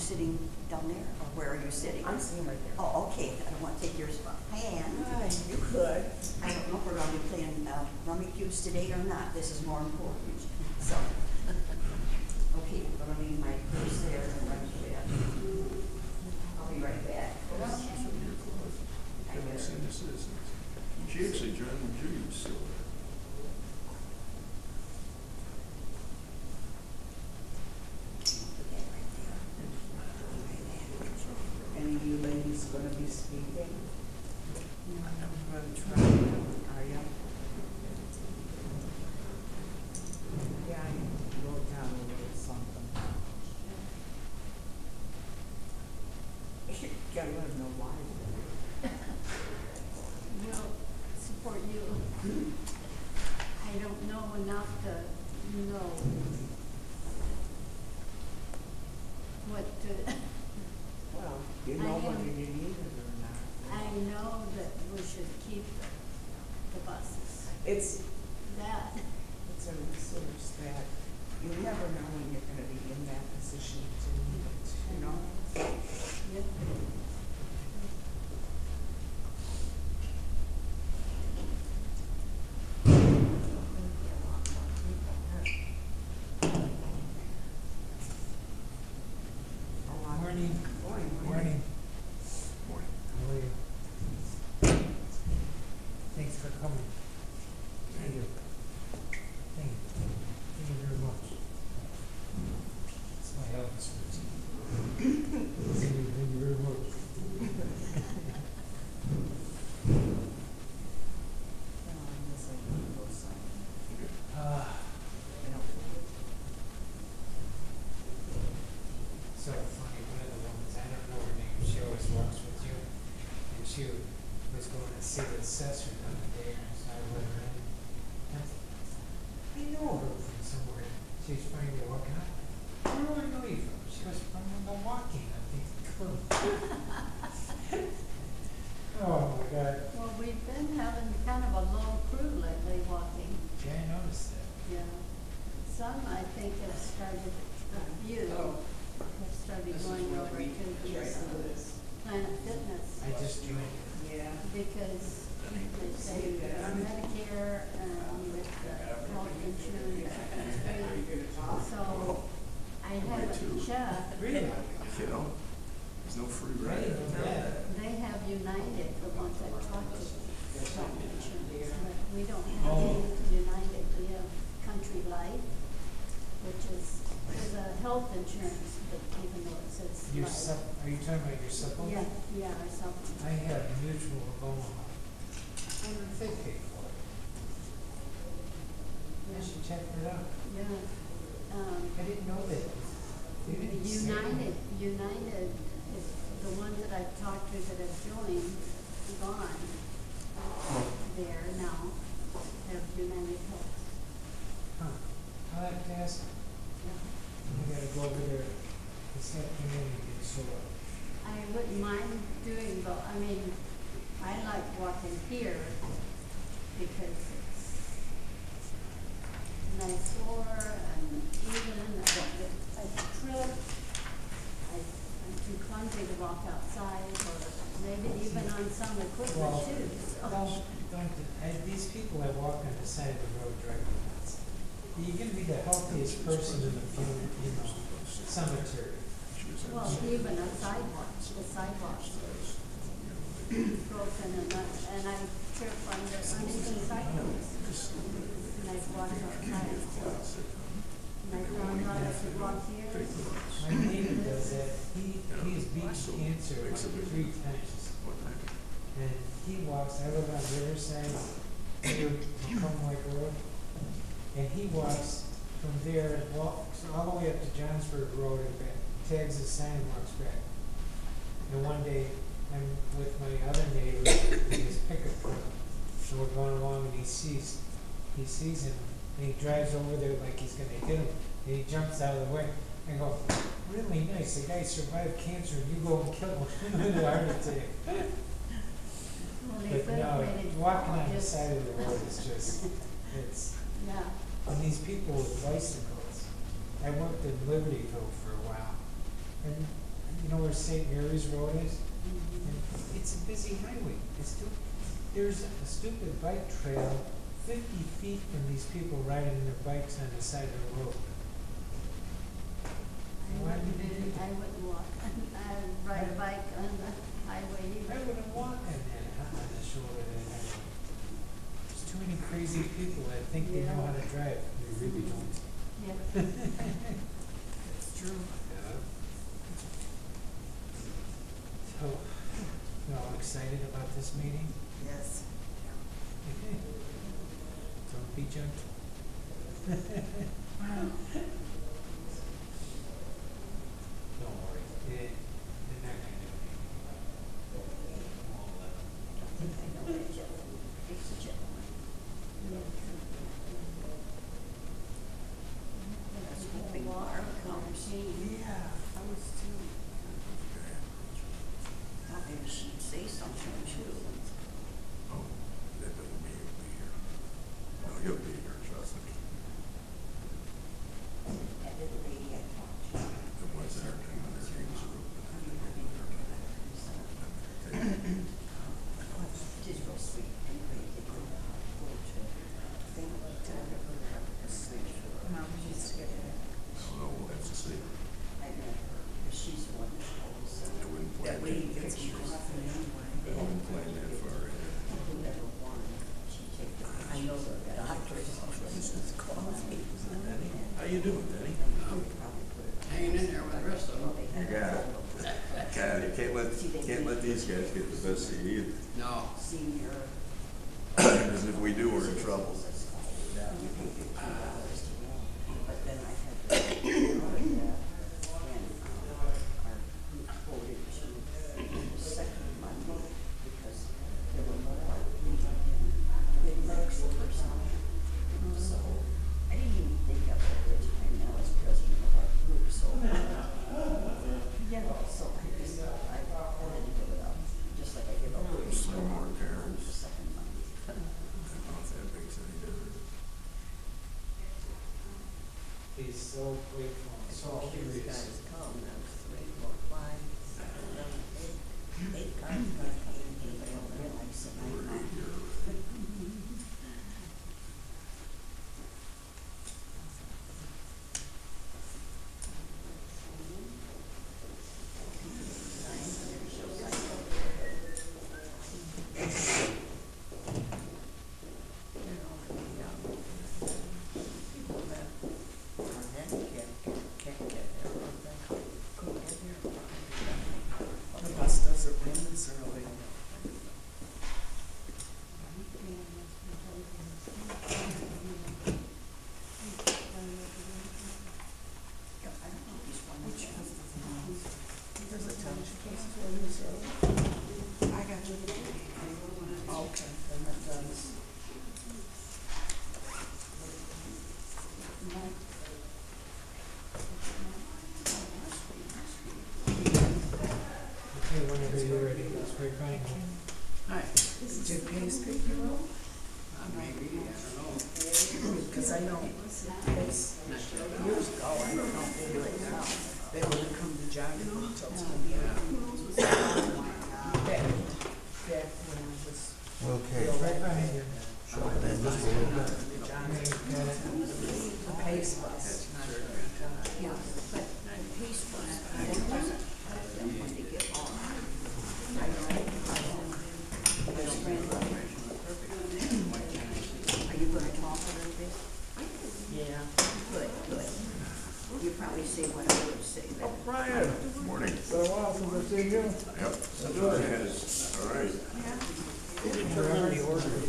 sitting down there, or where are you sitting? I'm sitting right there. Oh, okay, I don't want to take your spot. Hi, Ann. Hi, you could. I don't know if we're going to be playing rummy cubes today or not. This is more important. So, okay, I'm going to leave my purse there and run to bed. I'll be right back. I haven't seen the citizens. She actually joined when Judy was still there. Any of you ladies gonna be speaking? I'm gonna try. Are you? Yeah, I wrote down a little something. Gotta let them know why. Will support you. I don't know enough to know what to. Well, you know whether you need it or not. I know that we should keep the buses. It's That, a resource that you never know when you're gonna be in that position to need it, you know? yep. Morning. Morning. Morning. How are you? Thanks for coming. Thank you. Thank you. Thank you very much. It's my Elvis routine. Thank you very much. So funny, one of the women, I don't know her name, she always walks with you, and she was going to see the assessor the other day, and so I let her in. I know her from somewhere. She was finally walking up. Where do I know you from? She was from Milwaukee. I think, cool. Oh my God. Well, we've been having kind of a low crew lately walking. Yeah, I noticed that. Yeah. Some, I think, have started, a few have started going over to the Planet Fitness. I just joined it. Yeah. Because they say Medicare and with the health insurance is free. So I haven't checked. Really? You know, there's no free I ride. didn't know that. They have United, the ones I talked to, health insurance, but we don't have Oh. United. We have Country Life, which is a health insurance, but even though it says Your life. are you talking about your supplement? Yeah, or something. I have Mutual of Omaha. I wonder if they pay for it. I should check it out. Yeah. I didn't know that. They didn't say United is the ones that I've talked to that have joined, gone there now, have United Health. Huh. I'll have to ask them. I gotta go over there this afternoon and get sore. I wouldn't mind doing both. I mean, I like walking here because it's nice floor and even, I don't get, I trip. I'm too clumsy to walk outside or maybe even on some equipment Well, too, so. these people that walk on the side of the road drive me nuts. You're gonna be the healthiest person in the cemetery. Well, even a sidewalk, the sidewalks broken and I trip under uneven sidewalks. And I walk outside, so. And I found out I could walk here. My neighbor does that. He has beaten cancer like 3 times. And he walks, I live on Riverside, near Macomb Lake Road. And he walks from there and walks all the way up to Johnsburg Road and back, tags his sign and walks back. And one day, I'm with my other neighbor in his pickup truck, and we're going along and he sees him, and he drives over there like he's gonna hit him, and he jumps out of the way. I go, really nice, the guy survived cancer, and you go and kill him with a heart attack. Well, they But no, separated walking on the just- side of the road is just, it's, Yeah, and these people with bicycles. I worked in Libertyville for a while, and you know where St. Mary's Road is? And it's a busy highway. There's a stupid bike trail 50 feet from these people riding their bikes on the side of the road. Why would they do that? I wouldn't walk, I ride a bike on the highway I either. wouldn't walk on that, on the shoulder of that highway. There's too many crazy people that think they know how to drive. They really don't. Yeah. It's true. Yeah. So, you all excited about this meeting? Yes. Don't be gentle. Don't worry, they're not gonna do anything about it. Won't let them. I think I know that gentleman. It's a gentleman. That's hoping Mark comes. Yeah, I was too. Thought maybe she'd say something too. Oh, that doesn't mean he'll be here. No, he'll be here, trust me. That little lady I talked to. The ones that are doing their games are open. Just real sweet. Anyway, they go to, they went to a switch for. Mom used to get it. I don't know, we'll have to see. I met her, but she's the one that always said. I wouldn't That plan lady that. gets you coffee anyway. I wouldn't plan that far ahead. Whoever won, she'd take the. I know the doctor's office is coffee. How you doing, Danny? Hanging in there with the rest of them. You got it. God, you can't let these guys get the best of you No. Senior. either. Because if we do, we're in trouble. You pay $15 to go. But then I had to, and, our group voted to the second Monday because there were more. We didn't mix the person. So I didn't even think of it at the time now as president of our group, so. Yeah, so I just, I didn't give it up, just like I give up. Some more The carrots. second Monday. I don't know if that makes any difference. He's so grateful and so All these curious. guys come, that was 3, 4, 5, 6, 7, 8 cars got came, anybody over there likes it, I We're know. here. The bus doesn't run this early. Which bus doesn't run? There's a township bus that runs this early. I got you. Okay, then that does. Okay, whenever you're ready, it's right behind you. Hi. Did Pace pick you up? Maybe, I don't know. Because I know Pace, Not sure. years ago, I don't know if they do it now. They would come to jogging until 10. Back when I was. Okay. Right behind you. Then just a little bit. The Pace bus. Yeah, but Pace was, it wasn't, then when they get on. I know. Are you gonna talk a little bit? Yeah. Good, good. You probably say what I would say then. Brian, Morning. been a while since I've seen you. Yep. Yes. All right. You're already ordered.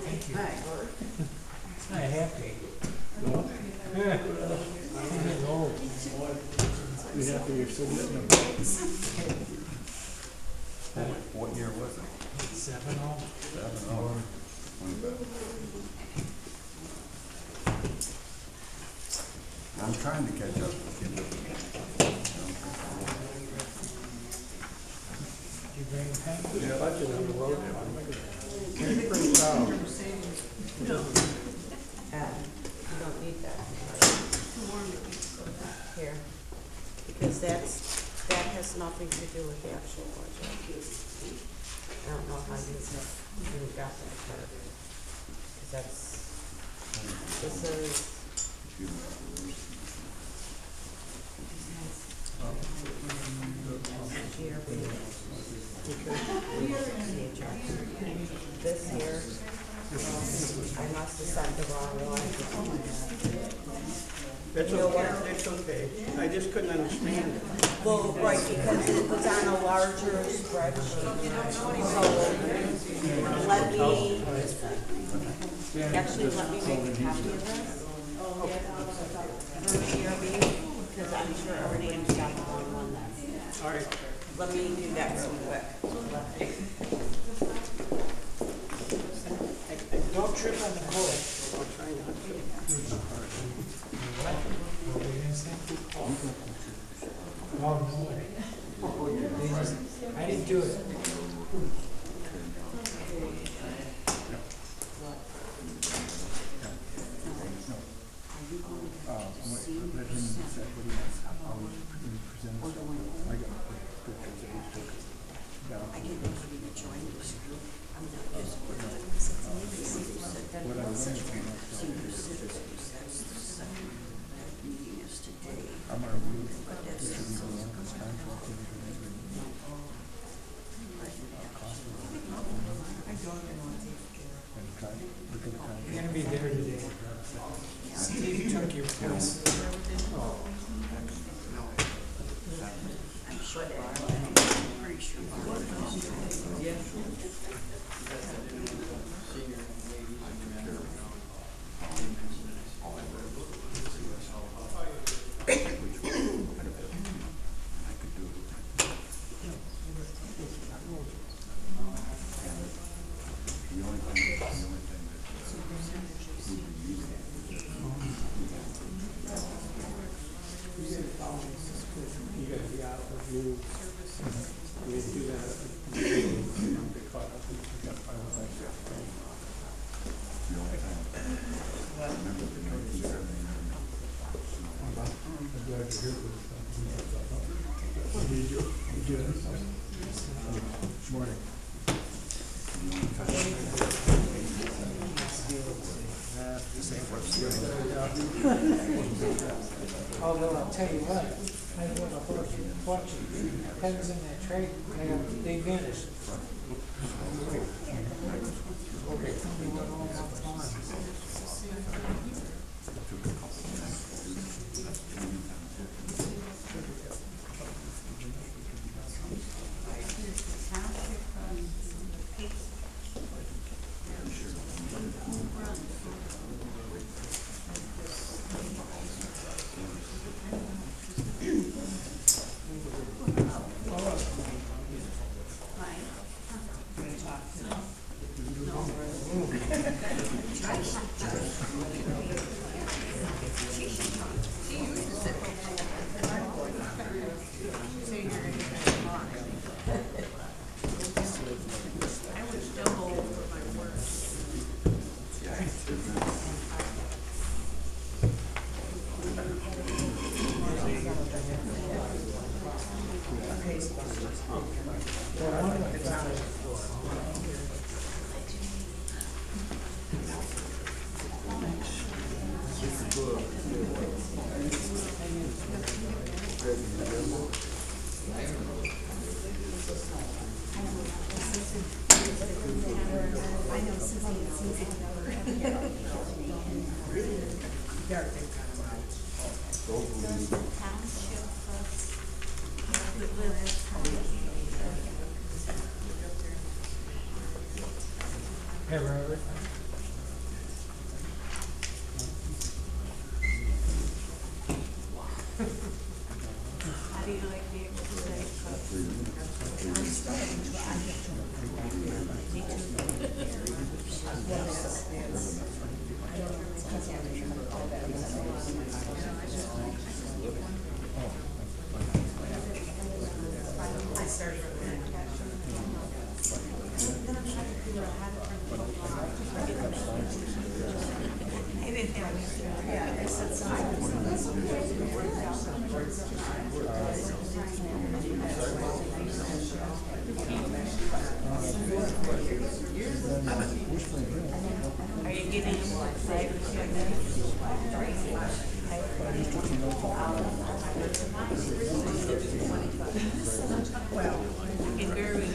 Thank you. It's not happy. It's old. Be happy you're still getting them. What year was it? 7-0. 7-0. I'm trying to catch up with you. Did you bring a pen? Yeah, I did on the road. Pretty proud. You don't need that. Here. because that has nothing to do with the actual budget. I don't know how you even got that part, because this is. This here, I must have sent the wrong one. That's okay, that's okay. I just couldn't understand it. Well, right, because it was on a larger spreadsheet. So, let me make a copy of this. Because I'm sure everybody's got the wrong one then. All right. Let me do that real quick. Don't trip on the cord. I'll try not to. What were you gonna say? Oh, no way. I didn't do it. I didn't know you were joining this group. I'm not just senior citizens, that's the second meeting is today. But that's You're gonna be there today. Steve took your place. I'm sure that I'm pretty sure. Although I'll tell you what, I bought a bunch of pens in that tray, and they vanished. Hey, Robert. How do you like the I didn't have Are you getting what? Well, you can vary.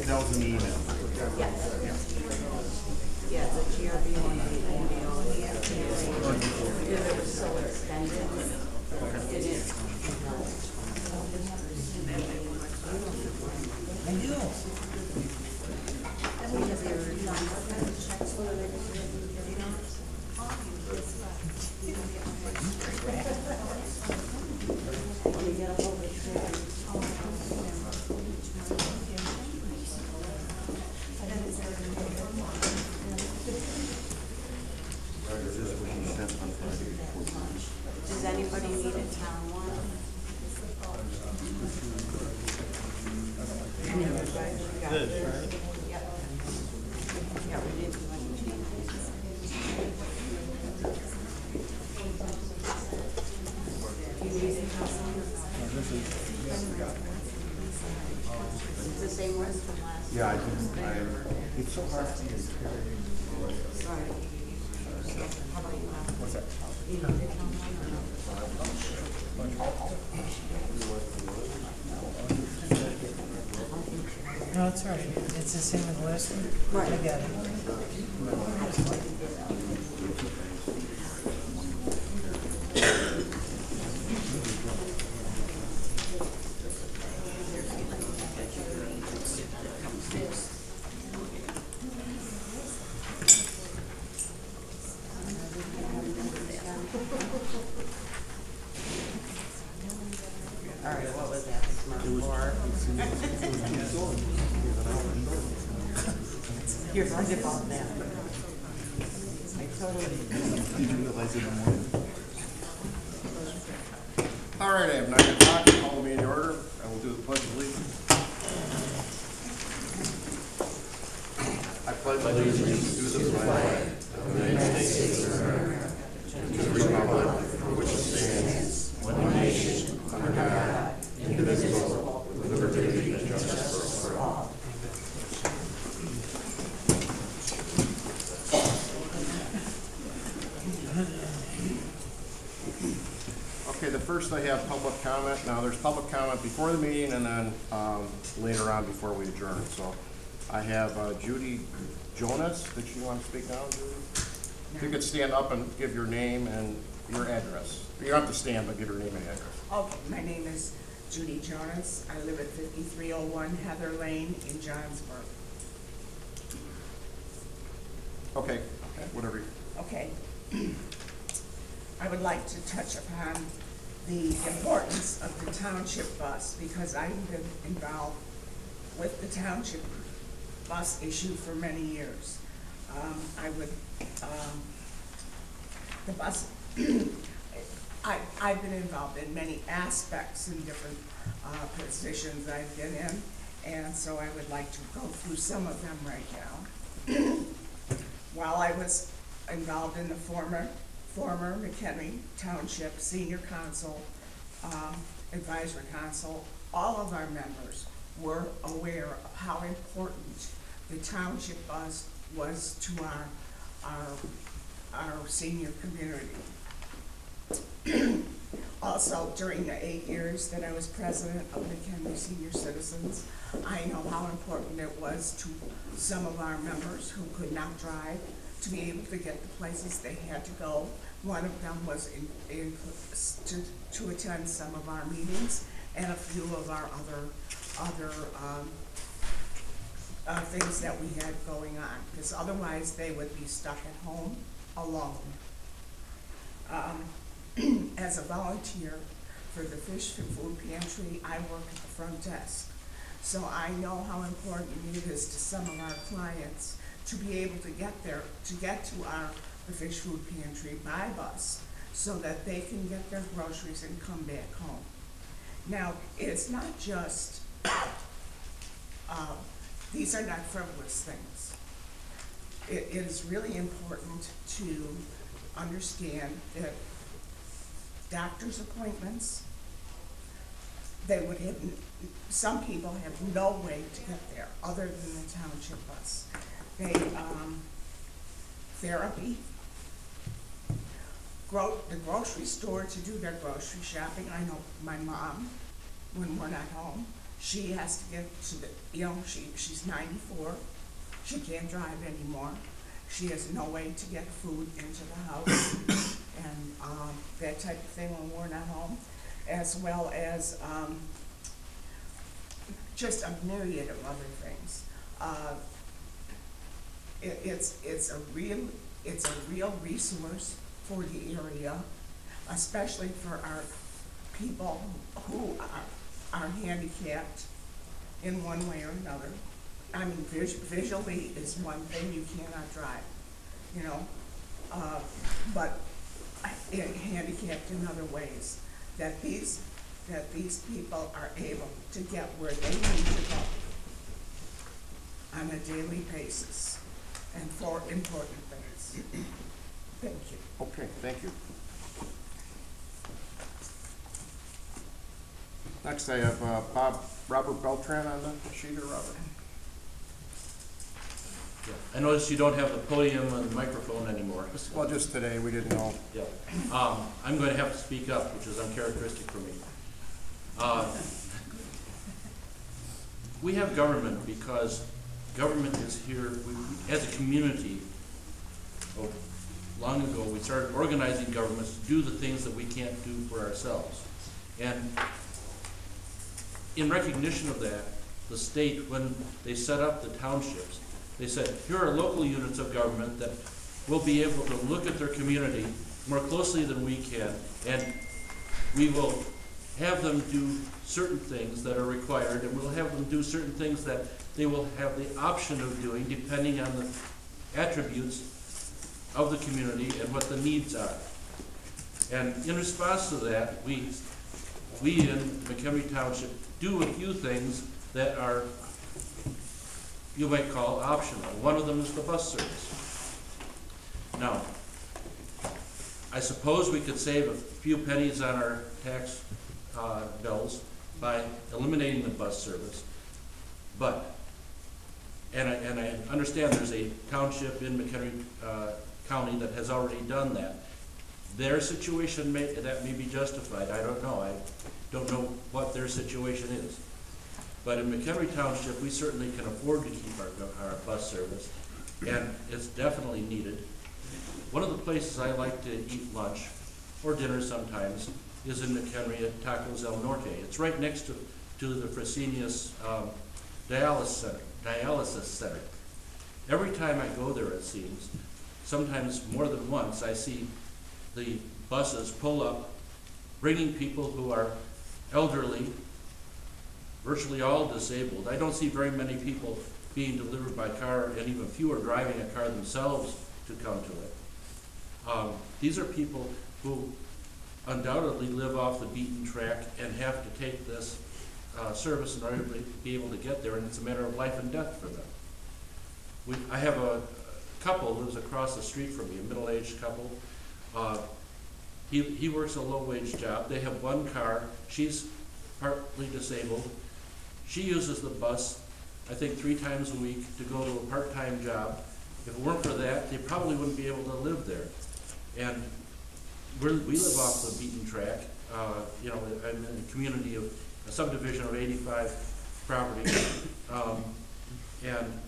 That was an email. Yeah, the GRB one, the email, because it was so extended. It is. I know. Does anybody need a town one? This, right? Yeah, we did do any changes. Do you need a town one? It's the same one from last. Yeah, it's so hard for me to carry. Sorry. How about you? What's that? You need a town one or no? No, it's all right. It's the same as the last one? Right. I got it. All right, what was that? Smart four? You're right about that. I totally. Did you realize it in the morning? All right, I have 9 o'clock, call the meeting to order, and we'll do the pledge of allegiance. I pledge allegiance to the flag of the United States of America, and to the republic for which it stands, one nation, under God, indivisible, with liberty and justice for all. Okay, the first I have public comment. Now, there's public comment before the meeting and then later on before we adjourn. So I have Judy Jonas. Did you want to speak now, Judy? If you could stand up and give your name and your address. You don't have to stand, but give your name and address. Okay, my name is Judy Jonas. I live at 5301 Heather Lane in Johnsburg. Okay, whatever. Okay. I would like to touch upon the importance of the township bus because I've been involved with the township bus issue for many years. The bus, I've been involved in many aspects in different positions I've been in, and so I would like to go through some of them right now. While I was involved in the former Mchenry Township Senior Council, Advisory Council, all of our members were aware of how important the township bus was to our senior community. Also, during the 8 years that I was president of Mchenry Senior Citizens, I know how important it was to some of our members who could not drive to be able to get the places they had to go. One of them was to attend some of our meetings and a few of our other things that we had going on, because otherwise they would be stuck at home alone. As a volunteer for the Fish Food Pantry, I work at the front desk. So I know how important it is to some of our clients to be able to get there, to get to the fish food pantry by bus, so that they can get their groceries and come back home. Now, it's not just, these are not frivolous things. It is really important to understand that doctor's appointments, they would have, some people have no way to get there other than the township bus. They, therapy, the grocery store to do their grocery shopping. I know my mom, when we're not home, she has to get to the, she's 94, she can't drive anymore. She has no way to get food into the house and that type of thing when we're not home, as well as just a myriad of other things. It's a real resource for the area, especially for our people who are handicapped in one way or another. I mean, visually is one thing, you cannot drive, but handicapped in other ways. That these people are able to get where they need to go on a daily basis and for important things. Thank you. Okay, thank you. Next, I have Robert Beltran on the sheet here, Robert. I noticed you don't have the podium and the microphone anymore. Well, just today, we didn't know. Yeah. I'm going to have to speak up, which is uncharacteristic for me. We have government because government is here. As a community, long ago, we started organizing governments to do the things that we can't do for ourselves. And in recognition of that, the state, when they set up the townships, they said, here are local units of government that will be able to look at their community more closely than we can, and we will have them do certain things that are required, and we'll have them do certain things that they will have the option of doing depending on the attributes of the community and what the needs are. And in response to that, we in Mchenry Township do a few things that are, you might call, optional. One of them is the bus service. Now, I suppose we could save a few pennies on our tax bills by eliminating the bus service, but, and I understand there's a township in McHenry County that has already done that. Their situation that may be justified. I don't know. I don't know what their situation is. But in McHenry Township, we certainly can afford to keep our bus service, and it's definitely needed. One of the places I like to eat lunch, or dinner sometimes, is in McHenry at Tacos El Norte. It's right next to the Fresenius dialysis center. Every time I go there, it seems, sometimes more than once, I see the buses pull up, bringing people who are elderly, virtually all disabled. I don't see very many people being delivered by car, and even fewer driving a car themselves to come to it. These are people who undoubtedly live off the beaten track and have to take this service in order to be able to get there, and it's a matter of life and death for them. I have a couple who lives across the street from me, a middle-aged couple. He works a low-wage job. They have one car. She's partly disabled. She uses the bus, I think, 3 times a week to go to a part-time job. If it weren't for that, they probably wouldn't be able to live there. And we live off the beaten track. I'm in a community of a subdivision of 85 properties, and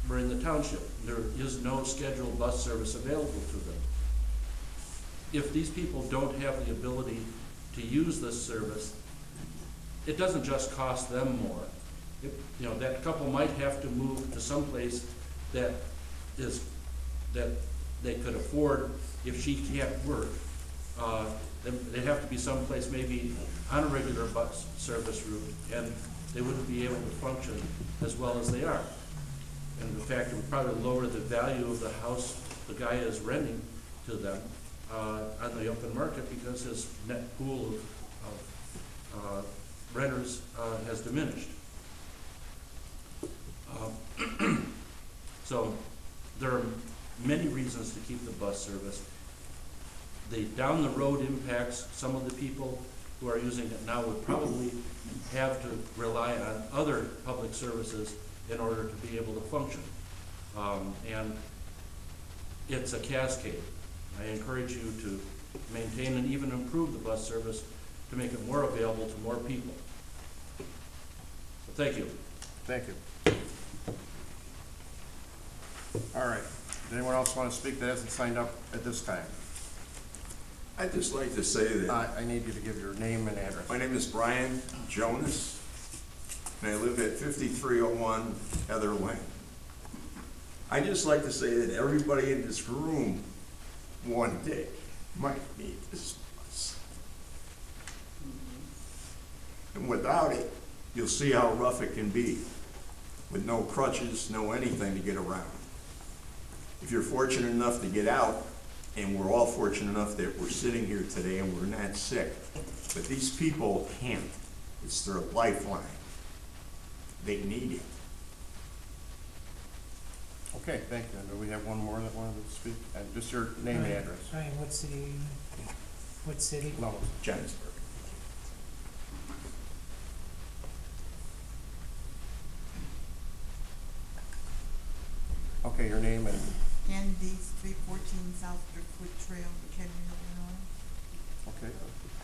we're in the township. There is no scheduled bus service available to them. If these people don't have the ability to use this service, it doesn't just cost them more. That couple might have to move to some place that they could afford if she can't work. They have to be someplace maybe on a regular bus service route, and they wouldn't be able to function as well as they are. And in fact, it would probably lower the value of the house the guy is renting to them on the open market, because his net pool of renters has diminished. So there are many reasons to keep the bus service. The down the road impacts, some of the people who are using it now would probably have to rely on other public services in order to be able to function. And it's a cascade. I encourage you to maintain and even improve the bus service to make it more available to more people. So thank you. Thank you. All right. Does anyone else want to speak that hasn't signed up at this time? I'd just like to say that I need you to give your name and address. my name is Brian Jonas, and I live at 5301 Heather Lane. I'd just like to say that everybody in this room one day might need this bus. And without it, you'll see how rough it can be, with no crutches, no anything to get around. If you're fortunate enough to get out, and we're all fortunate enough that we're sitting here today and we're not sick, but these people can't. It's their lifeline. They need it. Okay, thank you. And do we have one more that wanted to speak? And just your name and address. Ryan, what city? What city? No. Johannesburg. Okay, your name and, Candice, 314 South Driftwood Trail, Mchenry, Illinois. okay,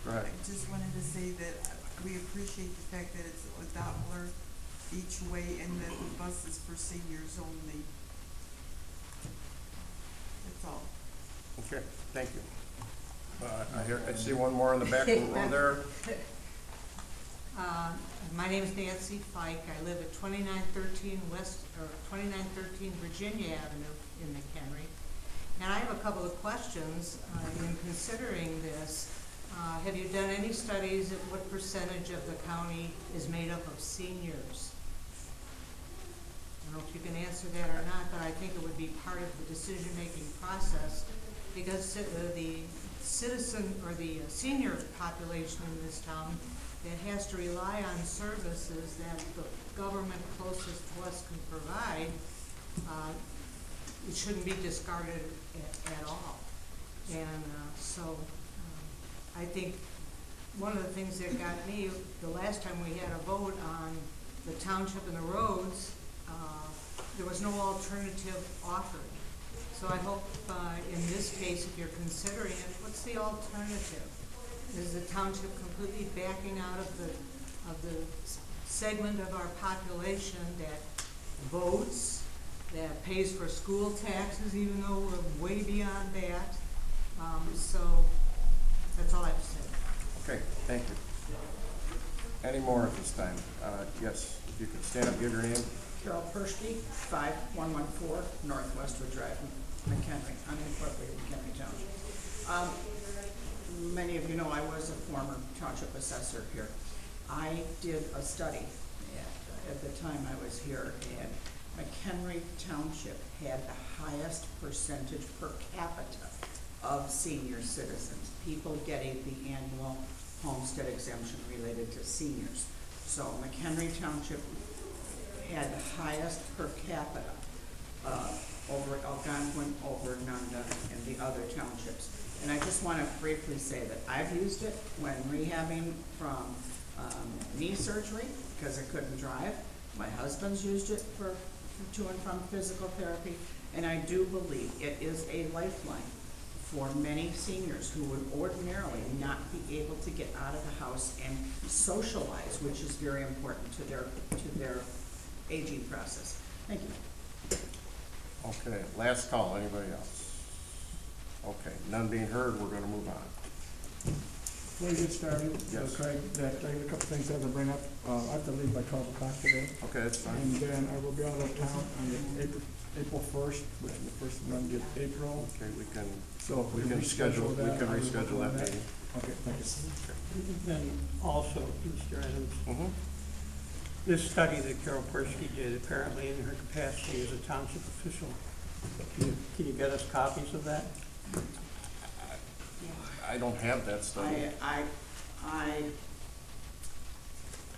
go ahead. I just wanted to say that we appreciate the fact that it's $1 each way and that the bus is for seniors only. That's all. Okay, thank you. I see one more in the back row there. My name is Nancy Fike. I live at 2913 Virginia Avenue in McHenry. And I have a couple of questions in considering this. Have you done any studies of what percentage of the county is made up of seniors? I don't know if you can answer that or not, but I think it would be part of the decision-making process, because the citizen or the senior population in this town that has to rely on services that the government closest to us can provide, it shouldn't be discarded at all. And I think one of the things that got me, the last time we had a vote on the township and the roads, there was no alternative offered. So I hope in this case, if you're considering it, what's the alternative? Is the township completely backing out of the segment of our population that votes, that pays for school taxes, even though we're way beyond that? So that's all I have to say. Okay, thank you. Any more at this time? Yes, if you could stand up, give your name. Carol Persky, 5114 Northwestwood Drive, McHenry, unincorporated McHenry Township. Many of you know I was a former township assessor here. I did a study at the time I was here, and Mchenry Township had the highest percentage per capita of senior citizens, people getting the annual homestead exemption related to seniors. So McHenry Township had the highest per capita over Algonquin, over Nunda, and the other townships. And I just want to briefly say that I've used it when rehabbing from knee surgery because I couldn't drive. My husband's used it for to and from physical therapy, and I do believe it is a lifeline for many seniors who would ordinarily not be able to get out of the house and socialize, which is very important to their aging process. Thank you. Okay, last call, anybody else? Okay, none being heard, we're gonna move on. Before we get started, Yes. Craig, I have a couple things I have to bring up. I have to leave by 12 o'clock today. Okay, that's fine. And then I will be out of town on April 1st, which is the first Monday of April. Okay, we can So if we can reschedule that that. meeting. Okay, thank you. Then also, Mr. Adams, Mm-hmm. This study that Carol Persky did, apparently in her capacity as a township official, can you get us copies of that? I don't have that study.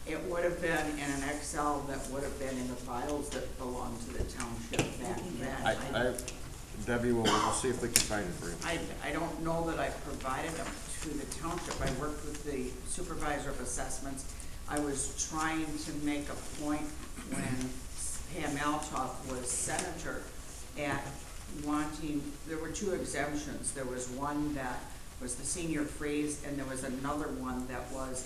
It would have been in an Excel that would have been in the files that belong to the township back then. Debbie will see if we can find it for you. I don't know that I provided them to the township. I worked with the supervisor of assessments. I was trying to make a point when Pam Altoff was senator at wanting, there were two exemptions. There was one that was the senior freeze, and there was another one that was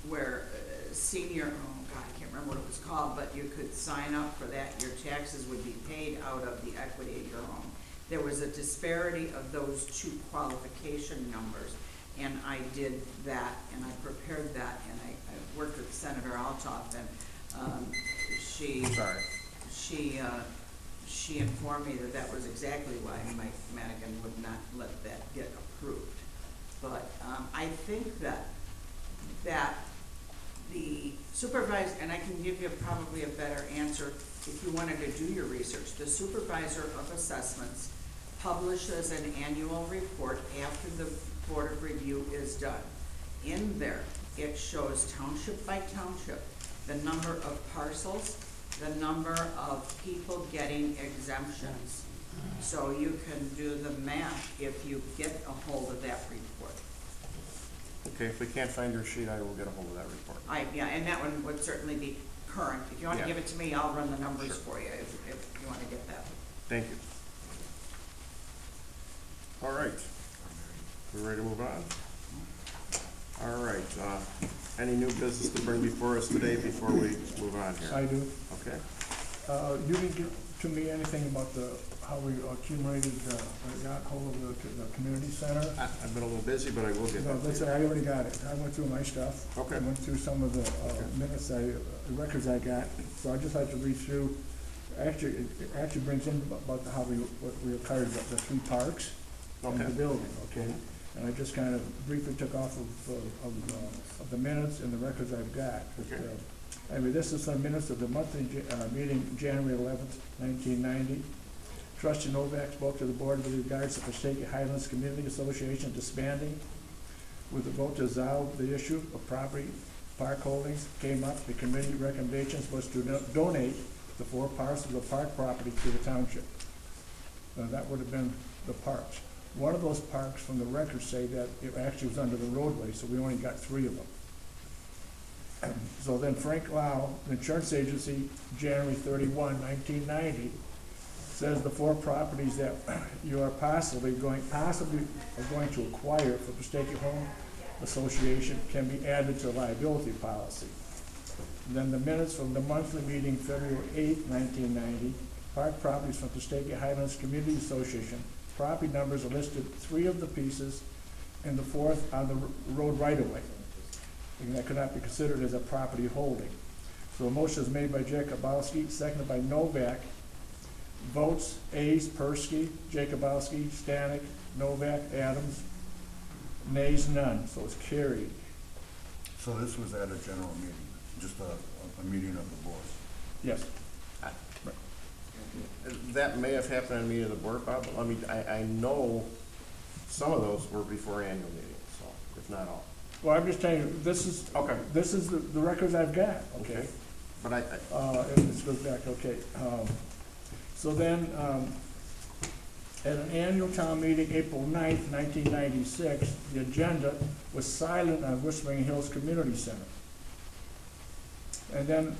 where senior, oh God, I can't remember what it was called, but you could sign up for that. Your taxes would be paid out of the equity of your home. There was a disparity of those two qualification numbers, and I did that, and I prepared that, and I worked with Senator Altoff, and she informed me that that was exactly why Mike Madigan would not let that get approved. But I think that the supervisor, and I can give you probably a better answer if you wanted to do your research, the supervisor of assessments publishes an annual report after the Board of Review is done. In there, it shows township by township, the number of parcels, the number of people getting exemptions. So you can do the math if you get a hold of that report. Okay, if we can't find your sheet, I will get a hold of that report. Yeah, and that one would certainly be current. If you want to give it to me, I'll run the numbers for you if you want to get that. Thank you. All right. We're ready to move on? All right. Any new business to bring before us today before we move on here? I do. Okay. You didn't give to me anything about how we accumulated, got hold of the community center. I've been a little busy, but I will get No, that. that's, I already got it. I went through my stuff. Okay. I went through some of the minutes, records I got. So I just like to read through. Actually, it actually brings in about how we acquired the three parks and the building, okay? And I just kind of briefly took off of the minutes and the records I've got. Okay. Anyway, this is some minutes of the monthly meeting, January 11th, 1990. Trustee Novak spoke to the board with regards to Passaic Highlands Community Association disbanding. With the vote to resolve the issue of property park holdings came up, the committee recommendations was to donate the 4 parcels of park property to the township. That would have been the parks. One of those parks from the records say that it actually was under the roadway, so we only got 3 of them. So then Frank Lau, the insurance agency, January 31, 1990, says the 4 properties that you are possibly going to acquire for the Passaic Home Association can be added to a liability policy. And then the minutes from the monthly meeting, February 8, 1990, park properties from the Passaic Highlands Community Association. Property numbers are listed 3 of the pieces and the 4th on the road right-of-way. And that could not be considered as a property holding. So a motion is made by Jacobowski, seconded by Novak. Votes, A's, Persky, Jacobowski, Stanek, Novak, Adams. Nays, none, so it's carried. So this was at a general meeting, just a meeting of the board? Yes. That may have happened in a meeting of the board, Bob, but I know some of those were before annual meetings, so if not all. Well, I'm just telling you, this is the records I've got, okay? But and this goes back, okay. So then, at an annual town meeting, April 9th, 1996, the agenda was silent on Whispering Hills Community Center. And then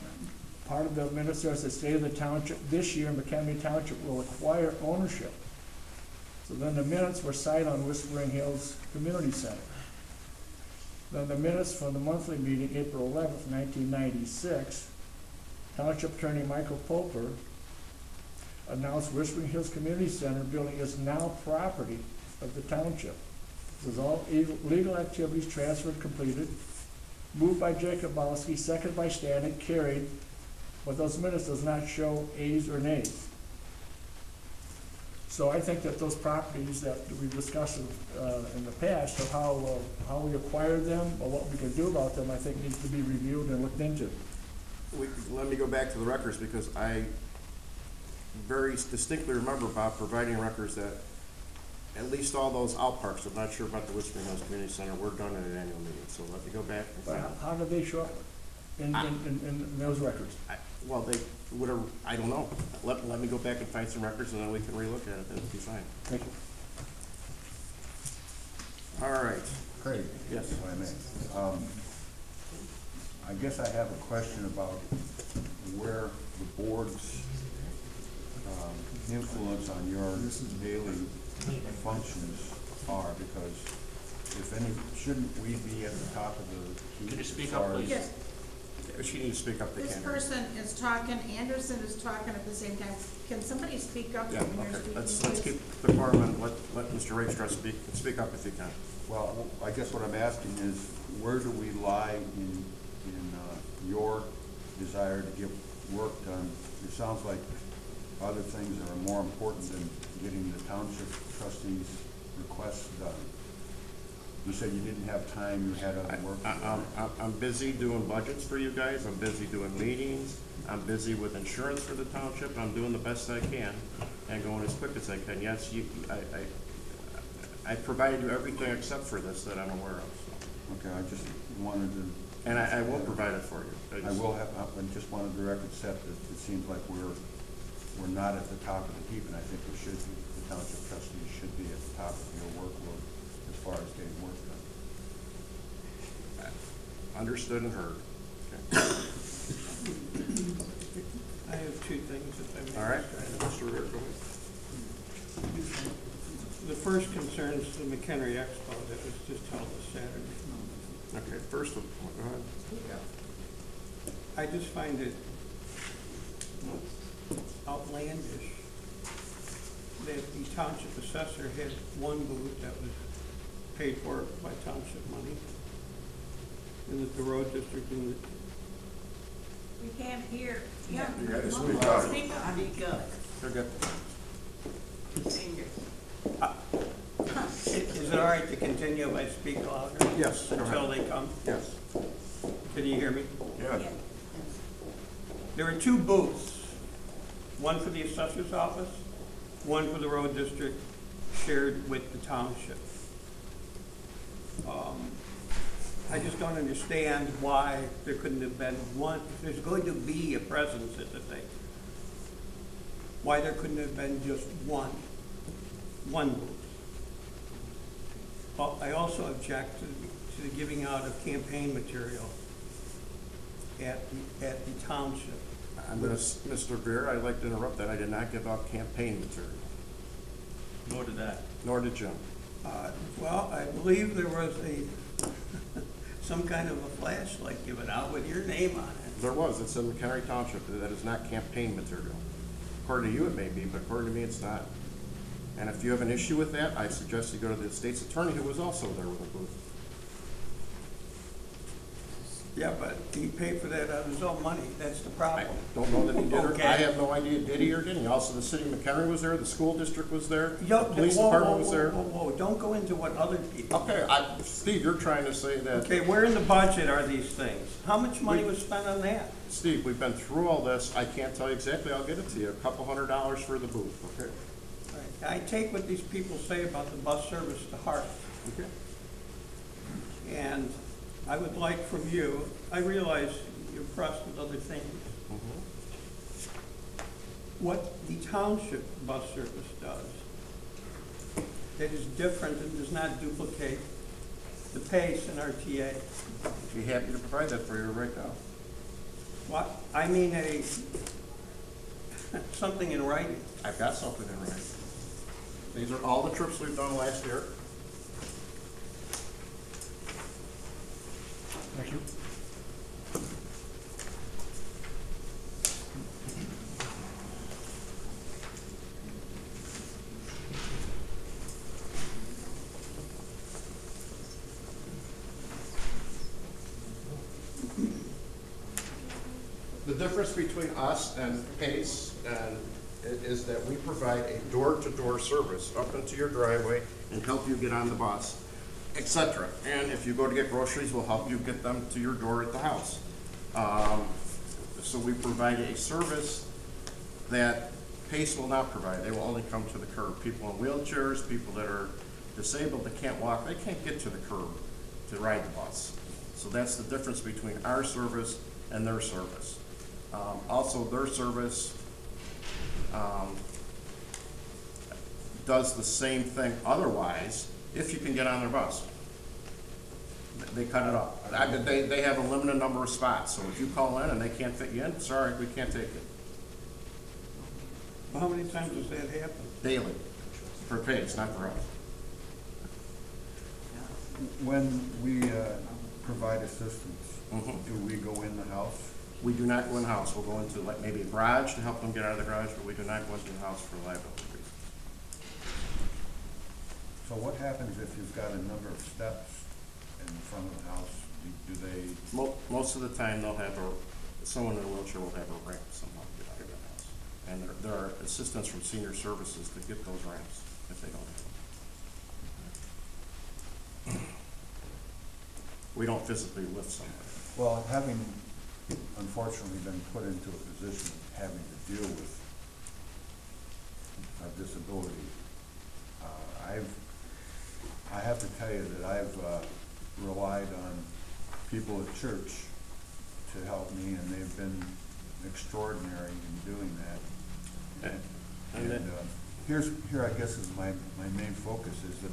part of the minutes there says, state of the township, this year Mchenry Township will acquire ownership. So then the minutes were silent on Whispering Hills Community Center. Then the minutes from the monthly meeting, April 11th, 1996, Township Attorney Michael Popper announced Whispering Hills Community Center building is now property of the township. This is all legal activities transferred completed. Moved by Jacobowski, seconded by Stanek, carried, but those minutes does not show A's or nays. So I think that those properties that we discussed in the past of how we acquired them or what we can do about them, I think needs to be reviewed and looked into. Let me go back to the records, because I very distinctly remember Bob providing records that at least all those out parks, I'm not sure about the Whispering Hills Community Center, were done at an annual meeting, so let me go back and But find out. how did they show up in those records? Well, they would have, I don't know. Let me go back and find some records, and then we can relook at it, that'd be fine. Thank you. All right. Craig? Yes. If I may. I guess I have a question about where the board's influence on your daily functions are, because if any, shouldn't we be at the top of the heap? Could you speak as up, far as- please? Yes, She needs to speak up, they this can't hear. person is talking, Anderson is talking at the same time. Can somebody speak up Yeah, when you're okay, speaking, let's please? keep the forum and let Mr. Rakestraw speak up if he can. Well, I guess what I'm asking is, where do we lie in your desire to get work done? It sounds like other things are more important than getting the township trustees' requests done. You said you didn't have time, you had other work. I'm busy doing budgets for you guys, I'm busy doing meetings, I'm busy with insurance for the township, I'm doing the best I can and going as quick as I can. Yes, I provided you everything except for this that I'm aware of. So. Okay, I just wanted to. And I will provide it for you. I will have, I just wanted the record set that it seems like we're not at the top of the heap, and I think we should be. The township trustees should be at the top of your workload as far as getting work done. Understood and heard. Okay. I have two things if I may. All right, Mr. Rear, go ahead. The first concerns the Mchenry Expo that was just held this Saturday. Okay, first, go ahead. I just find it outlandish that the township assessor had one booth that was paid for by township money, and that the road district and the We can't hear. Yeah. You gotta speak up. Speak up. Speak up. They're good. Senior. Is it all right to continue if I speak louder? Yes, go Until ahead. they come? Yes. Can you hear me? Yeah. There are two booths, one for the assessor's office, one for the road district, shared with the township. I just don't understand why there couldn't have been one, if there's going to be a presence at the thing, why there couldn't have been just one booth. Well, I also object to the giving out of campaign material at the township. I'm gonna, Mr. Beer, I'd like to interrupt that. I did not give out campaign material. Nor did that. Nor did Jim. Well, I believe there was some kind of a flashlight given out with your name on it. There was, it's in Mchenry Township, that is not campaign material. According to you, it may be, but according to me, it's not. And if you have an issue with that, I suggest you go to the state's attorney, who was also there with a booth. Yeah, but he paid for that out of his own money, that's the I problem. don't know that he did or, Okay. I have no idea, did he or didn't he? Also, the city of McHenry was there, the school district was there, the Yo, police whoa, department whoa, was whoa, there. Whoa, don't go into what other people. Okay, Steve, you're trying to say that. Okay, where in the budget are these things? How much money was spent on that? Steve, we've been through all this. I can't tell you exactly. I'll get it to you. $200 for the booth, okay? Right. I take what these people say about the bus service to heart. Okay. And I would like from you, I realize you're pressed with other things. What the township bus service does that is different and does not duplicate the pace in RTA. Be happy to provide that for you right now. What, I mean something in writing. I've got something in writing. These are all the trips we've done last year. Thank you. The difference between us and Pace and is that we provide a door-to-door service up into your driveway and help you get on the bus, etc. And if you go to get groceries, we'll help you get them to your door at the house. So we provide a service that PACE will not provide. They will only come to the curb. People in wheelchairs, people that are disabled, that can't walk, they can't get to the curb to ride the bus. So that's the difference between our service and their service. Also, their service does the same thing otherwise if you can get on their bus. They cut it up. They have a limited number of spots, so if you call in and they can't fit you in, sorry, we can't take it. Well, how many times does that happen? Daily, for PACE, not for us. When we provide assistance, do we go in the house? We do not go in the house. We'll go into like maybe a garage to help them get out of the garage, but we do not go into the house for liability reasons. So what happens if you've got a number of steps in front of the house? Do they? Most of the time, they'll have someone in a wheelchair will have a ramp somehow to get out of the house. And there are assistants from senior services to get those ramps if they don't have them. We don't physically lift someone. Well, having unfortunately been put into a position of having to deal with a disability, I have to tell you that I've relied on people at church to help me, and they've been extraordinary in doing that. And here I guess is my main focus is that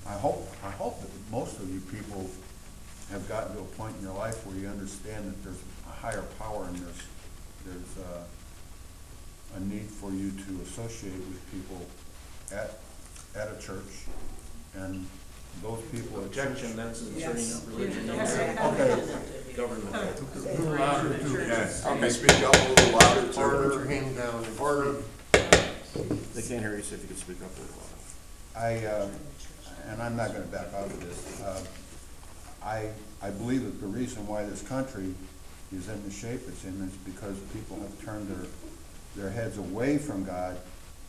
I hope that most of you people have gotten to a point in your life where you understand that there's a higher power and there's a need for you to associate with people at a church, and those people at church. Objection, that's Yes. inserting religion. Okay. Government. Yes, okay, speak up a little louder. Order, put your hand down. Order. They can't hear you, so if you could speak up a little louder. And I'm not gonna back out of this. I believe that the reason why this country is in the shape it's in is because people have turned their heads away from God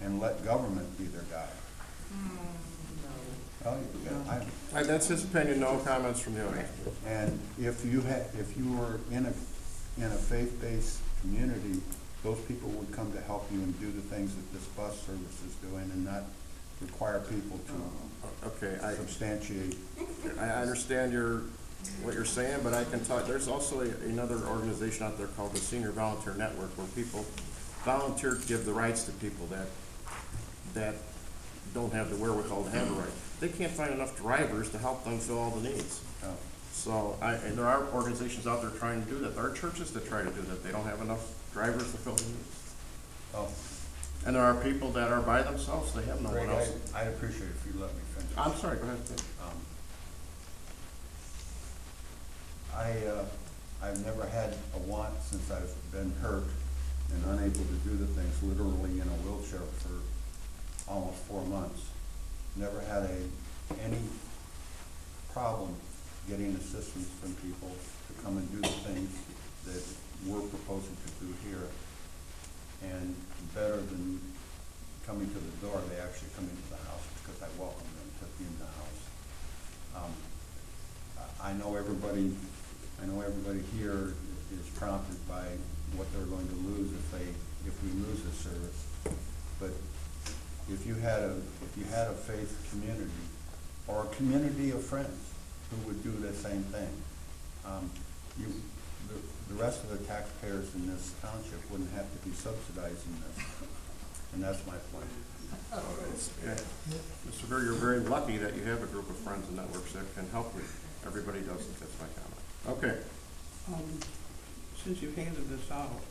and let government be their God. Well, yeah, That's his opinion, no comments from the audience. and if you were in a faith-based community, those people would come to help you and do the things that this bus service is doing and not require people to substantiate. I understand what you're saying, but I can talk, there's also another organization out there called the Senior Volunteer Network where people volunteer to give the rights to people that don't have the wherewithal to have a right. They can't find enough drivers to help them fill all the needs. Oh. So, and there are organizations out there trying to do that. There are churches that try to do that. They don't have enough drivers to fill the needs. Oh. And there are people that are by themselves. They have no Greg, one else. I'd appreciate if you let me finish. I'm sorry, go ahead. I've never had a want since I've been hurt and unable to do the things, literally in a wheelchair for almost 4 months. Never had any problem getting assistance from people to come and do the things that we're proposing to do here. And better than coming to the door, they actually come into the house because I welcome them to be in the house. I know everybody here is prompted by what they're going to lose if we lose this service. But if you had a faith community or a community of friends who would do the same thing, the rest of the taxpayers in this township wouldn't have to be subsidizing this. And that's my point. Mr. Berger, you're very lucky that you have a group of friends and networks that can help you. Everybody doesn't, that's my comment. Okay. Since you handed this out,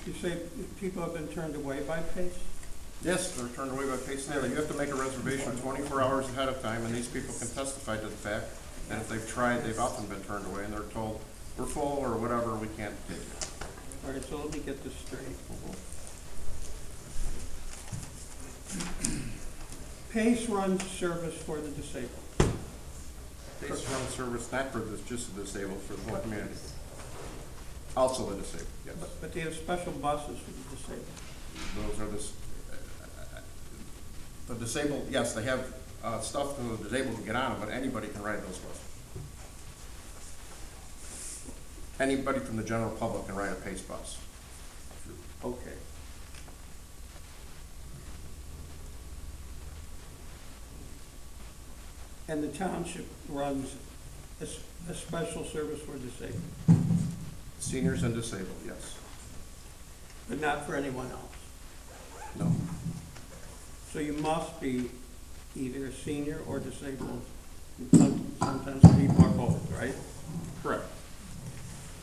you say people have been turned away by PACE? Yes, they're turned away by PACE daily. You have to make a reservation 24 hours ahead of time, and these people can testify to the fact that if they've tried, they've often been turned away, and they're told, we're full or whatever, we can't take it. All right, so let me get this straight. PACE runs service for the disabled. PACE runs service not for just the disabled, for the whole community. Also the disabled, yes. But they have special buses for the disabled. Those are the disabled, yes, they have stuff for the disabled to get on, but anybody can ride those buses. Anybody from the general public can ride a PACE bus. Okay. And the township runs a special service for disabled, Seniors and disabled, yes. but not for anyone else. No. So you must be either a senior or disabled, sometimes people are both, right? Correct.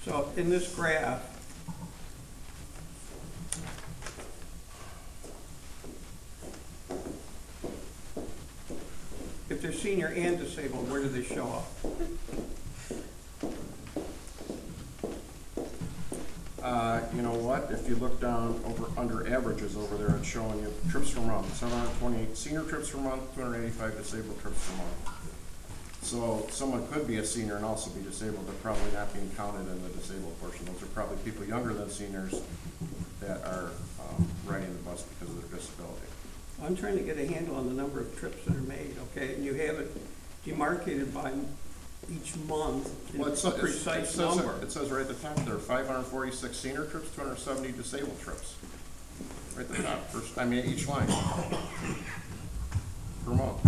So in this graph, if they're senior and disabled, where do they show up? You know what, if you look down under averages over there, it's showing you trips per month, 728 senior trips per month, 285 disabled trips per month. So someone could be a senior and also be disabled, but probably not being counted in the disabled portion. Those are probably people younger than seniors that are riding the bus because of their disability. I'm trying to get a handle on the number of trips that are made, okay? And you have it demarcated by each month, Well, it's a precise number. It says right at the top there, 546 senior trips, 270 disabled trips. Right at the top, first, I mean, each line per month.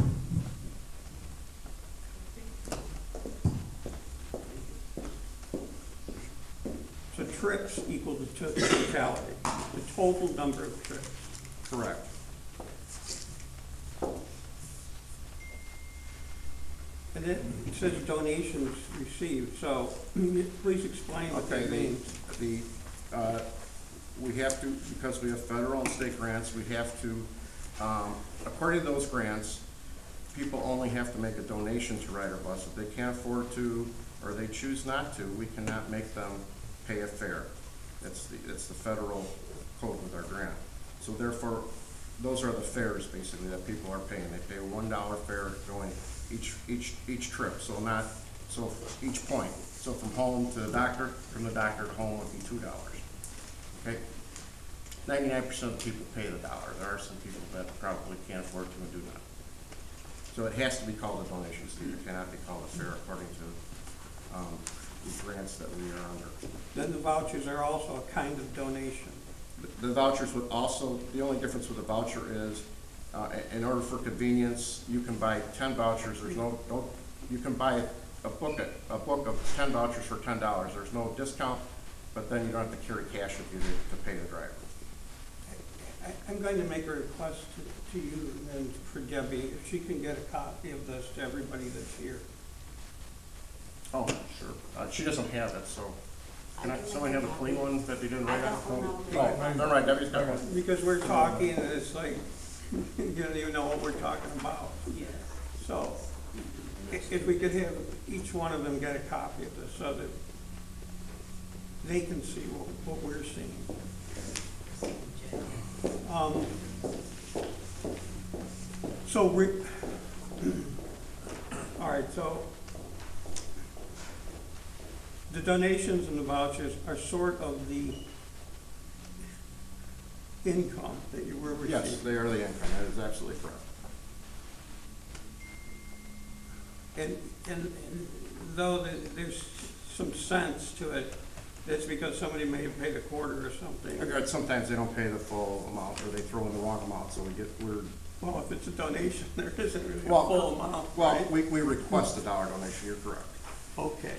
So trips equal the totality, the total number of trips. Correct. And then it says donations received, so please explain what Okay, that means. we have to, because we have federal and state grants, we have to, according to those grants, people only have to make a donation to ride our bus. If they can't afford to, or they choose not to, we cannot make them pay a fare. It's the federal code with our grant. So therefore, those are the fares basically that people are paying. They pay a $1 fare going each trip, so each point. So from home to the doctor, from the doctor to home would be $2. Okay? 99% of the people pay the dollar. There are some people that probably can't afford to and do not. So it has to be called a donation, so it cannot be called a fare according to the grants that we are under. Then the vouchers are also a kind of donation. The vouchers would also, the only difference with a voucher is, in order for convenience, you can buy 10 vouchers. There's you can buy a book of 10 vouchers for $10. There's no discount, but then you don't have to carry cash with you to pay the driver. I'm going to make a request to you and for Debbie, if she can get a copy of this to everybody that's here. Oh, sure. She doesn't have it, so. Can someone have a clean one that they didn't write on? Oh, never mind, Debbie's got one. Because we're talking and it's like, you don't even know what we're talking about. Yes. So, if we could have each one of them get a copy of this so that they can see what we're seeing. All right, so the donations and the vouchers are sort of the income that you were receiving. Yes, they are the income. That is absolutely correct. And though there's some sense to it, that's because somebody may have paid a quarter or something. Sometimes they don't pay the full amount, or they throw in the wrong amount, so we get weird. Well, if it's a donation, there isn't really a Well, full amount, Well, right? we request a dollar donation. You're correct. Okay.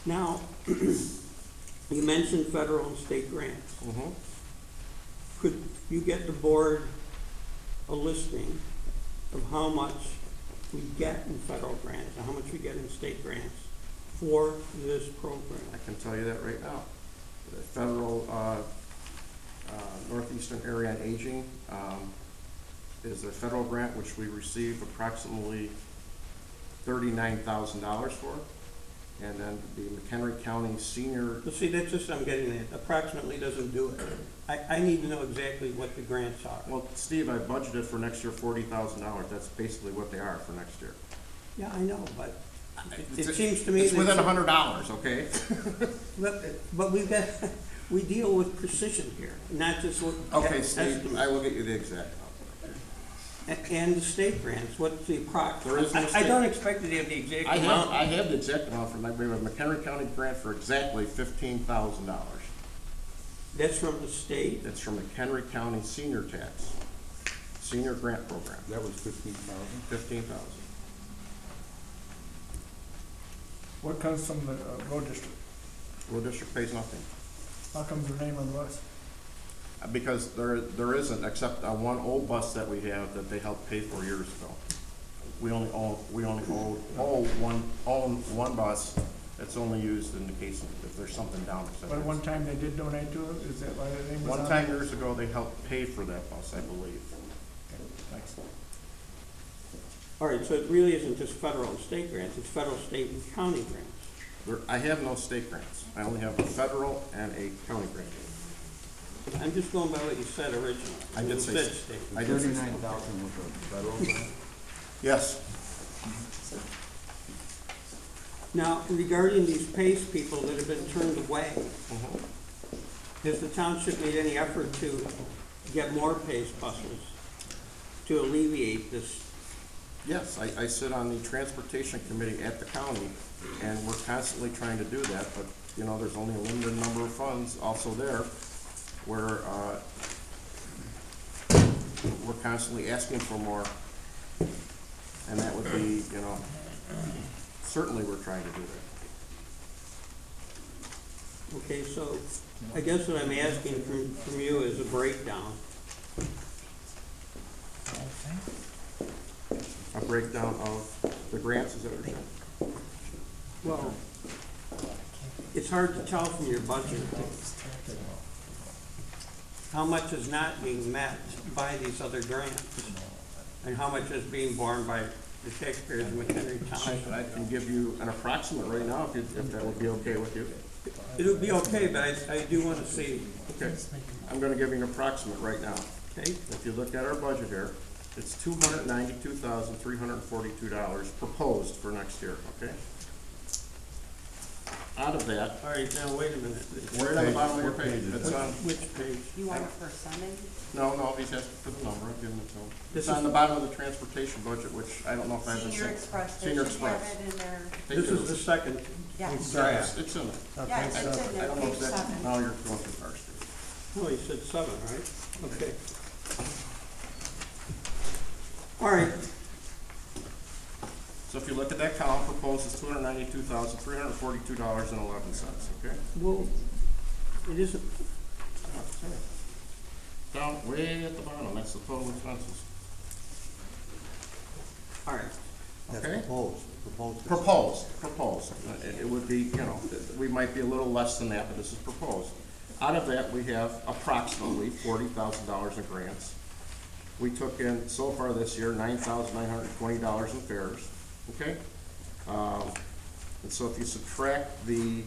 Now, you mentioned federal and state grants. Mm-hmm. Could you get the board a listing of how much we get in federal grants and how much we get in state grants for this program? I can tell you that right now. The federal Northeastern Area on Aging is a federal grant which we receive approximately $39,000 for. And then the Mchenry County Senior. Well, see, that's just, I'm getting at, approximately doesn't do it. I need to know exactly what the grants are. Well, Steve, I budgeted for next year $40,000. That's basically what they are for next year. Yeah, I know, but It seems to me It's that. within $100, okay? But we've got, we deal with precision here, not just what. Okay, Steve, estimates. I will get you the exact number. And the state grants, what's the There is no I state- don't expect you to have the exact I amount. have the exact amount from, we have a McHenry County grant for exactly $15,000. That's from the state? That's from McHenry County Senior Tax, Senior Grant Program, That was 15,000? 15,000. What comes from the road district? Road district pays nothing. How comes their name on the list? Because there isn't, except one old bus that we have that they helped pay for years ago. We only own one bus that's only used in the case if there's something down. But at one time they did donate to it, is that why their name was on One it? time years ago, they helped pay for that bus, I believe. Okay, thanks. All right, so it really isn't just federal and state grants, it's federal, state, and county grants. I have no state grants. I only have a federal and a county grant. I'm just going by what you said originally. I did You say said state. state. I did say 39,000 was a federal grant? Yes. Now, regarding these PACE people that have been turned away, has the township made any effort to get more PACE buses to alleviate this? Yes, I sit on the transportation committee at the county, and we're constantly trying to do that, but, you know, there's only a limited number of funds also there, where, we're constantly asking for more, and that would be, you know, certainly we're trying to do that. Okay, so I guess what I'm asking from you is a breakdown. A breakdown of the grants, is that what you're saying? Well, it's hard to tell from your budget how much is not being met by these other grants, and how much is being borne by the taxpayers of Mchenry Township. I can give you an approximate right now, if that would be okay with you. It would be okay, but I do want to see, Okay, I'm gonna give you an approximate right now. okay? If you look at our budget here, it's $292,342 proposed for next year, okay? Out of that, All right, now, wait a minute. right on the bottom of your page, What page is it's on, Which page? You want it for Sunday? no, he's asking for the number, I'll give him the total. This It's on is- the bottom of the transportation budget, which I don't know if I have the Senior same. Express, they Senior should have Express. it in there. Take This it. is the second Yeah. draft. It's in it. Yeah, it's in I there, don't know page if that, 7. no, you're going too far, Steve. Oh, you said 7, right? Okay. All right, So if you look at that column, proposed is $292,342.11, okay? well, it isn't, Down way at the bottom, that's the total expenses, all right. okay? Proposed. Proposed. It would be, you know, we might be a little less than that, but this is proposed. Out of that, we have approximately $40,000 in grants. We took in, so far this year, $9,920 in fares, okay? And so if you subtract the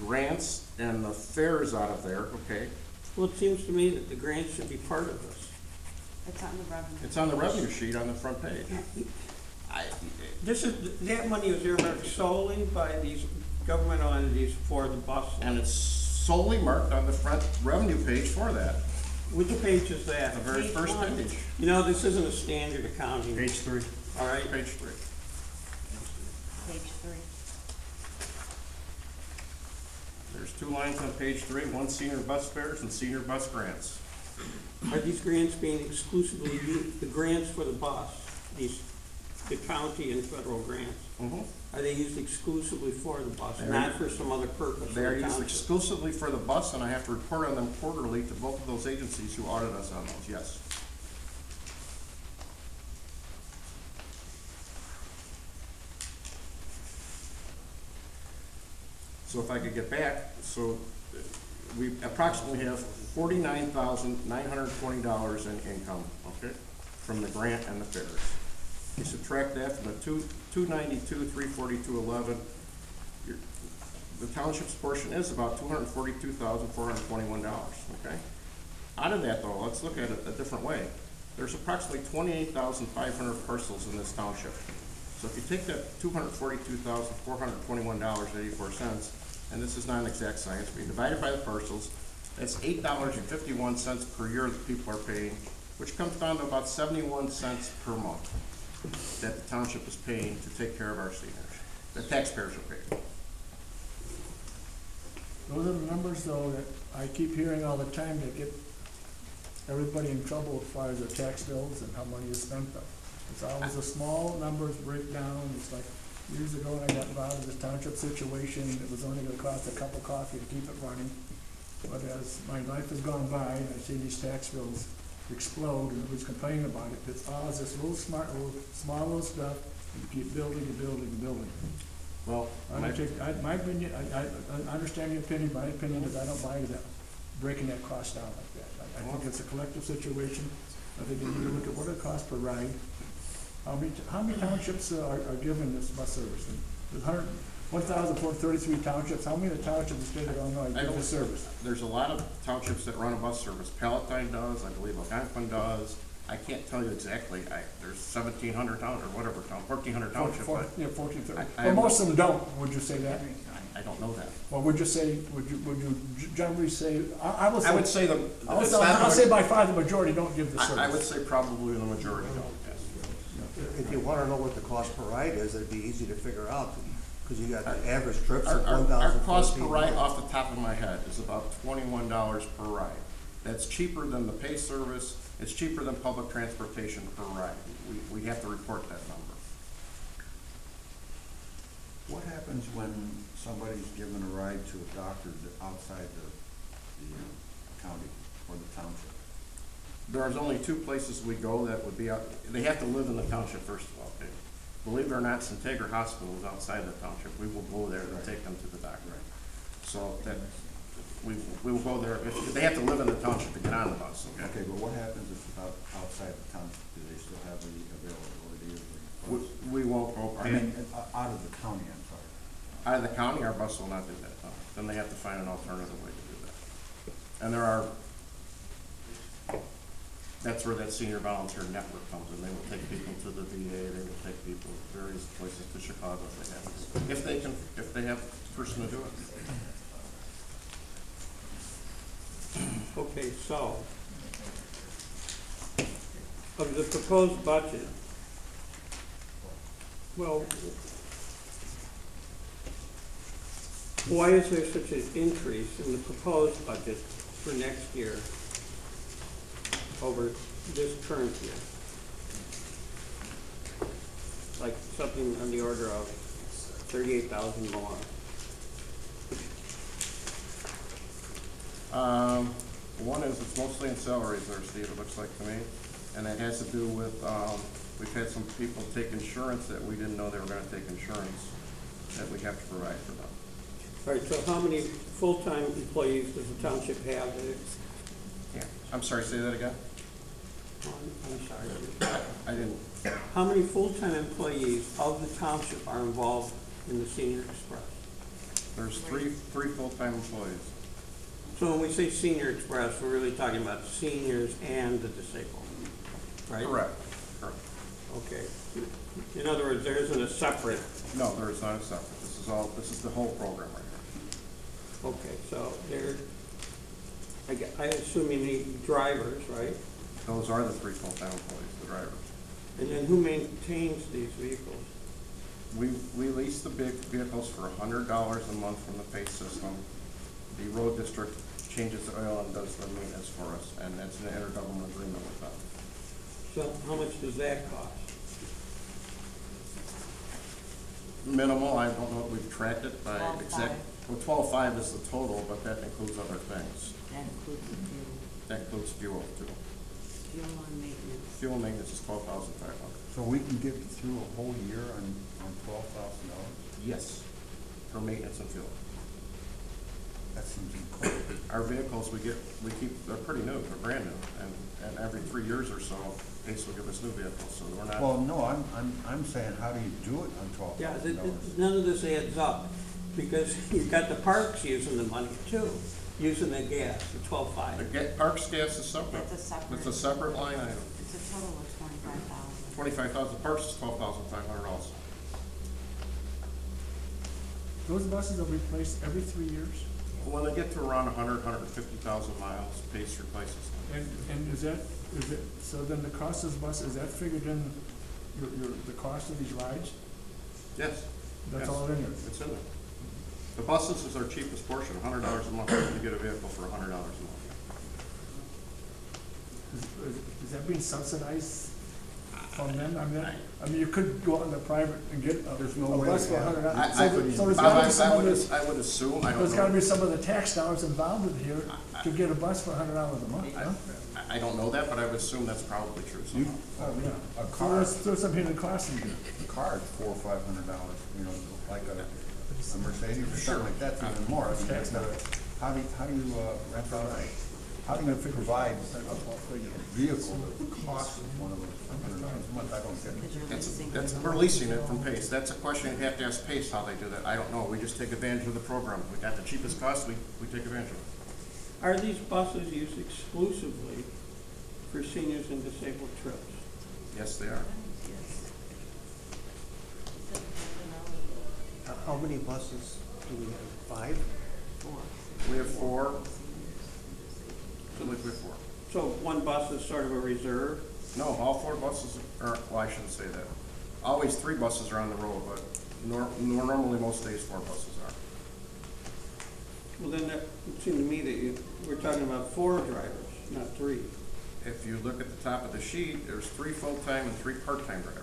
grants and the fares out of there, okay? Well, it seems to me that the grants should be part of this. It's on the revenue. It's on the revenue sheet on the front page. That money is earmarked solely by these governmental entities for the bus. And it's solely marked on the front revenue page for that, Which page is that? the very first page. You know, this isn't a standard accounting. Page 3. All right, Page 3. Page 3. There's 2 lines on page 3, one senior bus fares and senior bus grants. are these grants being exclusively used, the grants for the bus, the county and federal grants, are they used exclusively for the bus, They are- not for some other purpose? They for are the used township? exclusively for the bus, and I have to report on them quarterly to both of those agencies who audit us on those, yes. So if I could get back, so we approximately have $49,920 in income, okay, from the grant and the fares. You subtract that from the $292,342.11, the township's portion is about $242,421, okay? Out of that though, let's look at it a different way. There's approximately 28,500 parcels in this township. So So if you take that $242,421.84, and this is not an exact science, but you divide it by the parcels, that's $8.51 per year that people are paying, which comes down to about 71 cents per month that the township is paying to take care of our seniors. The taxpayers are paying. Those are the numbers, though, that I keep hearing all the time that get everybody in trouble as far as their tax bills and how money is spent on. It's always a small numbers breakdown. It's like years ago when I got involved in this township situation, it was only gonna cost a cup of coffee to keep it running. But as my life has gone by and I see these tax bills explode and everybody's complaining about it, it's all this little small little stuff, and you keep building and building and building. Well, My opinion, I understand your opinion. My opinion is I don't buy that, breaking that cost down like that. I think it's a collective situation. I think you need to look at what it costs per ride. How many townships are given this bus service? There's 1,433 townships. How many of the townships in the state of Illinois give this service? There's a lot of townships that run a bus service. Palatine does, I believe Algonquin does. I can't tell you exactly. There's 1,700 towns or whatever, 1,400 townships. Yeah, 1,430. I But most of them don't, would you say that? I don't know that. Well, would you generally say, I would say. I would say I'll say by far the majority don't give the service. I would say probably the majority don't, yes. If you wanna know what the cost per ride is, it'd be easy to figure out, because you got the average trips of Our 1,000. cost per ride off the top of my head is about $21 per ride. That's cheaper than the pay service. It's cheaper than public transportation per ride. We have to report that number. What happens when somebody's given a ride to a doctor outside the county or the township? There's only two places we go that would be out, they have to live in the township first of all. Okay? Believe it or not, Integra Hospital is outside the township. We will go there and take them to the doctor. So that, we will go there, if they have to live in the township to get on the bus, okay? Okay, but what happens if it's outside the township? Do they still have the availability of the bus? We won't go. I mean, out of the county, I'm sorry. Out of the county, our bus will not do that, no. Then they have to find an alternative way to do that. And that's where that senior volunteer network comes in. They will take people to the VA, they will take people various places to Chicago if they have to. If they have the person to do it. Okay, so, of the proposed budget, well, why is there such an increase in the proposed budget for next year over this current year? Like something on the order of 38,000 more. One is it's mostly in salaries there, Steve, it looks like to me. And that has to do with, we've had some people take insurance that we didn't know they were gonna take insurance that we have to provide for them. All right, so how many full-time employees does the township have? Yeah, I'm sorry, say that again? I'm sorry. I didn't. How many full-time employees of the township are involved in the Senior Express? There's three full-time employees. So when we say Senior Express, we're really talking about seniors and the disabled, right? Correct. Okay. In other words, there isn't a separate. No, there is not a separate. This is the whole program right here. Okay, so I assume you need drivers, right? Those are the three full-time employees, the drivers. And then who maintains these vehicles? We lease the big vehicles for $100 a month from the pay system. The road district changes the oil and does the maintenance for us, and that's an intergovernmental agreement with them. So how much does that cost? Minimal, I don't know if we've tracked it by 12.5. exact, well, 12.5 is the total, but that includes other things. That includes the fuel, That includes fuel too. fuel and maintenance. Fuel and maintenance is $12,500. So we can get through a whole year on $12,000? Yes, for maintenance and fuel. That seems incredible. Our vehicles, they're pretty new, they're brand new, and every 3 years or so, Ace will give us new vehicles, so we're not. Well, no, I'm saying, how do you do it on Yeah, $12,000? none of this adds up, because you've got the parks using the money too, using the gas, the 12.5. The parks gas is separate. That's a separate. It's a separate line item. It's a total of 25,000. 25,000, parks is 12,500 also. those buses are replaced every 3 years? When they get to around 150,000 miles, Pace replaces them. And is it, so then the cost of the bus, is that figured in the cost of these rides? Yes. That's Yes. all in there? It's in there. The buses is our cheapest portion, $100 a month. You get a vehicle for $100 a month. Is that being subsidized from them? I mean, you could go out in the private and get a bus for $100. So there's gotta be some of this, I would assume, I don't know. there's gotta be some of the tax dollars involved in here to get a bus for $100 a month, huh? I don't know that, but I would assume that's probably true. You, Oh, yeah. a So car, there's some hidden costs in here. a car is $400 or $500, you know, like a Mercedes or something like that's even more. I mean, that's not, how do you, rent out, how do you provide a vehicle that costs one of those $100 a month? I don't get it. That's, we're leasing it from Pace. That's a question you'd have to ask Pace how they do that. I don't know. We just take advantage of the program. We got the cheapest cost, we take advantage of it. Are these buses used exclusively for seniors and disabled trips? Yes, they are. How many buses do we have? 5? We have 4. I believe we have 4. So one bus is sort of a reserve? No, all 4 buses are, well, I shouldn't say that. Always 3 buses are on the road, but normally most days 4 buses are. Well, then that would seem to me that we're talking about 4 drivers, not 3. If you look at the top of the sheet, there's 3 full-time and 3 part-time drivers.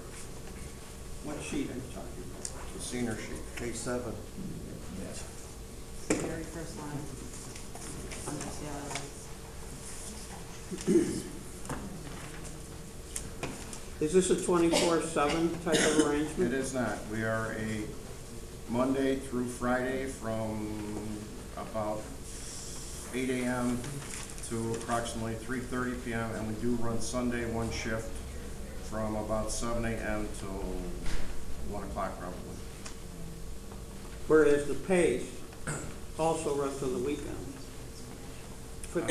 What sheet are you talking about? The senior sheet. Page 7. Very first line. Under salaries. Is this a 24/7 type of arrangement? It is not. We are a Monday through Friday from about 8 a.m. to approximately 3:30 p.m. and we do run Sunday 1 shift from about 7 a.m. till 1 o'clock probably. Whereas the Pace also runs on the weekend. They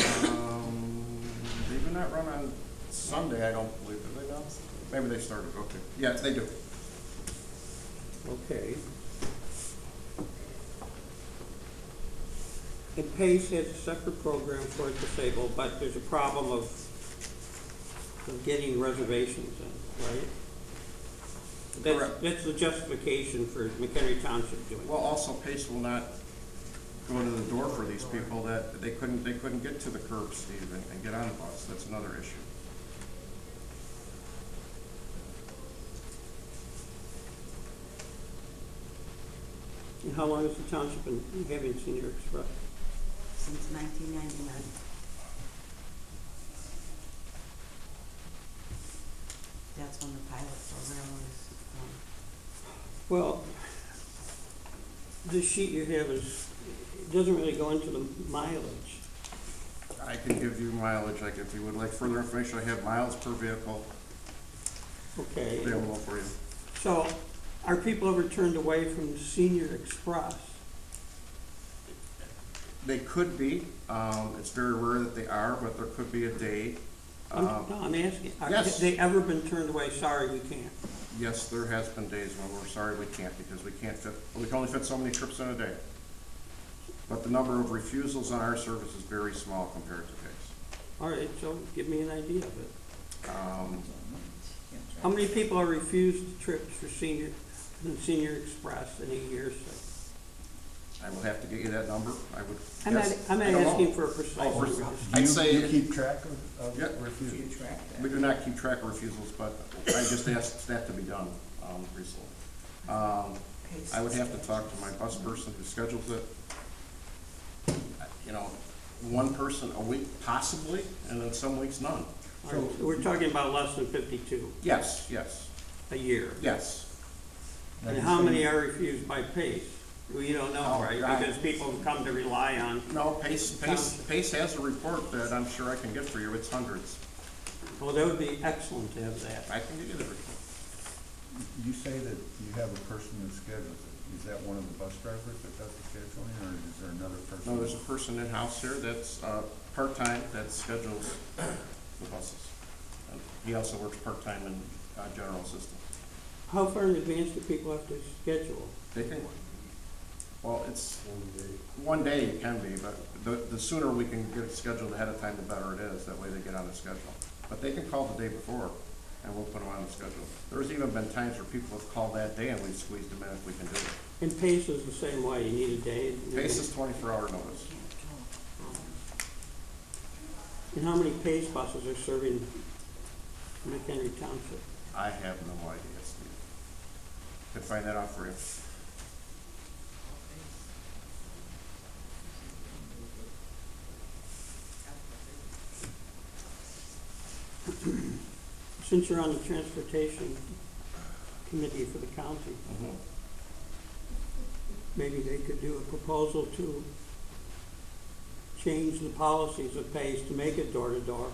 do not run on Sunday, I don't believe. Do they now? Maybe they started. Okay. Yeah, they do. Okay. And Pace has a separate program for disabled, but there's a problem of getting reservations in, right? Correct. That's the justification for Mchenry Township doing Well, also Pace will not go to the door for these people that they couldn't get to the curb, Steve, and get on the bus. That's another issue. And how long has the township been having Senior Express? Since 1999. That's when the pilot program was, Well, this sheet you have is, it doesn't really go into the mileage. I can give you mileage, like if you would like further information, I have miles per vehicle Okay. available for you. So, are people ever turned away from Senior Express? They could be, it's very rare that they are, but there could be a day. I'm asking, have yes. they ever been turned away, sorry, we can't? Yes, there has been days when we're sorry we can't because we can't fit, we can only fit so many trips in a day. But the number of refusals on our service is very small compared to Pace. All right, so give me an idea of it. How many people are refused trips for Senior Express in a year? I will have to get you that number. I would. I'm not, guess- I'm not I don't know. asking for a precise Oh, for- number. I'd say. You keep track of Yeah. refusals? We do not keep track of refusals, but I just asked that to be done, recently. I would have to talk to my bus person who schedules it. You know, 1 person a week possibly, and then some weeks none. All right, so we're talking about less than 52 Yes, yes, a year. yes. And how many are refused by Pace? Well, you don't know, Oh, right? I- Because people have come to rely on, No, Pace has a report that I'm sure I can get for you. It's hundreds. well, that would be excellent to have that. I can get you the report. You say that you have a person who schedules it. Is that one of the bus drivers that does the scheduling, or is there another person? No, there's a person in-house here that's part-time that schedules the buses. And he also works part-time in general assistant. How far in advance do people have to schedule? They can, Well, it's, one day it can be, but the sooner we can get it scheduled ahead of time, the better it is. That way they get on the schedule. But they can call the day before, and we'll put them on the schedule. There's even been times where people have called that day, and we've squeezed them in if we can do it. And PACE is the same way, you need a day? PACE is 24-hour notice. And how many PACE buses are serving Mchenry Township? I have no idea, Steve. Could find that out for you. Since you're on the transportation committee for the county, maybe they could do a proposal to change the policies of PACE to make it door-to-door.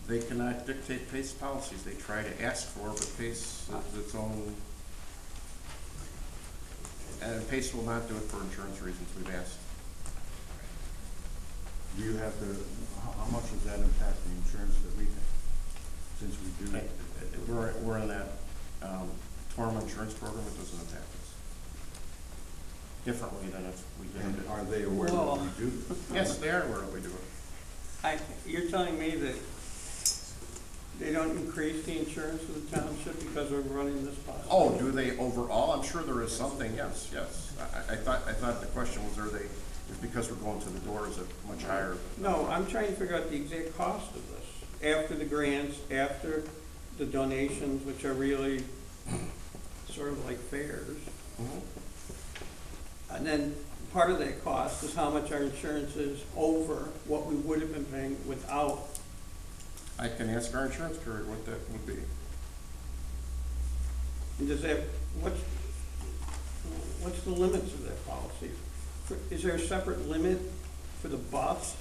They cannot dictate PACE policies. They try to ask for, but PACE is its own, and PACE will not do it for insurance reasons. We've asked. Do you have to, how much does that impact the insurance that we pay? Since we do. We're in that TORM insurance program. It doesn't impact us differently than if we did it. Are they aware that we do? Yes, they are aware that we do it. You're telling me that they don't increase the insurance of the township because we're running this policy? Oh, do they overall? I'm sure there is something, yes, yes. I thought the question was, is because we're going to the door, is it much higher? No, I'm trying to figure out the exact cost of this. After the grants, after the donations, which are really sort of like fairs. And then part of that cost is how much our insurance is over what we would have been paying without. I can ask our insurance carrier what that would be. And does that, what's the limits of that policy? Is there a separate limit for the bus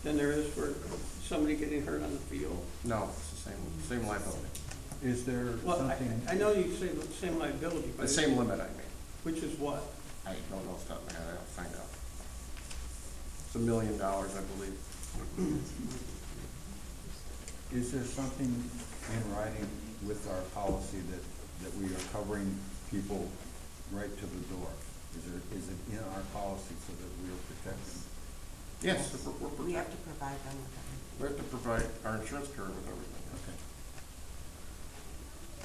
than there is for somebody getting hurt on the field? No, it's the same liability. Is there something? I know you say the same liability, but. The same limit, I mean. Which is what? I don't know off the top of my head. I'll find out. It's $1 million, I believe. Is there something in writing with our policy that we are covering people right to the door? Is it in our policy so that we are protecting? Yes, we're protected. We have to provide them with everything. We have to provide our insurance carrier with everything. Okay.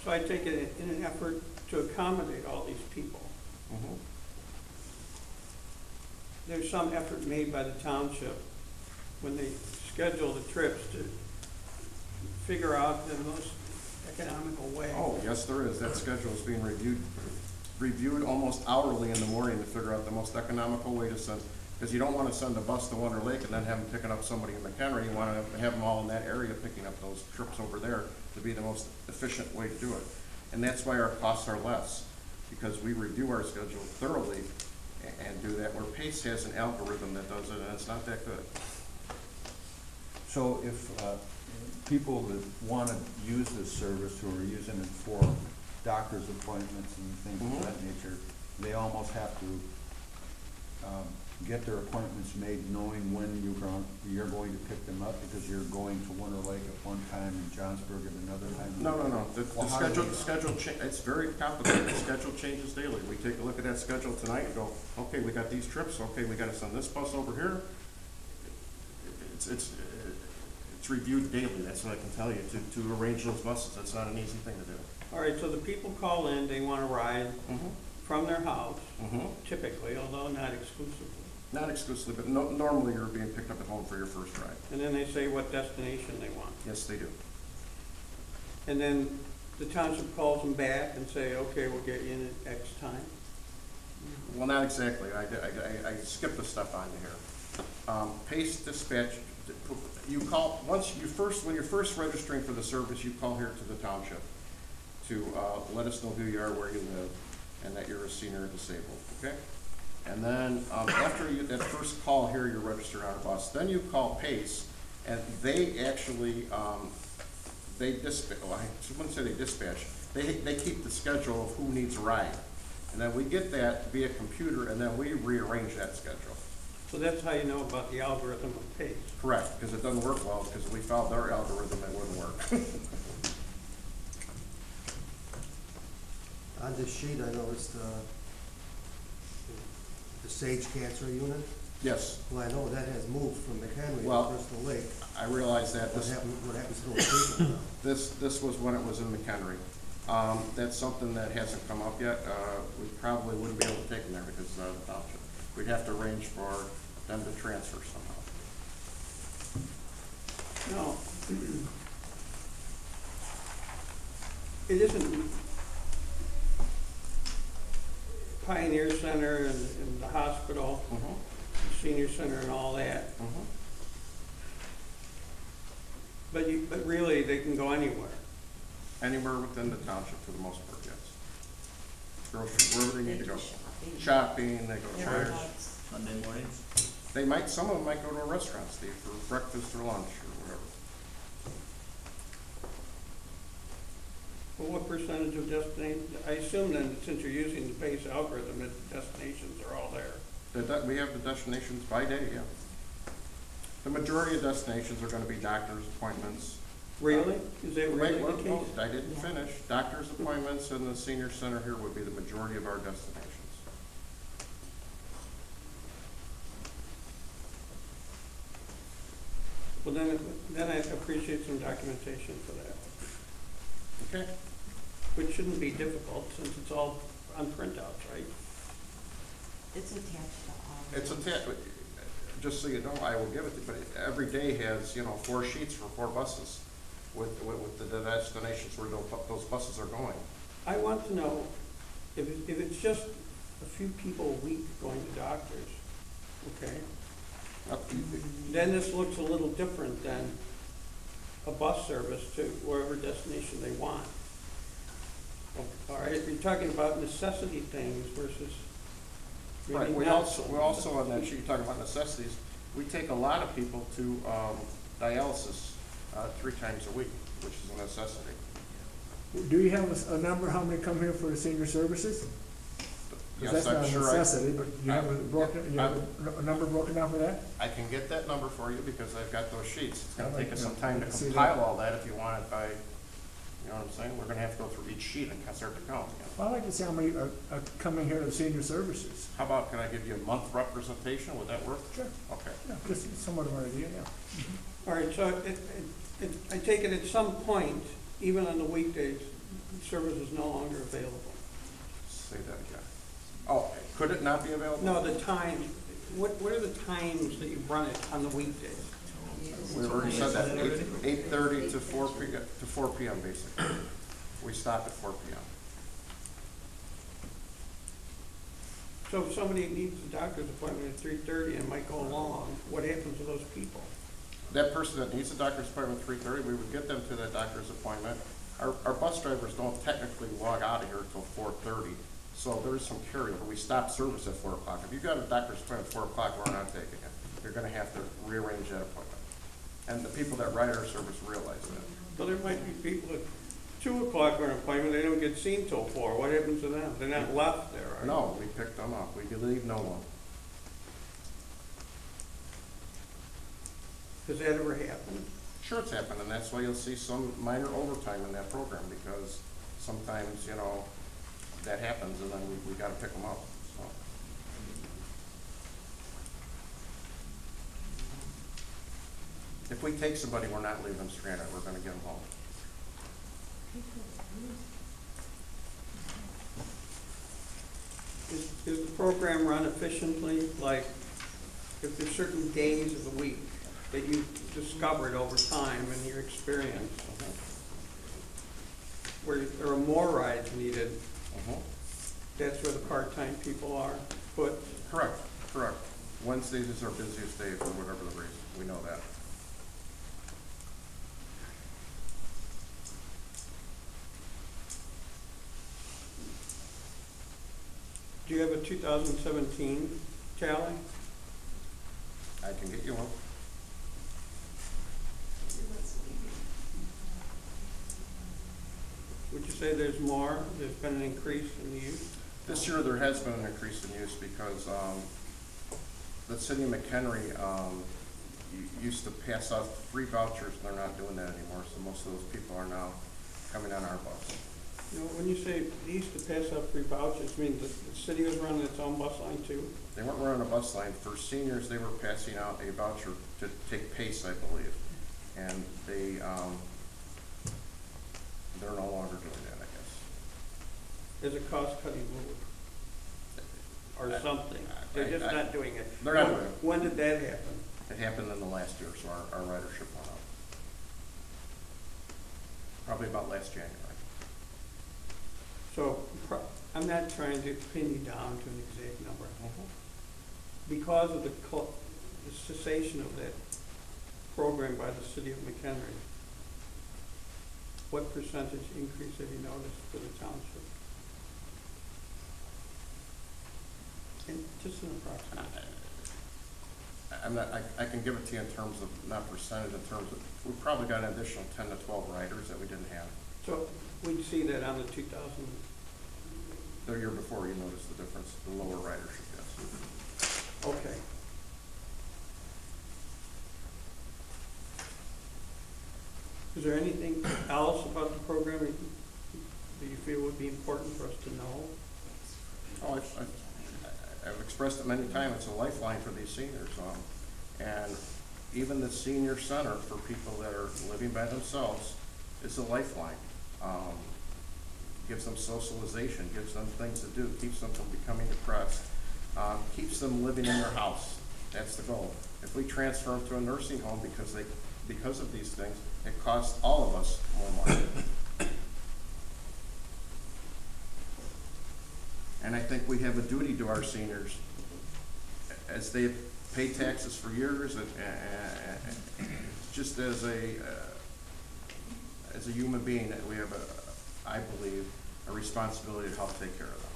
So I take it in an effort to accommodate all these people. There's some effort made by the township when they schedule the trips to figure out the most economical way. Oh, yes, there is. That schedule is being reviewed almost hourly in the morning to figure out the most economical way to send, because you don't want to send a bus to Wonder Lake and then have them picking up somebody in Mchenry. You want to have them all in that area picking up those trips over there to be the most efficient way to do it. And that's why our costs are less, because we review our schedule thoroughly and do that, where PACE has an algorithm that does it, and it's not that good. So if people that want to use this service, who are using it for doctor's appointments and things of that nature, they almost have to get their appointments made knowing when you're going to pick them up, because you're going to Winter Lake at one time and Johnsburg at another time? No. The schedule, it's very complicated. The schedule changes daily. We take a look at that schedule tonight and go, okay, we got these trips, okay, we got to send this bus over here. It's reviewed daily, that's what I can tell you, to arrange those buses. That's not an easy thing to do. All right, so the people call in, they want to ride from their house, typically, although not exclusively. Not exclusively, but normally you're being picked up at home for your first ride. And then they say what destination they want. Yes, they do. And then the township calls them back and say, okay, we'll get you in at X time. Well, not exactly. I skipped a step on here. PACE dispatch, you call, when you're first registering for the service, you call here to the township to let us know who you are, where you live, and that you're a senior or disabled, okay? And then after that first call here, you're registered on a bus. Then you call PACE, and they actually, they dispatch, well, I wouldn't say they dispatch, they keep the schedule of who needs a ride. And then we get that via computer, and then we rearrange that schedule. So that's how you know about the algorithm of PACE. Correct, because it doesn't work well, because if we followed their algorithm, it wouldn't work. On this sheet, I noticed the Sage Cancer Unit? Yes, Well, I know that has moved from Mchenry Well, to Crystal Lake. I realize that What this, happens to those people now? this was when it was in McHenry. That's something that hasn't come up yet. We probably wouldn't be able to take them there because it's not a township. We'd have to arrange for them to transfer somehow. No. It isn't Pioneer Center and the hospital, senior center and all that. But really, they can go anywhere. Anywhere within the township for the most part, yes. Grocery, wherever they need to go. Shopping, they go church. Sunday mornings? They might, some of them might go to a restaurant, Steve, for breakfast or lunch or whatever. Well, what percentage of I assume then, since you're using the base algorithm, that the destinations are all there. We have the destinations by day, yeah. The majority of destinations are gonna be doctor's appointments. Really? Is that really Wait, the case? I didn't finish. Doctor's appointments and the senior center here would be the majority of our destinations. Well, then I appreciate some documentation for that, Okay? which shouldn't be difficult since it's all on printouts, right? It's attached to all. It's just so you know, I will give it to you, but every day has, 4 sheets for 4 buses with the destinations where those buses are going. I want to know, if it's just a few people a week going to doctors, okay? Then this looks a little different than a bus service to wherever destination they want. All right, you're talking about necessity things versus Right, maybe we not. also on that sheet, talking about necessities, we take a lot of people to dialysis 3 times a week, which is a necessity. Do you have a number, how many come here for the senior services? Yes, Because that's I'm not a sure necessity, but you have a number broken down for that? I can get that number for you because I've got those sheets. It's gonna I'd take like us to- some time to see compile that. all that if you want it by, you know what I'm saying? We're gonna have to go through each sheet and start to count. Well, I'd like to see how many are coming here to senior services. How about, can I give you a month representation? Would that work? Sure. Okay. Yeah, just somewhat of an idea, yeah. All right, so I take it at some point, even on the weekdays, service is no longer available. Say that again. Oh, could it not be available? No, the time, what are the times that you run it on the weekdays? We've already said that, 8:30 to 4 p.m. basically. We stop at 4 p.m. So if somebody needs a doctor's appointment at 3:30 and might go along, what happens to those people? That person that needs a doctor's appointment at 3:30, we would get them to that doctor's appointment. Our bus drivers don't technically log out of here until 4:30, so there is some carryover. We stop service at 4 o'clock. If you've got a doctor's appointment at 4 o'clock, we're not taking it. You're gonna have to rearrange that appointment. And the people that ride our service realize that. So there might be people at 2 o'clock for an appointment, they don't get seen till 4. What happens to them? They're not left there, right? No, we pick them up. We leave no one. Does that ever happen? Sure, it's happened, and that's why you'll see some minor overtime in that program, because sometimes, that happens, and then we gotta pick them up, so. If we take somebody, we're not leaving them stranded, we're gonna get them home. Is the program run efficiently? Like, if there's certain days of the week that you've discovered over time in your experience, where there are more rides needed, that's where the part-time people are put? Correct. Wednesdays is our busiest day for whatever the reason, we know that. Do you have a 2017 tally? I can get you one. Would you say there's more? There's been an increase in the use? This year, there has been an increase in use because the city of McHenry used to pass out free vouchers, and they're not doing that anymore, so most of those people are now coming on our bus. You know, when you say they used to pass out free vouchers, I mean, the city was running its own bus line too? They weren't running a bus line. For seniors, they were passing out a voucher to take PACE, I believe. And they're no longer doing that, I guess. As a cost-cutting move? Or something? They're just not doing it? They're not doing it. When did that happen? It happened in the last year, so our ridership went up. Probably about last January. So, I'm not trying to pin you down to an exact number. Because of the cessation of that program by the city of McHenry, what percentage increase have you noticed for the township? And just an approximate. I can give it to you in terms of, not percentage, in terms of, we probably got an additional 10 to 12 riders that we didn't have. So, we'd see that on the 2000. The year before, you noticed the difference, the lower ridership, yes. Okay. Is there anything else about the program that you feel would be important for us to know? Oh, I've expressed it many times, it's a lifeline for these seniors. And even the senior center for people that are living by themselves is a lifeline. Gives them socialization, gives them things to do, keeps them from becoming depressed, keeps them living in their house. That's the goal. If we transfer them to a nursing home because of these things, it costs all of us more money. And I think we have a duty to our seniors, as they have paid taxes for years, and just as a human being, that we have I believe, a responsibility to help take care of them.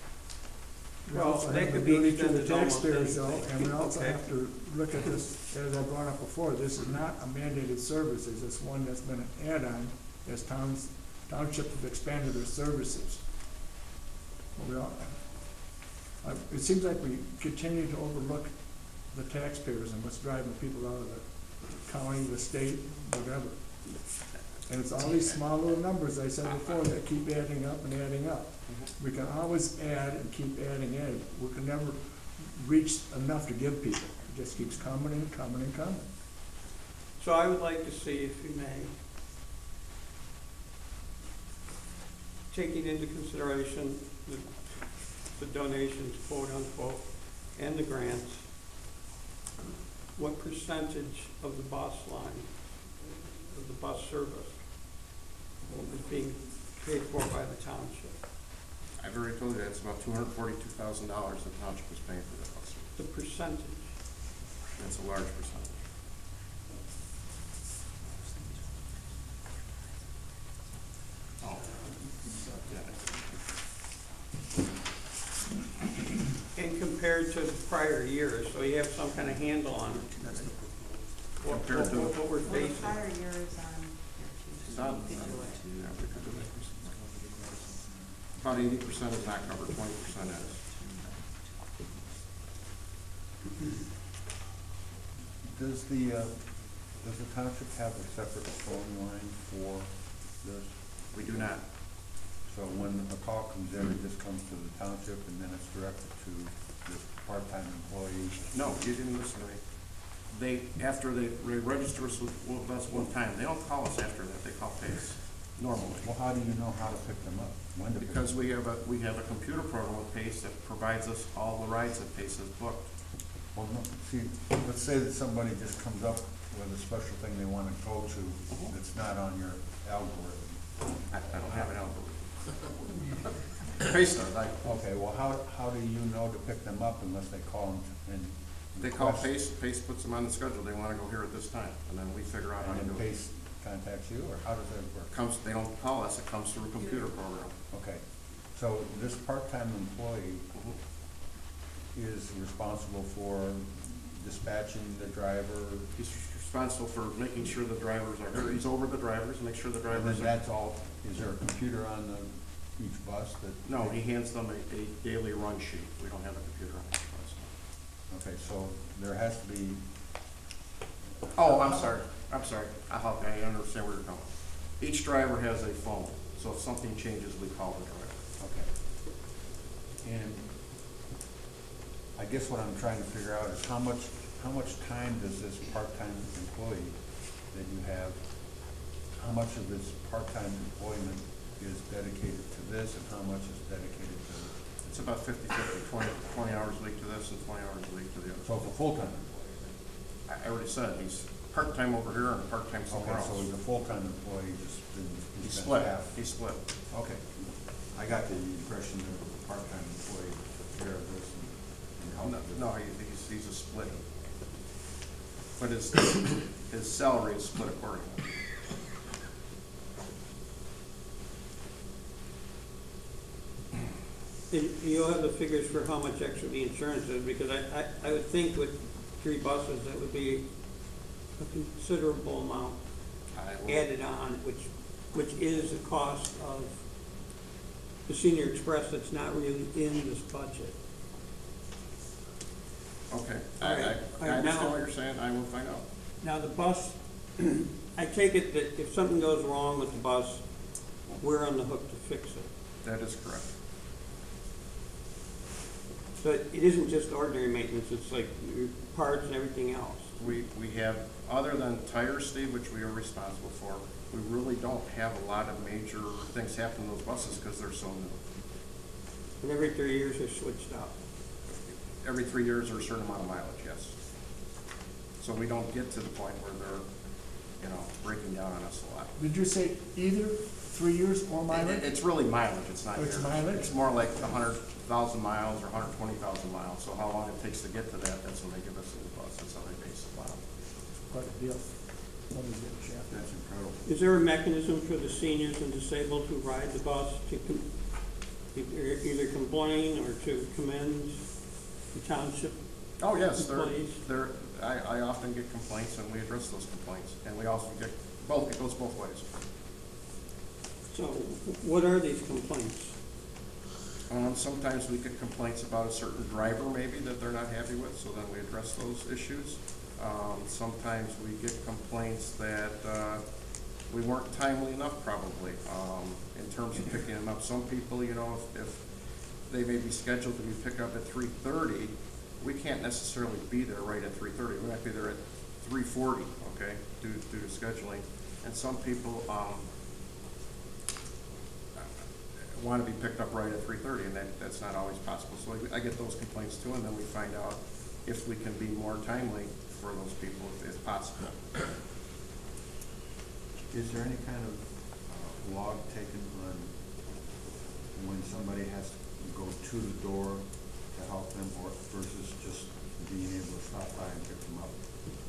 We also have a duty to the taxpayers though, and we also have to look at this, as I brought up before, this is not a mandated services, it's one that's been an add-on as townships have expanded their services. It seems like we continue to overlook the taxpayers and what's driving people out of the county, the state, whatever. And it's all these small little numbers, I said before, that keep adding up and adding up. We can always add and keep adding in. We can never reach enough to give people. It just keeps coming and coming and coming. So I would like to see, if you may, taking into consideration the donations, quote unquote, and the grants, what percentage of the bus line, of the bus service, is being paid for by the township? I've already told you that it's about $242,000 the township is paying for that bus. The percentage? That's a large percentage. Oh. Yeah. And compared to the prior years, so you have some kind of handle on it. What we're facing. Prior year is on. About 80% is not covered, 20% is. Does the township have a separate phone line for this? We do not. So when a call comes in, it just comes to the township and then it's directed to this part-time employee? No, you didn't listen to me. After they register us with us one time, they don't call us after that, they call PACE, normally. Well, how do you know how to pick them up? When to pick them Because up? we have a computer program with PACE that provides us all the rides that PACE has booked. Well, no, see, let's say that somebody just comes up with a special thing they want to go to that's not on your algorithm. I don't have an algorithm. PACE does. Okay, well, how do you know to pick them up unless they call them and They call PACE, PACE puts them on the schedule, they want to go here at this time, and then we figure out how to and do then it. PACE contacts you, or how does that work? They don't call us, it comes through a computer program. Okay, so this part-time employee is responsible for dispatching the driver? He's responsible for making sure the drivers are here, he's over the drivers, make sure the And drivers then are. that's all, is there a computer on each bus that? No, he hands them a daily run sheet, we don't have a computer on each bus. Okay, so there has to be. Oh, I'm sorry, I'll help you, I understand where you're going. Each driver has a phone, So if something changes, we call the driver. Okay. And I guess what I'm trying to figure out is how much time does this part-time employee that you have, how much of his part-time employment is dedicated to this and how much is dedicated to? It's about 50-50, 20 hours a week to this and 20 hours a week to the other. So it's a full-time employee then? I already said, he's part-time over here and part-time somewhere Okay, else. so he's a full-time employee, just He's he's split, half. he's split. Okay. I got the impression that it was a part-time employee to take care of this and help. No, with- no, he's a split. But his salary is split accordingly. And you'll have the figures for how much extra the insurance is, because I would think with 3 buses, that would be a considerable amount I will- added on, which is the cost of the Senior Express that's not really in this budget. Okay, All right. I All right, understand now- what you're saying, I will find out. Now, the bus, I take it that if something goes wrong with the bus, we're on the hook to fix it. That is correct. But it isn't just ordinary maintenance, it's like parts and everything else. We have, other than tires, Steve, which we are responsible for, we really don't have a lot of major things happen to those buses because they're so new. And every 3 years they're switched out. Every 3 years or a certain amount of mileage, yes. So we don't get to the point where they're, breaking down on us a lot. Did you say either 3 years or mileage? It's really mileage, it's not Oh, it's years. mileage? It's more like 100,000 miles or 120,000 miles. So how long it takes to get to that, that's when they give us the bus, that's how they base it on. Quite a deal. Let me get a check. That's incredible. Is there a mechanism for the seniors and disabled who ride the bus to either complain or to commend the township? Oh, yes, Employees. I often get complaints and we address those complaints. And we also get, it goes both ways. So what are these complaints? Sometimes we get complaints about a certain driver maybe that they're not happy with, so then we address those issues. Sometimes we get complaints that we weren't timely enough probably in terms of picking them up. Some people, if they may be scheduled to be picked up at 3:30, we can't necessarily be there right at 3:30. We might be there at 3:40, okay, due to scheduling. And some people want to be picked up right at 3:30, and that's not always possible. So I get those complaints too, and then we find out if we can be more timely for those people if possible. Is there any kind of log taken on when somebody has to go to the door to help them or versus just being able to stop by and pick them up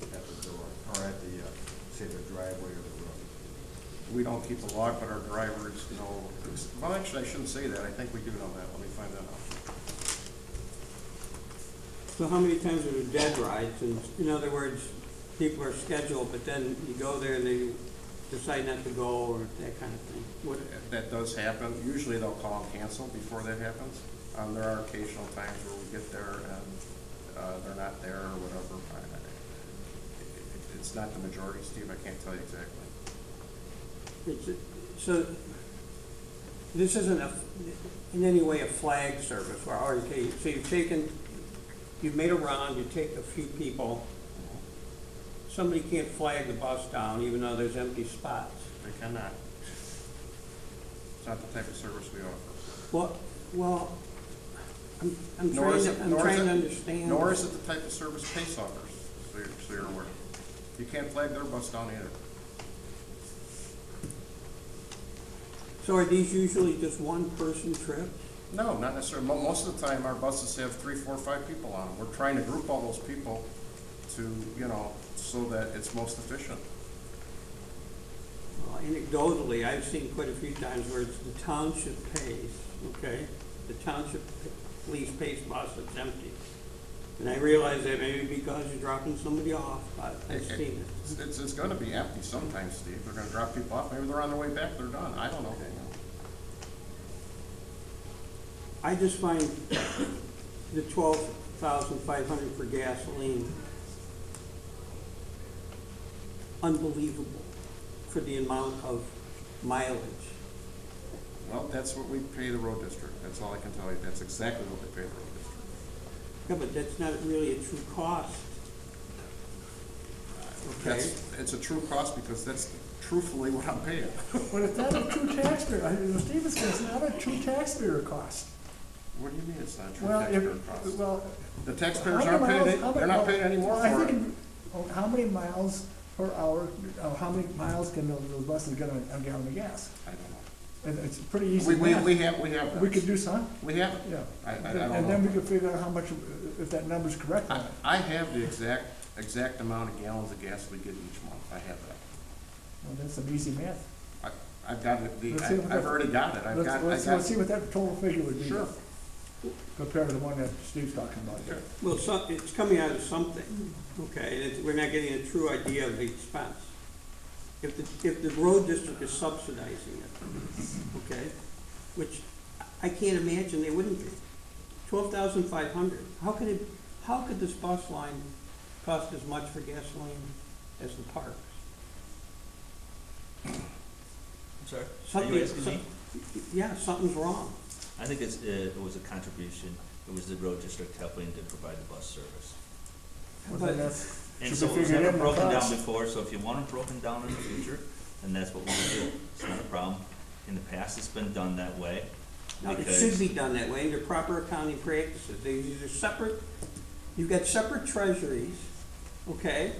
at the door or at the, say, the driveway or the road? We don't keep a log, but our drivers know. Well, actually, I shouldn't say that. I think we do know that. Let me find that out. So how many times are there dead rides? And in other words, people are scheduled, but then you go there and they decide not to go or that kind of thing? That does happen. Usually they'll call and cancel before that happens. There are occasional times where we get there and they're not there or whatever. It's not the majority, Steve. I can't tell you exactly. So this isn't in any way a flag service, or okay, so you've made a round, you take a few people, somebody can't flag the bus down even though there's empty spots. They cannot. It's not the type of service we offer. Well, I'm trying to understand. Nor is it the type of service Pace offers, so you're aware. You can't flag their bus down either. So are these usually just one-person trips? No, not necessarily. Most of the time, our buses have 3, 4, 5 people on them. We're trying to group all those people to, so that it's most efficient. Well, anecdotally, I've seen quite a few times where it's the township pays, okay? The township police pays bus that's empty. And I realize that maybe because you're dropping somebody off, but I've seen it. It's gonna be empty sometimes, Steve. They're gonna drop people off. Maybe they're on their way back, they're done. I don't know. I just find the $12,500 for gasoline unbelievable for the amount of mileage Well, that's what we pay the road district. That's all I can tell you. That's exactly what we pay the road district. Yeah, but that's not really a true cost. Okay? It's a true cost because that's truthfully what I'm paying. But it's not a true taxpayer, Stephen says it's not a true taxpayer cost. What do you mean it's not a true Well, taxpayer cost? well. The taxpayers how aren't many paying, miles- they're not paying any more well, I for it. think, how many miles per hour, how many miles can those buses get on a gallon of gas? I don't know. And it's pretty easy We math. have We that. could do some, We have it. yeah. I don't And then know. we could figure out how much, if that number's correct or not. I have the exact amount of gallons of gas we get each month. I have that. Well, that's some easy math. I've got it, Let's see what I've that- already got it. Let's see what that total figure would be. Sure. Compared to the one that Steve's talking about there. Well, it's coming out of something, okay? We're not getting a true idea of the expense. If the road district is subsidizing it, okay, which I can't imagine they wouldn't be. 12,500. How could this bus line cost as much for gasoline as the parks? I'm sorry? Are Something- you asking me? Yeah, something's wrong. I think it was a contribution. It was the road district helping to provide the bus service. Well, But- then that's, And should so be it was figured never in the broken down cost. before, so if you want it broken down in the future, then that's what we would do. It's not a problem. In the past, it's been done that way. No, it because- should be done that way, they're proper accounting practices, these are separate, you've got separate treasuries, okay?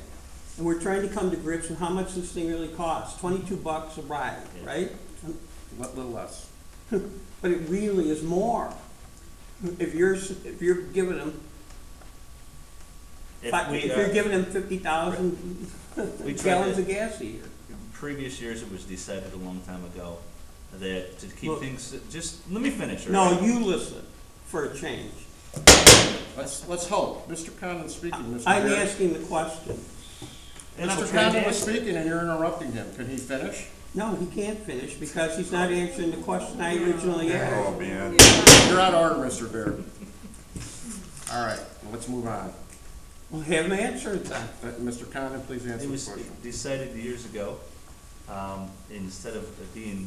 And we're trying to come to grips with how much this thing really costs, $22 a ride, right? A little less. But it really is more. If you're giving them, If if we, you're giving them 50,000 We tried gallons to- of gas a year. in previous years, it was decided a long time ago that to keep Look. things, just, let me finish, all No, right? you listen, for a change. Let's hope. Mr. Condon's speaking, Mr. I'm Mayor. asking the question. And I'm Mr. trying to Condon was answer. speaking and you're interrupting him. Can he finish? No, he can't finish because he's not answering the question I originally asked. Oh, man. You're out of order, Mr. Bear. All right, well, let's move on. Well, have him answer it then. Mr. Condon, please answer It the was question. decided years ago, instead of being,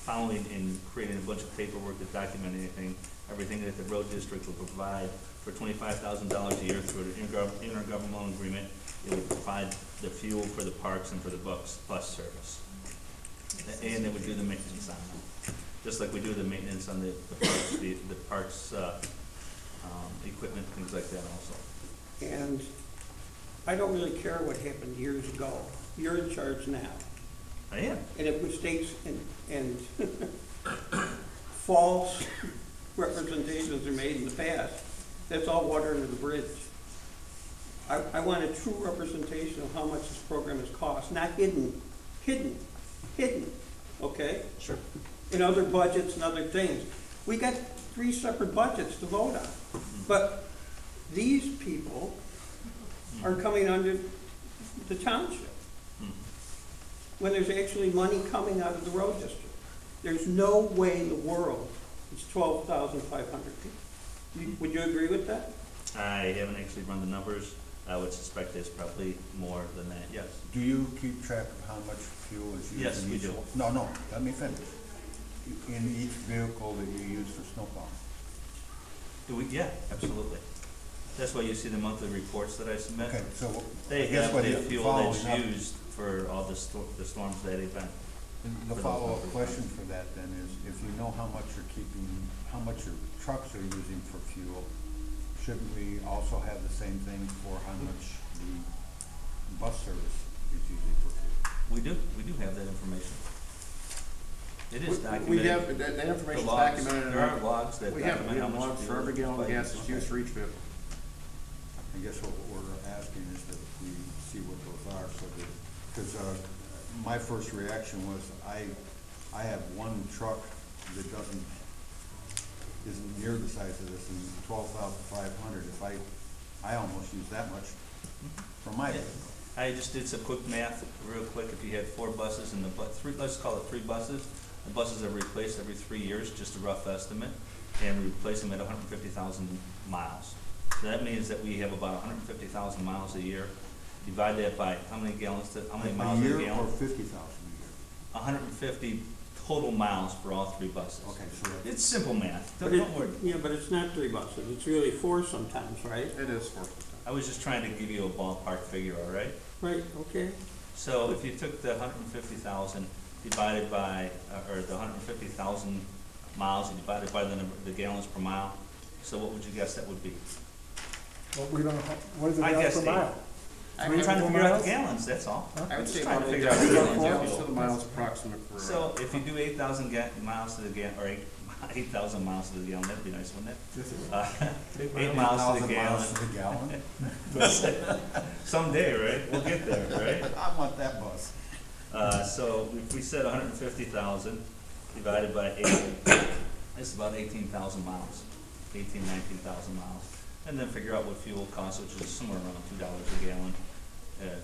following and creating a bunch of paperwork to document anything, everything that the road district will provide for $25,000 a year through an intergovernmental agreement, it would provide the fuel for the parks and for the bus service. And they would do the maintenance on them, just like we do the maintenance on the parks, equipment, things like that also. And I don't really care what happened years ago. You're in charge now. I am. And if mistakes and false representations are made in the past, that's all water under the bridge. I want a true representation of how much this program has cost, not hidden, okay? Sure. In other budgets and other things. We got 3 separate budgets to vote on. But these people are coming under the township when there's actually money coming out of the road district. There's no way in the world it's 12,500 people. Would you agree with that? I haven't actually run the numbers. I would suspect it's probably more than that, yes. Do you keep track of how much fuel is used? Yes, in we each do. one? No, let me finish. In each vehicle that you use for snowplowing? Do we? Yeah, absolutely. That's why you see the monthly reports that I submit. Okay, so I They guess have what the it- fuel that's following up- used for all the storms that event. The for those follow-up numbers. question for that then is, if you know how much your trucks are using for fuel, shouldn't we also have the same thing for how much the bus service is using for fuel? We do have that information. It is documented. We have, that information is The logs. documented. in There our- are logs that We have document how much logs for fuel every gallon of is gas that's used for each vehicle. I guess what we're asking is that we see what those are, so that, because, my first reaction was, I have one truck that isn't near the size of this, and 12,500, if I almost use that much for my. I just did some quick math, real quick. If you had 4 buses and let's call it 3 buses, the buses are replaced every 3 years, just a rough estimate, and we replace them at 150,000 miles. So that means that we have about 150,000 miles a year. Divide that by how many gallons, how many miles a year gallon? or 50,000 a year? 150 total miles for all 3 buses. Okay, so It's simple math, But don't worry. yeah, but it's not 3 buses, it's really 4 sometimes, right? It is for, I was just trying to give you a ballpark figure, all right? Right, okay. So if you took the 150,000 divided by, or the 150,000 miles and divided by the gallons per mile, so what would you guess that would be? Well, we don't know, what is it I gallons guessed per 8. mile? We're trying to figure out miles? the gallons, that's all. Huh? I would Just say trying about to 8 figure out the gallons. gallons to the miles approximate for. So if you do 8,000 miles to the gallon, or 8,000 miles to the gallon, that'd be nice, wouldn't it? 8 miles to the gallon. Someday, right? We'll get there, right? I want that bus. So if we said 150,000 divided by 8, it's about 18,000 miles, 19,000 miles. And then figure out what fuel costs, which is somewhere around $2 a gallon.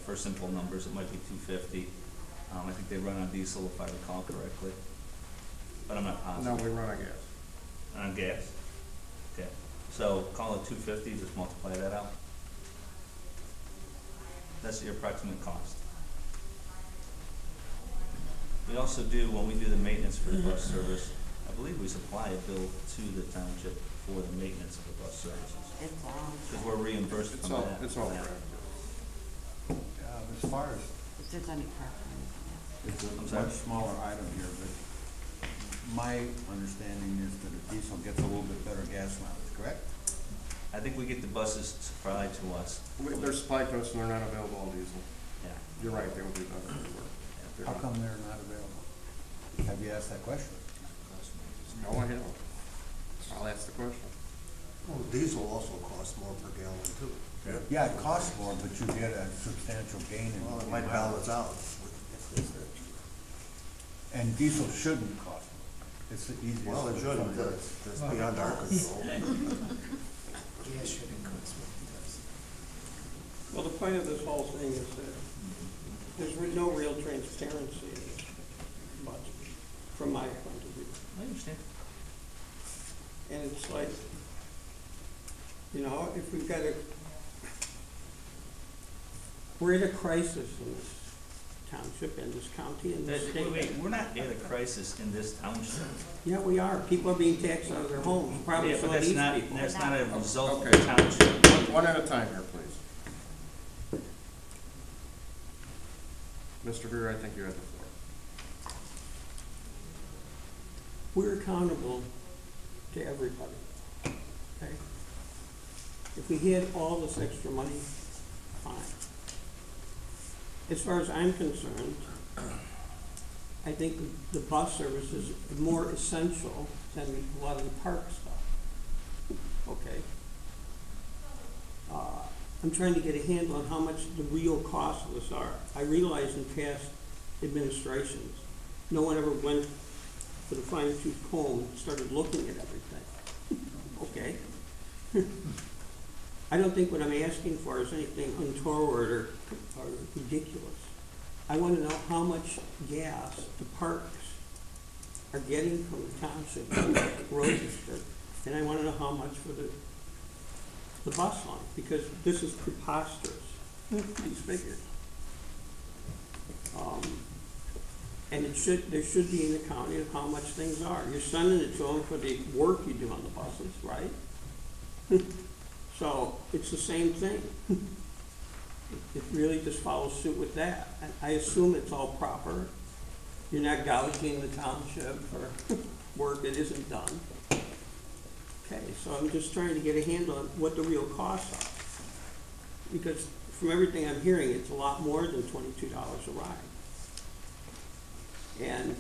For simple numbers, it might be $2.50. I think they run on diesel if I recall correctly, but I'm not No, positive. we run on gas. On gas? Okay, so call it $2.50, just multiply that out. That's your approximate cost. We also do, when we do the maintenance for the bus service, I believe we supply a bill to the township for the maintenance of the bus services. It's all, Because we're reimbursed It's from all, that. it's all correct. As far as, if there's any preference, it's a I'm sorry? much smaller item here, but my understanding is that a diesel gets a little bit better gas mileage, correct? I think we get the buses supplied to us. They're supplied to us and they're not available on diesel. Yeah. You're right, they will be better everywhere. They're How not. come they're not available? Have you asked that question? No, I haven't. I'll ask the question. Well, diesel also costs more per gallon too. Yeah, it costs more, but you get a substantial gain in. Well, it might balance out. if it's there. And diesel shouldn't cost more. It's the easiest. Well, it shouldn't, that's beyond our control. Yeah, shouldn't cost what it does. Well, the point of this whole thing is that there's no real transparency in this budget, from my point of view. I understand. And it's like, you know, if we've got we're at a crisis in this township, in this county, in this state. Wait, we're not at a crisis in this township. Yeah, we are. People are being taxed out of their homes, probably Yeah, some but of these that's people. not, that's not a result of Okay. the township. One at a time here, please. Mr. Greer, I think you have the floor. We're accountable to everybody, okay? If we had all this extra money, fine. As far as I'm concerned, I think the bus service is more essential than a lot of the park stuff, okay? I'm trying to get a handle on how much the real costs of this are. I realize in past administrations, no one ever went for the fine-tooth comb and started looking at everything, okay? I don't think what I'm asking for is anything untoward or ridiculous. I want to know how much gas the parks are getting from the township, the road district, and I want to know how much for the bus line, because this is preposterous, these figures. And there should be an accounting of how much things are. You're sending it to them for the work you do on the buses, right? So it's the same thing. It really just follows suit with that. I assume it's all proper. You're not gouging the township for work that isn't done. Okay, so I'm just trying to get a handle on what the real costs are. Because from everything I'm hearing, it's a lot more than $22 a ride. And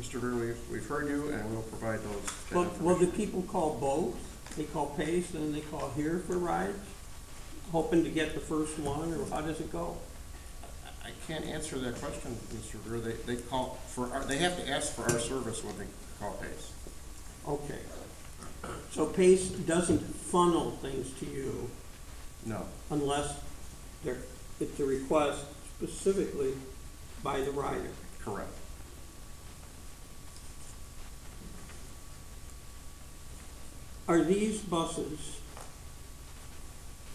Mr. Greer, we've heard you and we'll provide those. well, do people call both? They call Pace and then they call here for rides, hoping to get the first one, or how does it go? I can't answer that question, Mr. Greer. They call they have to ask for our service when they call Pace. Okay. So Pace doesn't funnel things to you No. unless it's a request specifically by the rider. Correct. Are these buses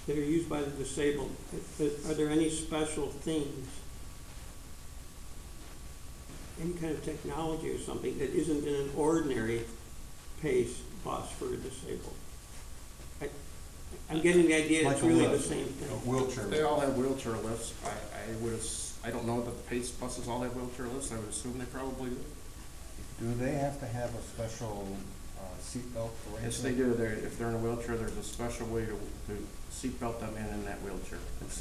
that are used by the disabled, are there any special things? Any kind of technology or something that isn't in an ordinary PACE bus for a disabled? I'm getting the idea Like it's a really the lift, same a thing. wheelchair. They all have wheelchair lifts. I don't know that the PACE buses all have wheelchair lifts. I would assume they probably do. Do they have to have a special seatbelt arrangement? Yes, they do. If they're in a wheelchair, there's a special way to seatbelt them in that wheelchair. It's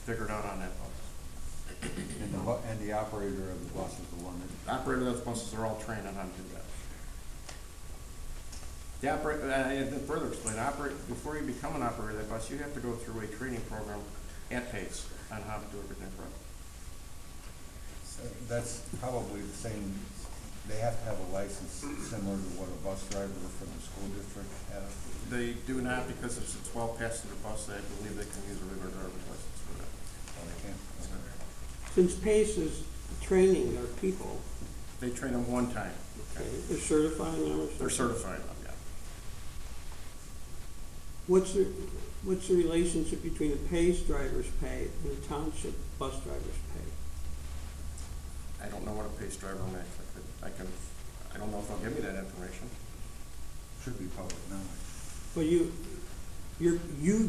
figured out on that bus. And the operator of the bus is the one that. The operator of those buses are all trained on how to do that. The operator, and to further explain, before you become an operator of that bus, you have to go through a training program at PACE on how to do everything right. That's probably the same, they have to have a license similar to what a bus driver from the school district has. They do not, because it's a 12-passenger bus. I believe they can use a regular driver's license for that. Oh, they can't? Since PACE is training their people, They train them one time. okay, they're certifying them or something? They're certifying them, yeah. What's the relationship between the PACE driver's pay and the township bus driver's pay? I don't know what a PACE driver makes. I don't know if they'll give me that information. Should be public knowledge. Well, you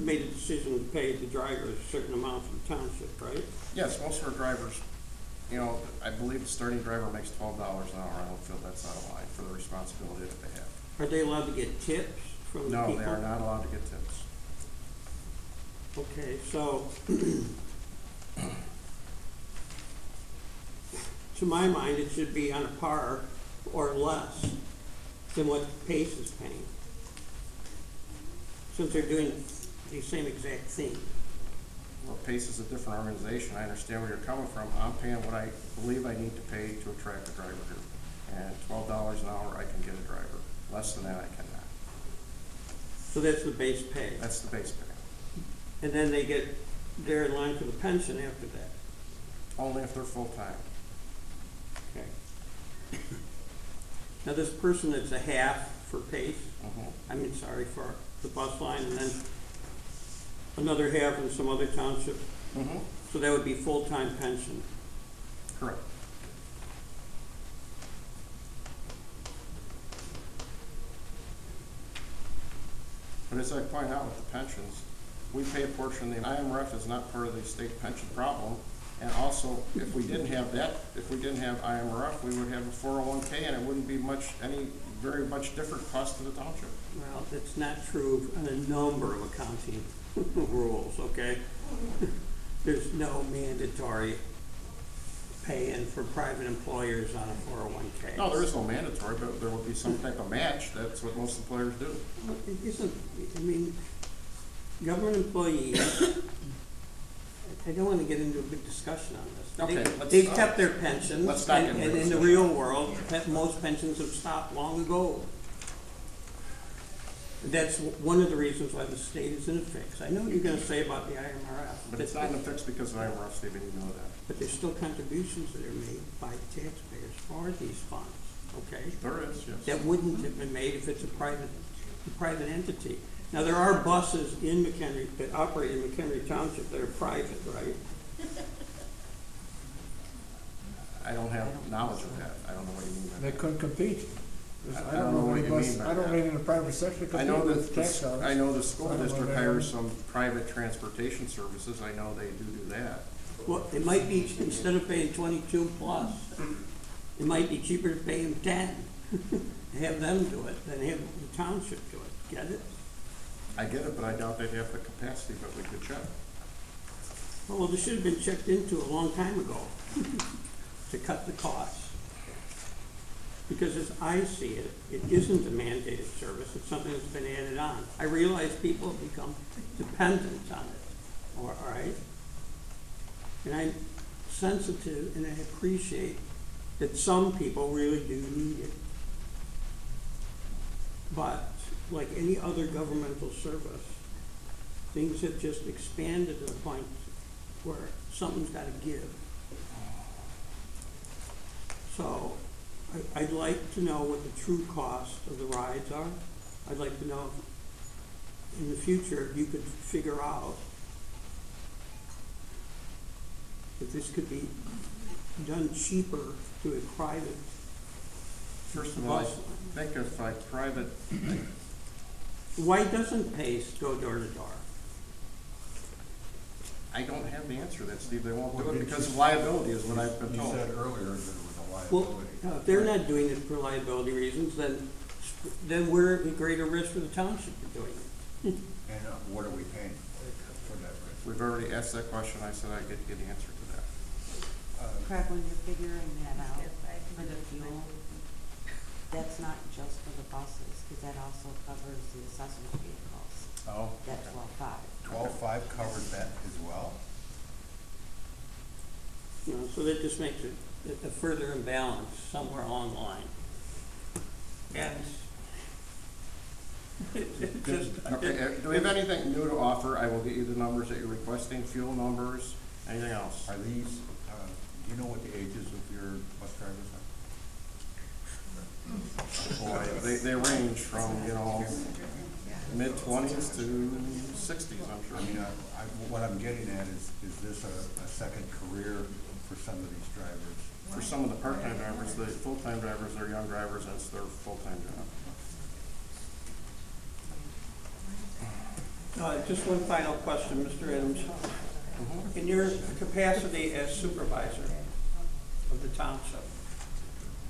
made a decision to pay the driver a certain amount for the township, right? Yes, most of our drivers, you know, I believe the starting driver makes $12 an hour. I don't feel that's out of line for the responsibility that they have. Are they allowed to get tips from the people? No, they are not allowed to get tips. Okay, so, to my mind, it should be on a par or less than what PACE is paying, since they're doing the same exact thing. Well, PACE is a different organization. I understand where you're coming from. I'm paying what I believe I need to pay to attract a driver here. And $12 an hour, I can get a driver. Less than that, I cannot. So that's the base pay. That's the base pay. And then they're in line for the pension after that. Only if they're full-time. Okay. Now, this person that's a half for PACE, for the bus line, and then another half in some other township. So that would be full-time pension. Correct. But as I point out with the pensions, we pay a portion. The IMRF is not part of the state pension problem. And also, if we didn't have that, if we didn't have IMRF, we would have a 401k, and it wouldn't be very much different cost to the township. Well, that's not true on a number of accounting rules, okay? There's no mandatory pay-in for private employers on a 401k. No, there is no mandatory, but there would be some type of match. That's what most employers do. Well, it isn't, I mean, government employees, I don't want to get into a big discussion on this. Okay, They've kept their pensions, let's not get and into in the real world, most pensions have stopped long ago. That's one of the reasons why the state is in a fix. I know what you're gonna say about the IMRF. But it's not in a fix because of IMRF, Steve, and you know that. But there's still contributions that are made by the taxpayers for these funds, okay? There is, yes. That wouldn't have been made if it's a private entity. Now, there are buses in Mchenry, that operate in Mchenry Township that are private, right? I don't have knowledge of that. I don't know what you mean by They that. couldn't compete. I don't know what you mean by I don't that. mean in the private sector I compete know with that, tax dollars. I know the school I don't know district that. hires some private transportation services. I know they do that. Well, it might be, instead of paying 22 plus, it might be cheaper to pay them 10. Have them do it than have the township do it. Get it? I get it, but I doubt they'd have the capacity, but we could check. Well, this should have been checked into a long time ago to cut the costs. Because as I see it, it isn't a mandated service, it's something that's been added on. I realize people have become dependent on it, all right? And I'm sensitive and I appreciate that some people really do need it. But like any other governmental service, things have just expanded to the point where something's got to give. So I'd like to know what the true cost of the rides are. I'd like to know in the future, you could figure out if this could be done cheaper to a private First of all, I bus line. think if like private, Why doesn't Pace go door to door? I don't have the answer to that, Steve. They won't do it because of liability is what I've been You told. said earlier that it was a Well, liability. if they're not doing it for liability reasons, then we're at greater risk for the township for doing it. And what are we paying for that risk? We've already asked that question. I said I'd get the answer to that. Craig, when you're figuring that out for the fuel, that's not just for the buses, because that also covers the assessor's vehicles. Oh, That 12.5. 12.5 covers that as well? You know, so that just makes it a further imbalance somewhere along the line. And it just, Okay, do we have anything new to offer? I will get you the numbers that you're requesting, fuel numbers, anything else? Are these, do you know what the ages of your bus drivers are? Boy, they range from, mid-20s to 60s, I'm sure. I mean, what I'm getting at is this a second career for some of these drivers? For some of the part-time drivers, the full-time drivers are young drivers, and it's their full-time job. just one final question, Mr. Adams. In your capacity as supervisor of the township,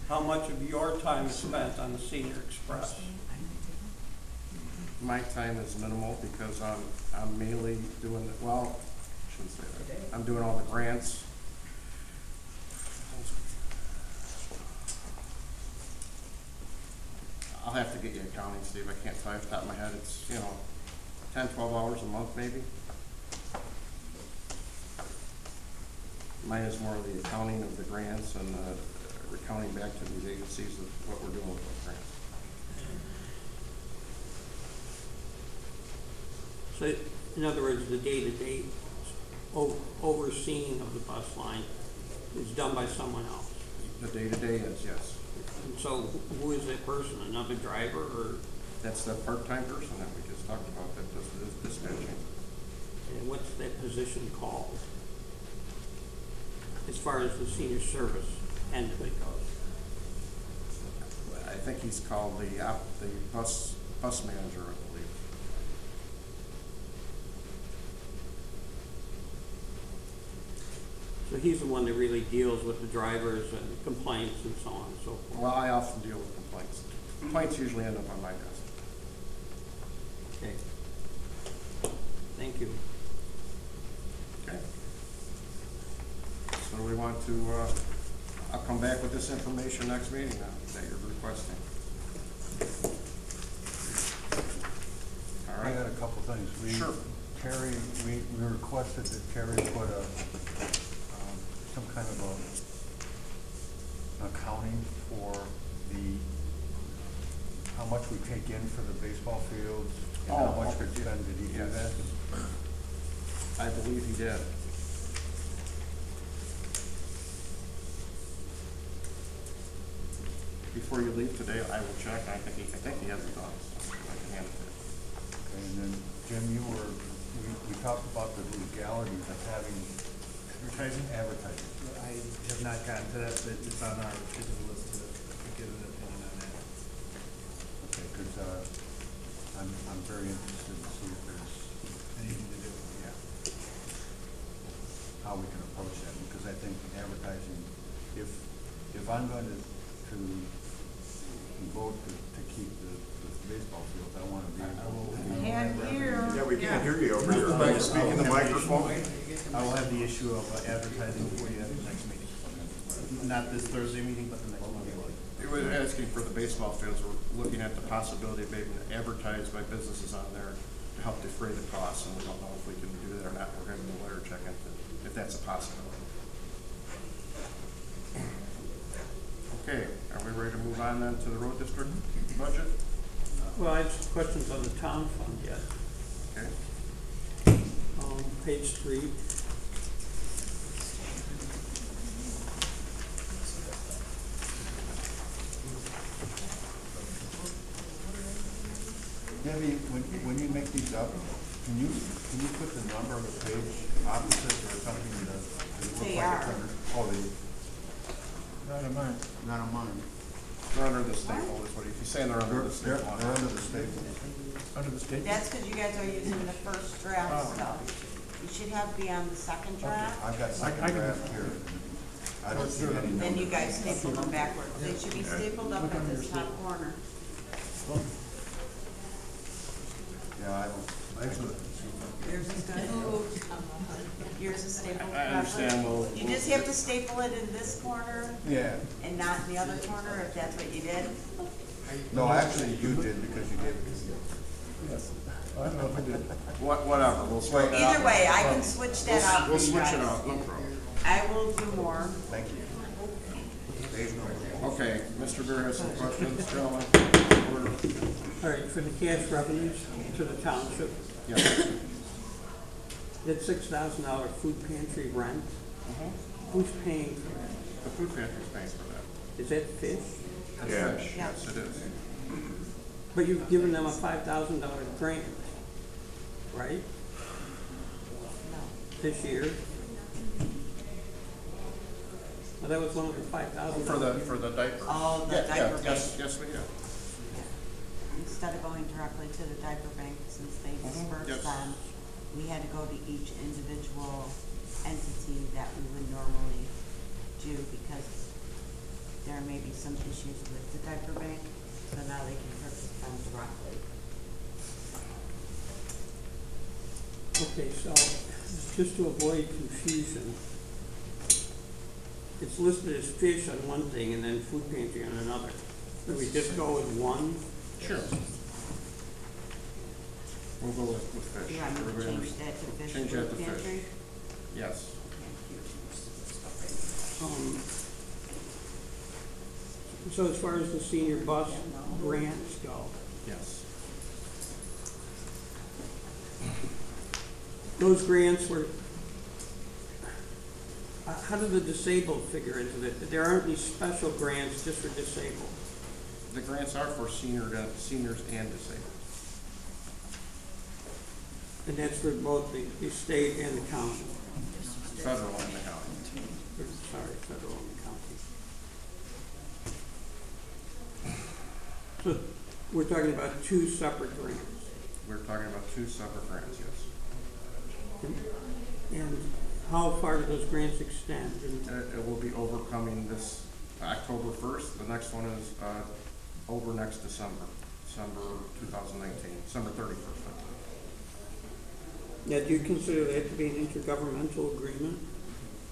how much of your time is spent on the Senior Express? My time is minimal because I'm mainly doing, well, I shouldn't say that. I'm doing all the grants. I'll have to get you accounting, Steve. I can't tell you off the top of my head. It's, 10, 12 hours a month maybe. Mine is more of the accounting of the grants and recounting back to these agencies of what we're doing with those grants. So, in other words, the day-to-day overseeing of the bus line is done by someone else. The day-to-day is, yes. And so, who is that person? Another driver, or? That's the part-time person that we just talked about, that does the dispatching. And what's that position called? As far as the senior service end of it goes. I think he's called the bus manager, I believe. So he's the one that really deals with the drivers and complaints and so on and so forth. Well, I often deal with complaints. Complaints usually end up on my desk. Okay. Thank you. Okay. So we want to, I'll come back with this information next meeting now that you're requesting. All I right. got a couple things. Sure. Terry, we requested that Terry put some kind of an accounting for how much we take in for the baseball fields and how much we spend. Did he do that? I believe he did. Before you leave today, I will check. I think he has it done. So I can hand it to you. Okay, and then Jim, we talked about the legalities of having advertising. I have not gotten to that, but it's on our to-do list to get an opinion on that. Okay, because I'm very interested to see if there's Anything to do? how we can approach that, because I think advertising, if I'm going to vote to keep the baseball fields, I want to be able to. Can't hear. Yeah, we can't hear you over here. Can you speak in the microphone? I will have the issue of advertising for you at the next meeting. Not this Thursday meeting, but the next one. He was asking for the baseball fields. We're looking at the possibility of maybe advertised by businesses on there to help defray the costs, and we don't know if we can do that or not. We're having a lawyer check into if that's a possibility. Okay, are we ready to move on then to the road district budget? Well, I have some questions on the town fund yet. Okay. Page 3. Yeah, Debbie, when you make these up, can you put the number on the page opposite or something that look They like are. it's under? Oh, Not on mine. not on mine. They're under the staple, is what, if you're saying they're under the They're staple. under the staple. Under the state? That's because you guys are using the first draft Oh. stuff. You should have to be on the second draft, I've got I second can- draft here. I don't see any then you numbers. guys staple them backwards. They should be stapled up at this top corner. Yeah, I don't. Yours is good. Yours is stapled I understand, properly. You just have to staple it in this corner Yeah. and not in the other corner, if that's what you did. No, actually, you did because you gave it to me. Yes. I don't know if I did. Whatever, we'll switch it out. Either way, I can switch that out We'll for you switch it guys. out, no problem. I will do more. Thank you. Dave's going. Okay, Mr. Beer has some questions, gentlemen? All right, for the cash revenues to the township, Yes. that $6,000 food pantry rent, who's paying for that? The food pantry's paying for that. Is that fish? That's Yeah. fish, yes, it is. But you've given them a $5,000 grant, right? This year? Well, that was one of the $5,000. For the diaper. Oh, the Yeah, diaper yes, bank. yes, we do. Instead of going directly to the diaper bank, since they yes. dispersed them, we had to go to each individual entity that we would normally do because there may be some issues with the diaper bank, so now they can purchase them directly. Okay, so just to avoid confusion, it's listed as fish on one thing and then food pantry on another. Do we just go with one? Sure. We'll go with fish. You want me to Everybody change understand? that to fish Change that food to fish. pantry? Yes. So as far as the senior bus grants go, Yes. those grants were, how do the disabled figure into it? There aren't any special grants just for disabled. The grants are for seniors and disabled. And that's for both the state and the county. Federal and the county. Sorry, federal and the county. So we're talking about two separate grants. We're talking about two separate grants, yes. And how far do those grants extend? It will be overcoming this October 1st. The next one is over next December 2019, December 31st. Now, do you consider that to be an intergovernmental agreement?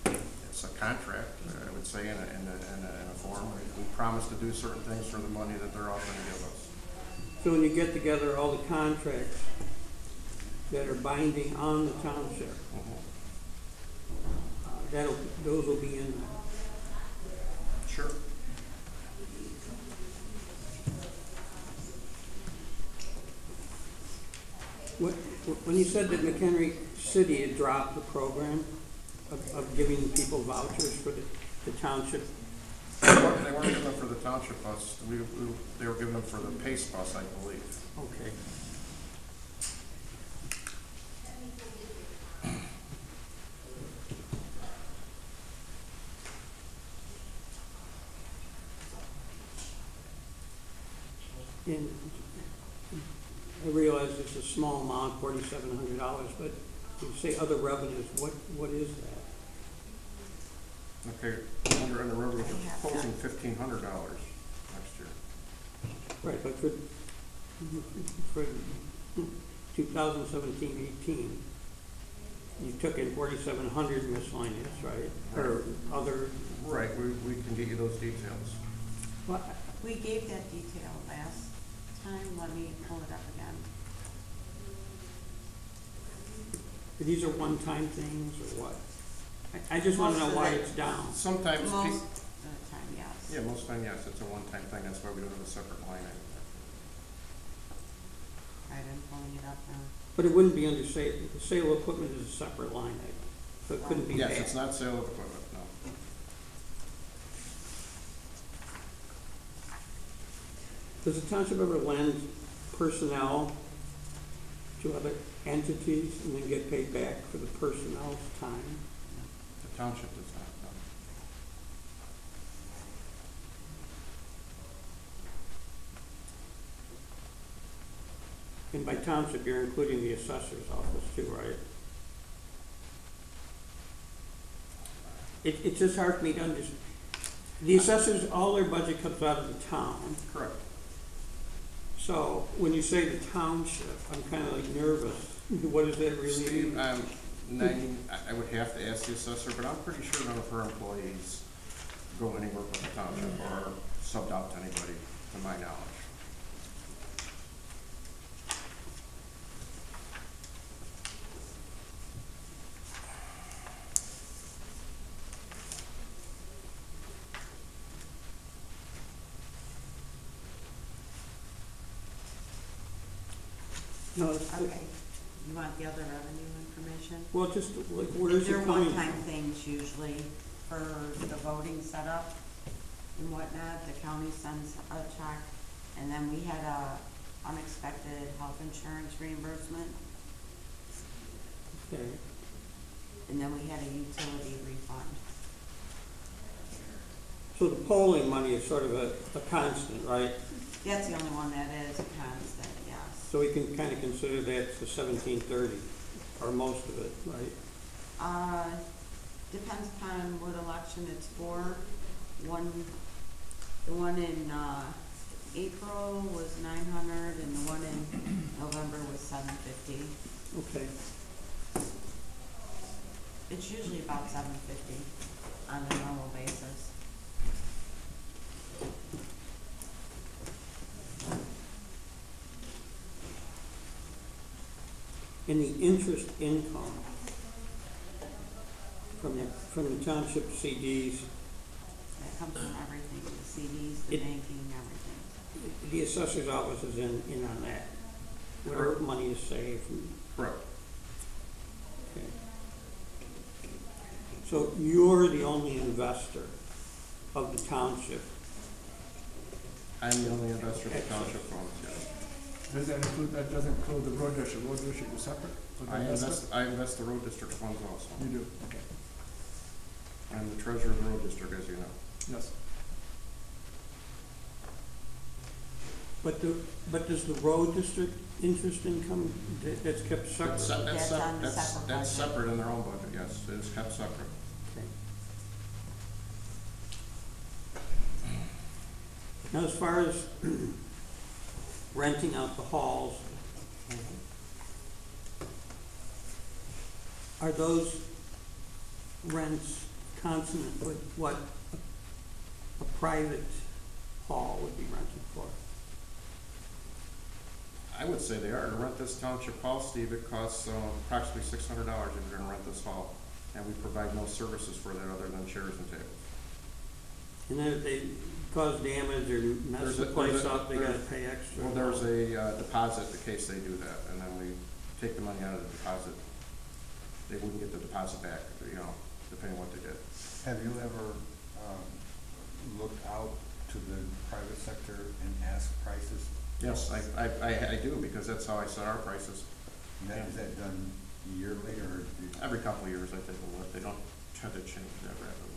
It's a contract, I would say, in a form. We promise to do certain things for the money that they're offering to give us. So when you get together all the contracts that are binding on the township, those will be in there. Sure. When you said that McHenry City had dropped the program of giving people vouchers for the township, They weren't giving them for the township bus. They were giving them for the PACE bus, I believe. okay. And I realize it's a small amount, $4,700, but you say other revenues, what is that? Okay, under revenue, we're proposing $1,500 next year. Right, but for 2017-18, you took in 4,700 miscellaneous, right? Or other. Right, we can get you those details. What? We gave that detail last time, let me pull it up again. These are one-time things or what? I just want to know why it's down. Sometimes. Most of the time, yes. Yeah, most of the time, yes, it's a one-time thing, that's why we don't have a separate line item. Right, I'm pulling it up now. But it wouldn't be under sale of equipment is a separate line item, so it couldn't be Yes, paid. it's not sale of equipment, no. Does the township ever lend personnel to other entities and then get paid back for the personnel's time? The township does not, no. And by township, you're including the assessor's office too, right? It's just hard for me to understand. The assessors, all their budget comes out of the town. Correct. So when you say the township, I'm kind of like nervous. What does that really Steve, mean? I would have to ask the assessor, but I'm pretty sure none of her employees go anywhere with the township or subbed out to anybody, to my knowledge. No, it's, Okay, you want the other revenue information? well, just like, where's They're it coming one-time from? things usually for the voting setup and whatnot. The county sends a check, and then we had a unexpected health insurance reimbursement, Okay. and then we had a utility refund. So the polling money is sort of a constant, right? That's the only one that is constant, yes. So we can kind of consider that the 1730, or most of it, right? Depends upon what election it's for. The one in, April was 900 and the one in November was 750. Okay. It's usually about 750 on a normal basis. And the interest income from the township CDs, That comes from everything, the CDs, the banking, everything. the assessor's office is in on that. Whatever money is saved. Correct. Okay. So you're the only investor of the township. I'm the only investor in the township funds, yes. Does that include, that doesn't include the road district? Road district is separate? for the investment? I invest the road district funds also. You do, okay. I'm the treasurer of the road district, as you know. Yes. But does the road district interest income, that's kept separate? That's separate in their own budget, yes, it is kept separate. Okay. Now, as far as renting out the halls, are those rents consonant with what a private hall would be rented for? I would say they are. To rent this township hall, Steve, it costs approximately $600 if you're gonna rent this hall. And we provide no services for that other than chairs and tables. And then if they cause damage or mess the place up, they gotta pay extra? Well, there's a deposit in case they do that, and then we take the money out of the deposit. They wouldn't get the deposit back, you know, depending on what they did. Have you ever looked out to the private sector and asked prices? Yes, I do, because that's how I set our prices. And that, is that done yearly or? Every couple of years I take a look. They don't tend to change that rapidly.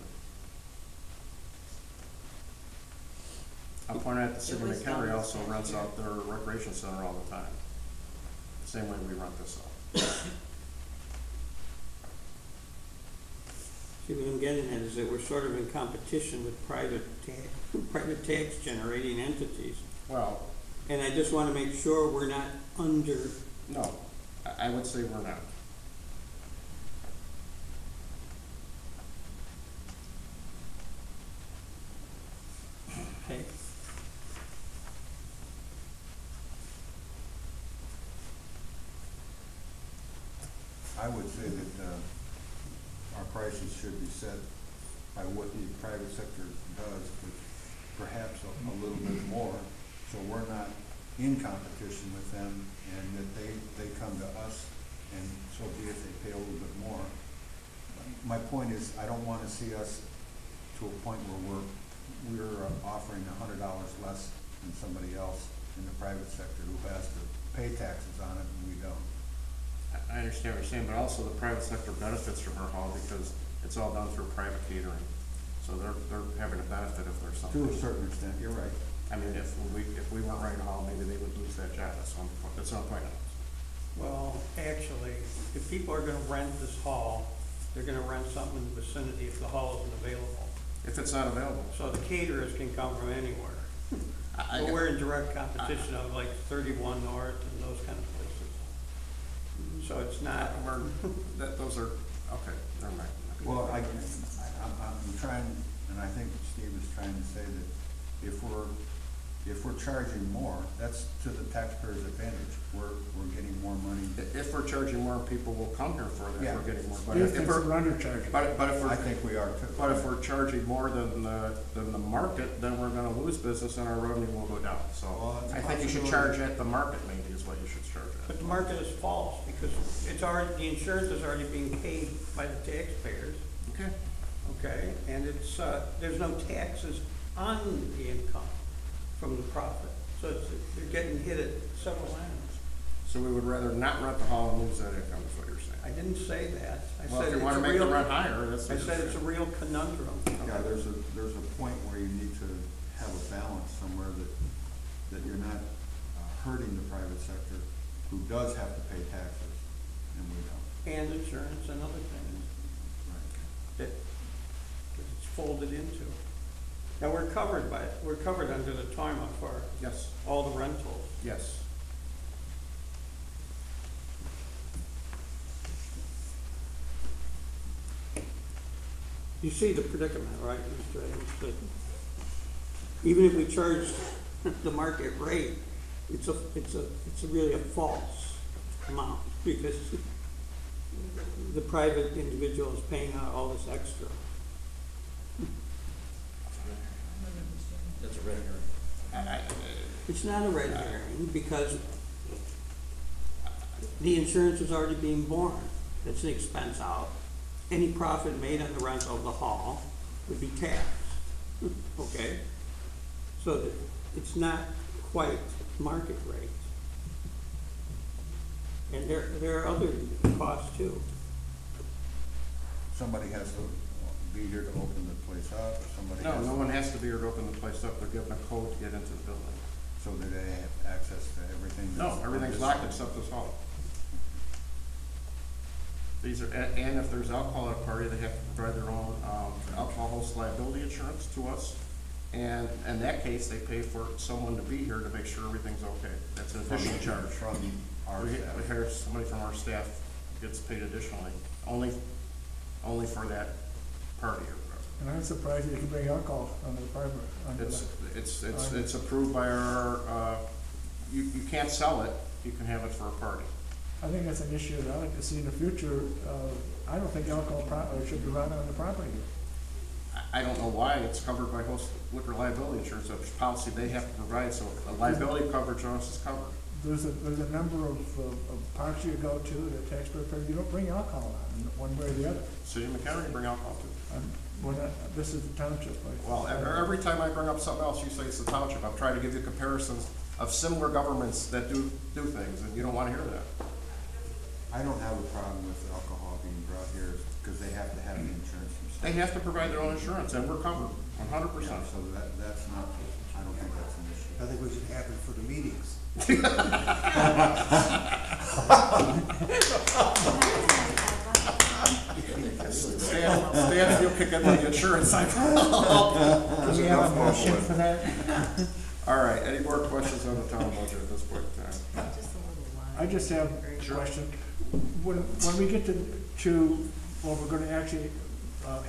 I'll point out the city of Mchenry also rents out their recreation center all the time. Same way we rent this out. See, what I'm getting at is that we're sort of in competition with private tax generating entities. Well, And I just wanna make sure we're not under, no, I would say we're not. okay? I would say that our prices should be set by what the private sector does, but perhaps a little bit more, so we're not in competition with them, and that they come to us, and so be it, they pay a little bit more. My point is, I don't wanna see us to a point where we're offering $100 less than somebody else in the private sector who has to pay taxes on it, and we don't. I understand what you're saying, but also the private sector benefits from our hall because it's all done through private catering. So they're having a benefit if there's something. To a certain extent, you're right. I mean, if we weren't running a hall, maybe they would lose that job. That's what I'm pointing out. Well, actually, if people are gonna rent this hall, they're gonna rent something in the vicinity if the hall isn't available. If it's not available. So the caterers can come from anywhere. I But we're in direct competition of like 31 North and those kind of places. So it's not, those are, okay, never mind. Well, I'm trying, and I think Steve is trying to say that if we're charging more, that's to the taxpayer's advantage. We're getting more money. If we're charging more, people will come here for that, Yeah. we're getting more. Steve thinks we're undercharging. But if we're. I think we are too. But if we're charging more than the market, then we're gonna lose business and our revenue will go down. So Well, that's a I think you should possibility. charge at the market maybe is what you should charge at. but the market is false because it's already, the insurance is already being paid by the taxpayers, Okay. okay? And it's, there's no taxes on the income from the profit. So it's, they're getting hit at several ends. So we would rather not rent the hall and lose that income is what you're saying. I didn't say that. I Well, said if you it's wanna a make the real- rent higher, that's. I said it's a real conundrum. Yeah, there's a point where you need to have a balance somewhere that you're not hurting the private sector who does have to pay taxes, and we don't. And insurance and other things Right. that it's folded into. Now, we're covered under the TIMA for Yes, all the rentals. yes. You see the predicament, right, Mr. Adams? That even if we charge the market rate, it's really a false amount because the private individual is paying out all this extra. That's a red herring. It's not a red herring because the insurance is already being borne. That's the expense out. Any profit made on the rental of the hall would be taxed, okay? So that it's not quite market rate. And there are other costs too. Somebody has to be here to open the place up, or somebody has No to. one has to be here to open the place up. They're given a code to get into the building. So that they have access to everything? No, that's- everything's locked except this hall. These are, and if there's alcohol at a party, they have to provide their own alcohol host liability insurance to us. And in that case, they pay for someone to be here to make sure everything's okay. That's an additional charge. From our We staff. hire somebody from our staff gets paid additionally, only for that party or whatever. And I'm surprised you can bring alcohol under the private, under the. It's approved by our, you can't sell it, you can have it for a party. I think that's an issue that I'd like to see in the future. I don't think alcohol should be run on the property. I don't know why, it's covered by host liquor liability insurance, it's a policy they have to provide, so the liability coverage on us is covered. There's a number of parks you go to, the taxpayer pay, you don't bring alcohol on, one way or the other. City of Mchenry bring alcohol too. This is the township, right? Well, every time I bring up something else, you say it's the township. I'm trying to give you comparisons of similar governments that do things, and you don't wanna hear that. I don't have a problem with alcohol being brought here, because they have to have the insurance themselves. They have to provide their own insurance, and we're covered, 100%. Yeah, so that's not, I don't think that's an issue. I think we should have it for the meetings. Stan, you'll kick in on the insurance side. Do we have a motion for that? All right, any more questions on the town budget at this point in time? I just have a question. When we get to, well, we're gonna actually,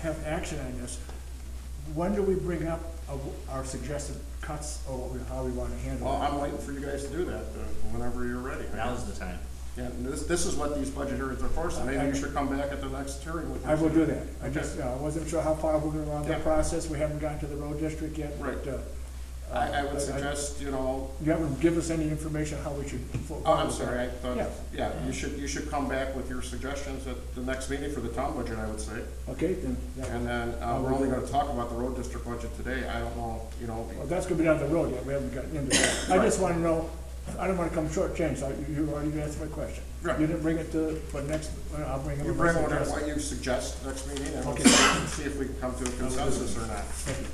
have action on this, when do we bring up our suggested cuts or how we wanna handle Well, it? I'm waiting for you guys to do that, whenever you're ready. Now's the time. Yeah, and this is what these budget hearings are for, so maybe you should come back at the next hearing with. I will do that. I just, I wasn't sure how far we're gonna run the Yeah. process. We haven't gotten to the road district yet, Right. but, I would suggest, you haven't given us any information how we should. Oh, I'm sorry, I thought, Yeah. yeah, you should come back with your suggestions at the next meeting for the town budget, I would say. Okay, then. And then, we're only gonna talk about the road district budget today, I don't know, Well, that's gonna be down the road yet. We haven't gotten into that. I just wanna know I don't wanna come shortchanged, so you already answered my question. Right. You didn't bring it to, but next, I'll bring it. You when bring I whatever, suggest. what you suggest next meeting, and we'll Okay. see if we can come to a consensus or not. Thank you.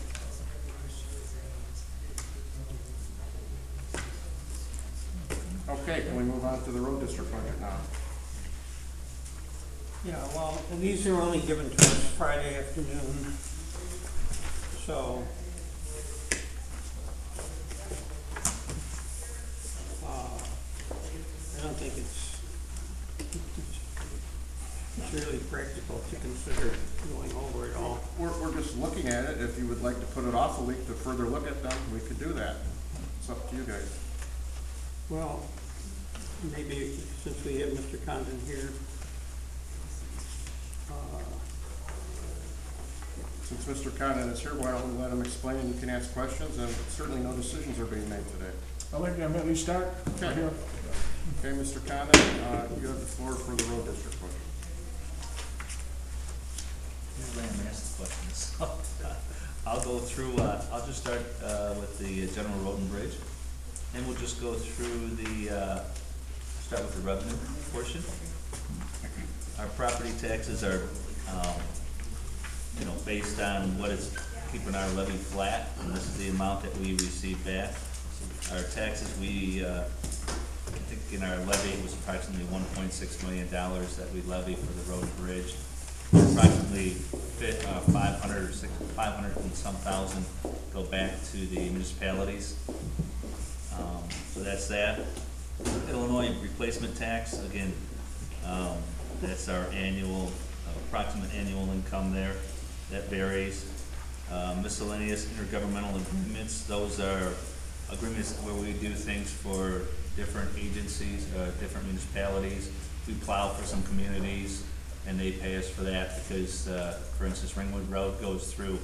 Okay, can we move on to the road district budget now? Yeah, well, and these are only given to us Friday afternoon, so. I don't think it's really practical to consider going over it all. We're just looking at it. If you would like to put it off a week to further look at them, we could do that. It's up to you guys. Well, maybe since we have Mr. Condon here, Since Mr. Condon is here, why don't we let him explain and you can ask questions, and certainly no decisions are being made today. I'll let them at least start. Okay. Here. Okay, Mr. Condon, you have the floor for the road district budget. Usually I'm asked the questions. I'll go through, I'll just start with the general road and bridge. And we'll just go through the, start with the revenue portion. Our property taxes are, based on what is keeping our levy flat, and this is the amount that we receive back. Our taxes, I think in our levy, it was approximately $1.6 million that we levy for the road and bridge. Approximately 500 and some thousand go back to the municipalities. So that's that. Illinois replacement tax, again, that's our annual, approximate annual income there. That varies. Miscellaneous intergovernmental agreements, those are agreements where we do things for different agencies, different municipalities. We plow for some communities, and they pay us for that because, for instance, Ringwood Road goes through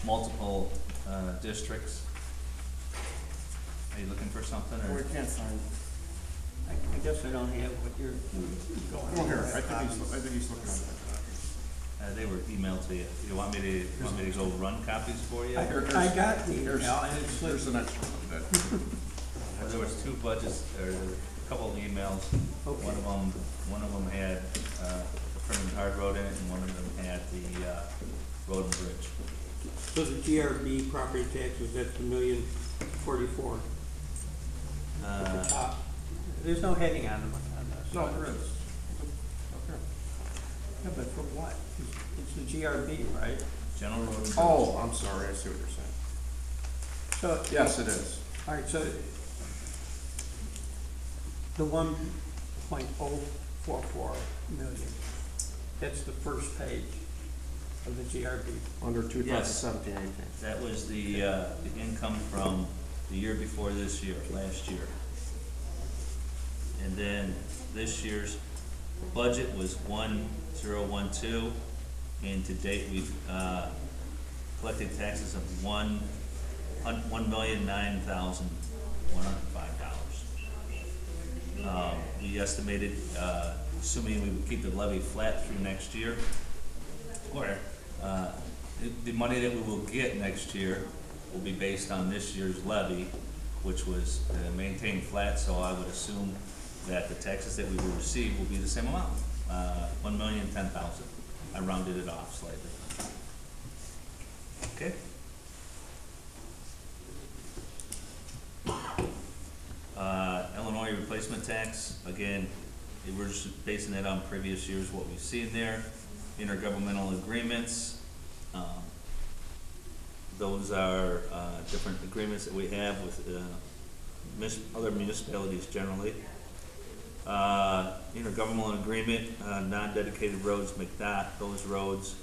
multiple districts. Are you looking for something, or? we can't find, I guess I don't have what you're going Oh, over. here, I think he's looking at that. They were emailed to you. You want me to go run copies for you? I got the Here's- email, and it's Here's the next one. Well, there was two budgets, or a couple of emails. Okay. One of them had Printed Hard Road in it, and one of them had the road and bridge. So the GRB property taxes, that's $1,044,000. The top. There's no heading on them on this. No, there is. Okay. Yeah, but for what? It's the GRB, right? General road and bridge. Oh, I'm sorry, I see what you're saying. So. Yes, it is. All right, so the 1.044 million, that's the first page of the GRB. Under Yes. 2017-18. That was the income from the year before this year, last year. And then this year's budget was 1,012, and to date, we've collected taxes of $1,009,105. We estimated, assuming we would keep the levy flat through next year, or the money that we will get next year will be based on this year's levy, which was maintained flat, so I would assume that the taxes that we will receive will be the same amount, $1,010,000. I rounded it off slightly. Okay? Illinois replacement tax, again, we're just basing it on previous years, what we've seen there. Intergovernmental agreements, those are different agreements that we have with other municipalities generally. Intergovernmental agreement, non-dedicated roads, McDOT, those roads,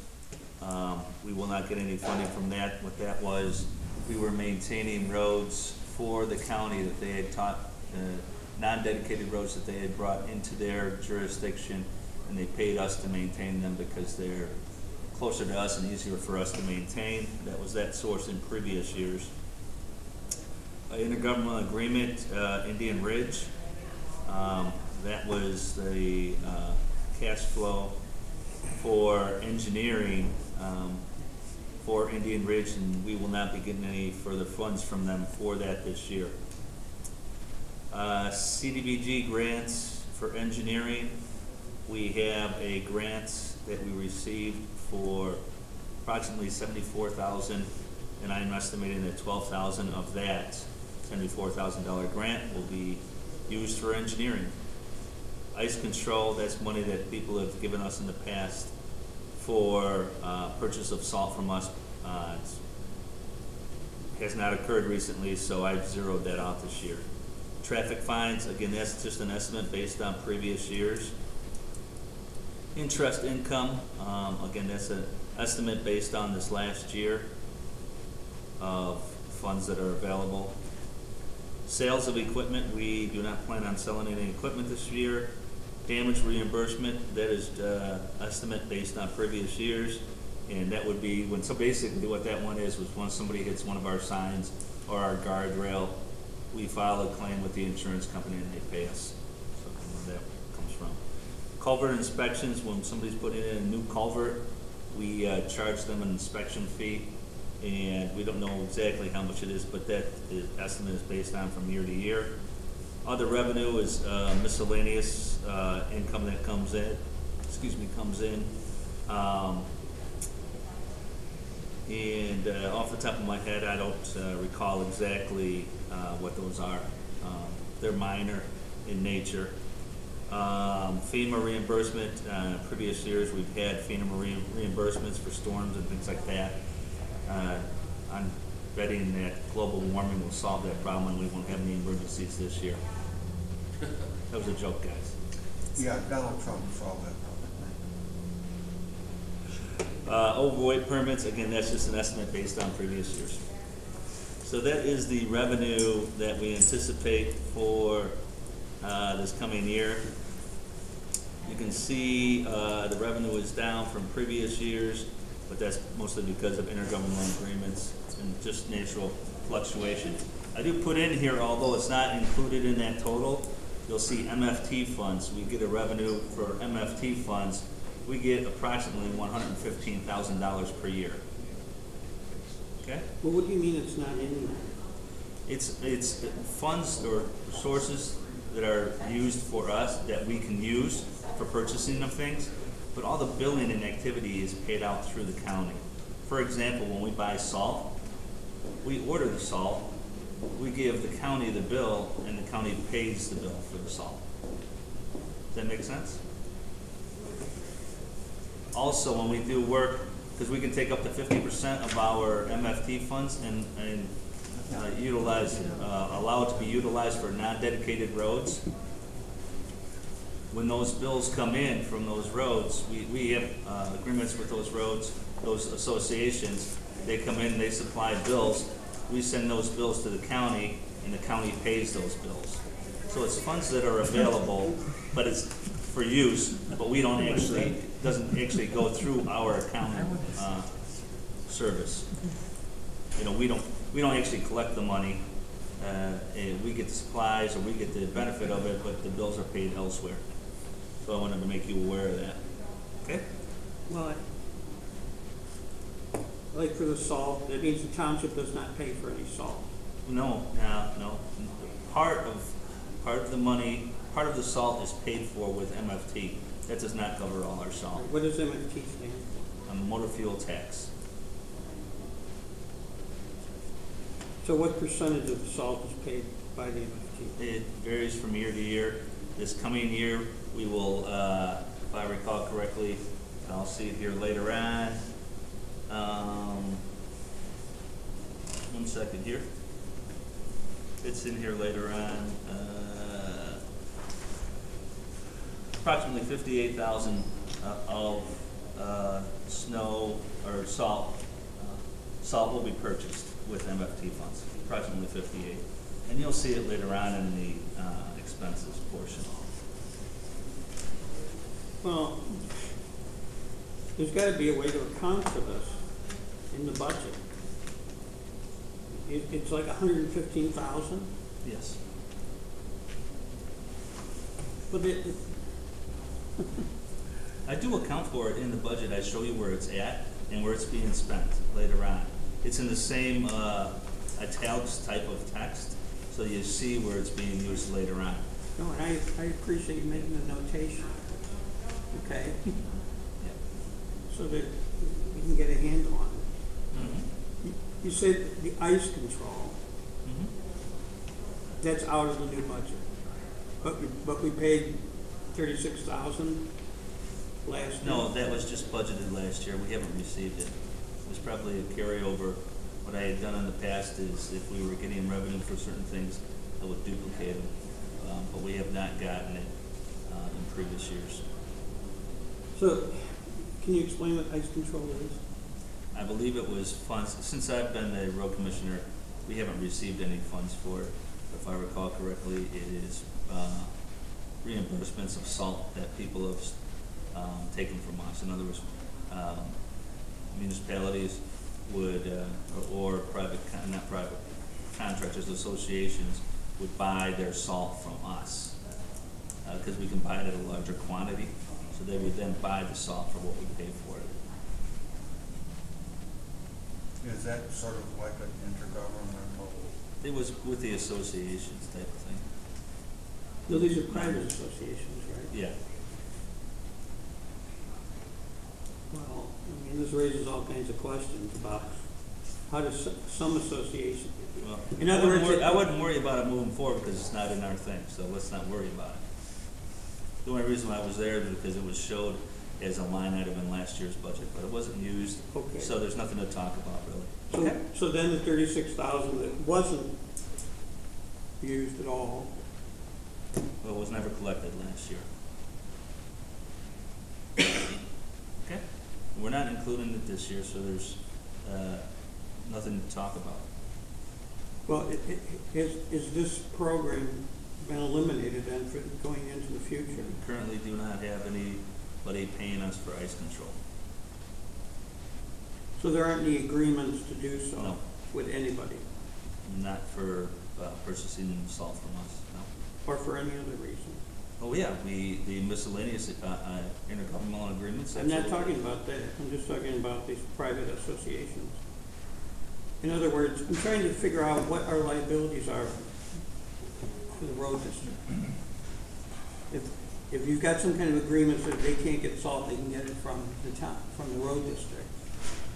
we will not get any funding from that. What that was, we were maintaining roads for the county that they had non-dedicated roads that they had brought into their jurisdiction, and they paid us to maintain them because they're closer to us and easier for us to maintain. That was that source in previous years. Intergovernmental agreement, Indian Ridge, that was the cash flow for engineering for Indian Ridge, and we will not be getting any further funds from them for that this year. CDBG grants for engineering. We have a grant that we received for approximately $74,000, and I'm estimating that $12,000 of that $74,000 grant will be used for engineering. Ice control, that's money that people have given us in the past for purchase of salt from us. It has not occurred recently, so I've zeroed that out this year. Traffic fines, again, that's just an estimate based on previous years. Interest income, again, that's an estimate based on this last year of funds that are available. Sales of equipment, we do not plan on selling any equipment this year. Damage reimbursement, that is estimate based on previous years, and that would be when, so basically what that one is was when somebody hits one of our signs or our guardrail, we file a claim with the insurance company and they pay us. So where that comes from. Culvert inspections, when somebody's putting in a new culvert, we charge them an inspection fee, and we don't know exactly how much it is, but that estimate is based on from year to year. Other revenue is miscellaneous income that comes in. And off the top of my head, I don't recall exactly what those are. They're minor in nature. FEMA reimbursement, previous years we've had FEMA reimbursements for storms and things like that. I'm betting that global warming will solve that problem and we won't have any emergencies this year. That was a joke, guys. Yeah, Donald Trump solved that problem. Overweight permits, again, that's just an estimate based on previous years. So that is the revenue that we anticipate for this coming year. You can see the revenue is down from previous years, but that's mostly because of intergovernmental agreements and just natural fluctuation. I do put in here, although it's not included in that total, you'll see MFT funds. We get a revenue for MFT funds. We get approximately $115,000 per year. Okay? Well, what do you mean it's not in there? It's funds or sources that are used for us that we can use for purchasing of things, but all the billing and activity is paid out through the county. For example, when we buy salt, we order the salt, we give the county the bill, and the county pays the bill for the salt. Does that make sense? Also, when we do work, because we can take up to 50% of our MFT funds and allow it to be utilized for non-dedicated roads. When those bills come in from those roads, we have agreements with those roads, those associations. They come in, they supply bills. We send those bills to the county, and the county pays those bills. So it's funds that are available, but it's for use, but we don't actually, doesn't actually go through our accounting service. You know, we don't actually collect the money. We get the supplies, or we get the benefit of it, but the bills are paid elsewhere. So I wanted to make you aware of that. Okay? Well, like for the salt, that means the township does not pay for any salt. No. Part of the money, part of the salt is paid for with MFT. That does not cover all our salt. What does MFT stand for? Motor fuel tax. So what percentage of the salt is paid by the MFT? It varies from year to year. This coming year, we will, if I recall correctly, I'll see it here later on. 1 second here. It's in here later on. Approximately 58,000 of snow or salt. Salt will be purchased with MFT funds. Approximately 58, and you'll see it later on in the expenses portion. Well, there's got to be a way to account for this in the budget. It's like 115,000. Yes. But I do account for it in the budget. I show you where it's at and where it's being spent later on. It's in the same italics type of text, So you see where it's being used later on. No, and I appreciate you making the notation, okay? So that we can get a handle on it. Mm-hmm. You said the ice control, Mm-hmm. that's out of the new budget. But we paid 36,000 last year. No, that was just budgeted last year. We haven't received it. It was probably a carryover. What I had done in the past is if we were getting revenue for certain things, I would duplicate them. But we have not gotten it in previous years. So, can you explain what ice control is? I believe it was funds, since I've been the road commissioner, we haven't received any funds for it. If I recall correctly, it is reimbursements of salt that people have taken from us. In other words, municipalities would, or private, not private, contractors, associations would buy their salt from us. Because we can buy it at a larger quantity, so they would then buy the salt for what we pay for it. Is that sort of like an intergovernmental? It was with the associations type of thing. No, these are private associations, right? Yeah. Well, I mean, this raises all kinds of questions about how does some association, Well, in other words, I wouldn't worry about it moving forward because it's not in our thing, so let's not worry about it. The only reason why I was there is because it was showed as a line item in last year's budget, but it wasn't used, Okay. so there's nothing to talk about really. so, so then the 36,000 that wasn't used at all, Well, it was never collected last year. Okay, we're not including it this year, so there's nothing to talk about. well, is this program been eliminated then for going into the future? We currently do not have anybody paying us for ice control. So there aren't any agreements to do so No. with anybody, Not for purchasing salt from us, no. or for any other reason? Oh, yeah, the miscellaneous intergovernmental agreements. I'm not absolutely. talking about that, I'm just talking about these private associations. In other words, I'm trying to figure out what our liabilities are for the road district. If you've got some kind of agreement that they can't get salt, they can get it from the town, from the road district.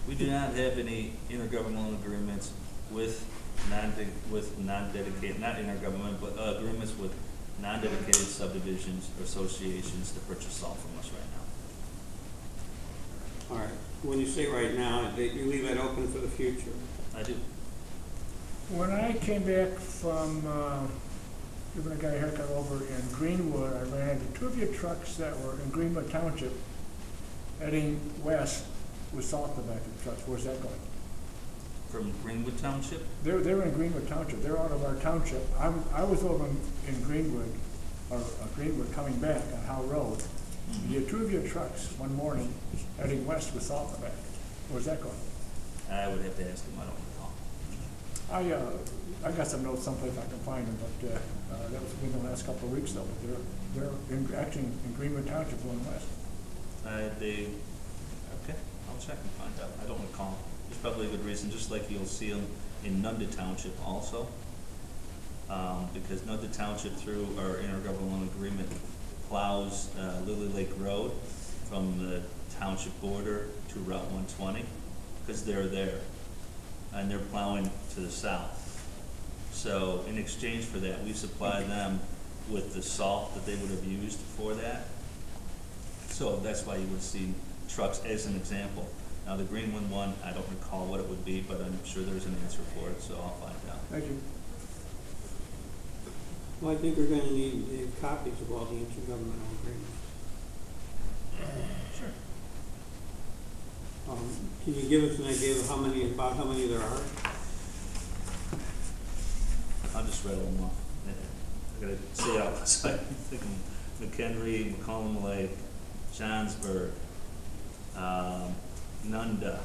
We do not have any intergovernmental agreements with non-dedicated, not intergovernmental, but agreements with non-dedicated subdivisions or associations to purchase salt from us right now. All right, when you say right now, you leave that open for the future. I do. When I came back from giving a guy a haircut over in Greenwood, I ran into two of your trucks that were in Greenwood Township heading west with salt in the back of the trucks. Where's that going? From Greenwood Township? They're in Greenwood Township. They're out of our township. I was over in Greenwood, or Greenwood coming back on Howe Road. Mm-hmm. You had two of your trucks one morning heading west with salt in the back. Where's that going? I would have to ask him, I don't recall. I got some notes someplace I can find them, but that was within the last couple of weeks though. But they're actually in Greenwood Township going west. Okay, I'll check and find out. I don't recall. There's probably a good reason, just like you'll see them in Nunda Township also. Because Nunda Township through our intergovernmental agreement plows Lily Lake Road from the township border to Route 120, because they're there. And they're plowing to the south. So in exchange for that, we supply them with the salt that they would have used for that. So that's why you would see trucks as an example. Now the Greenwood one, I don't recall what it would be, but I'm sure there's an answer for it, so I'll find out. Thank you. Well, I think we're gonna need copies of all the intergovernmental agreements. Sure. Can you give us an idea of about how many there are? I'll just rattle them off. I gotta say out, so I'm thinking Mchenry, McCollum Lake, Johnsburg, Nunda,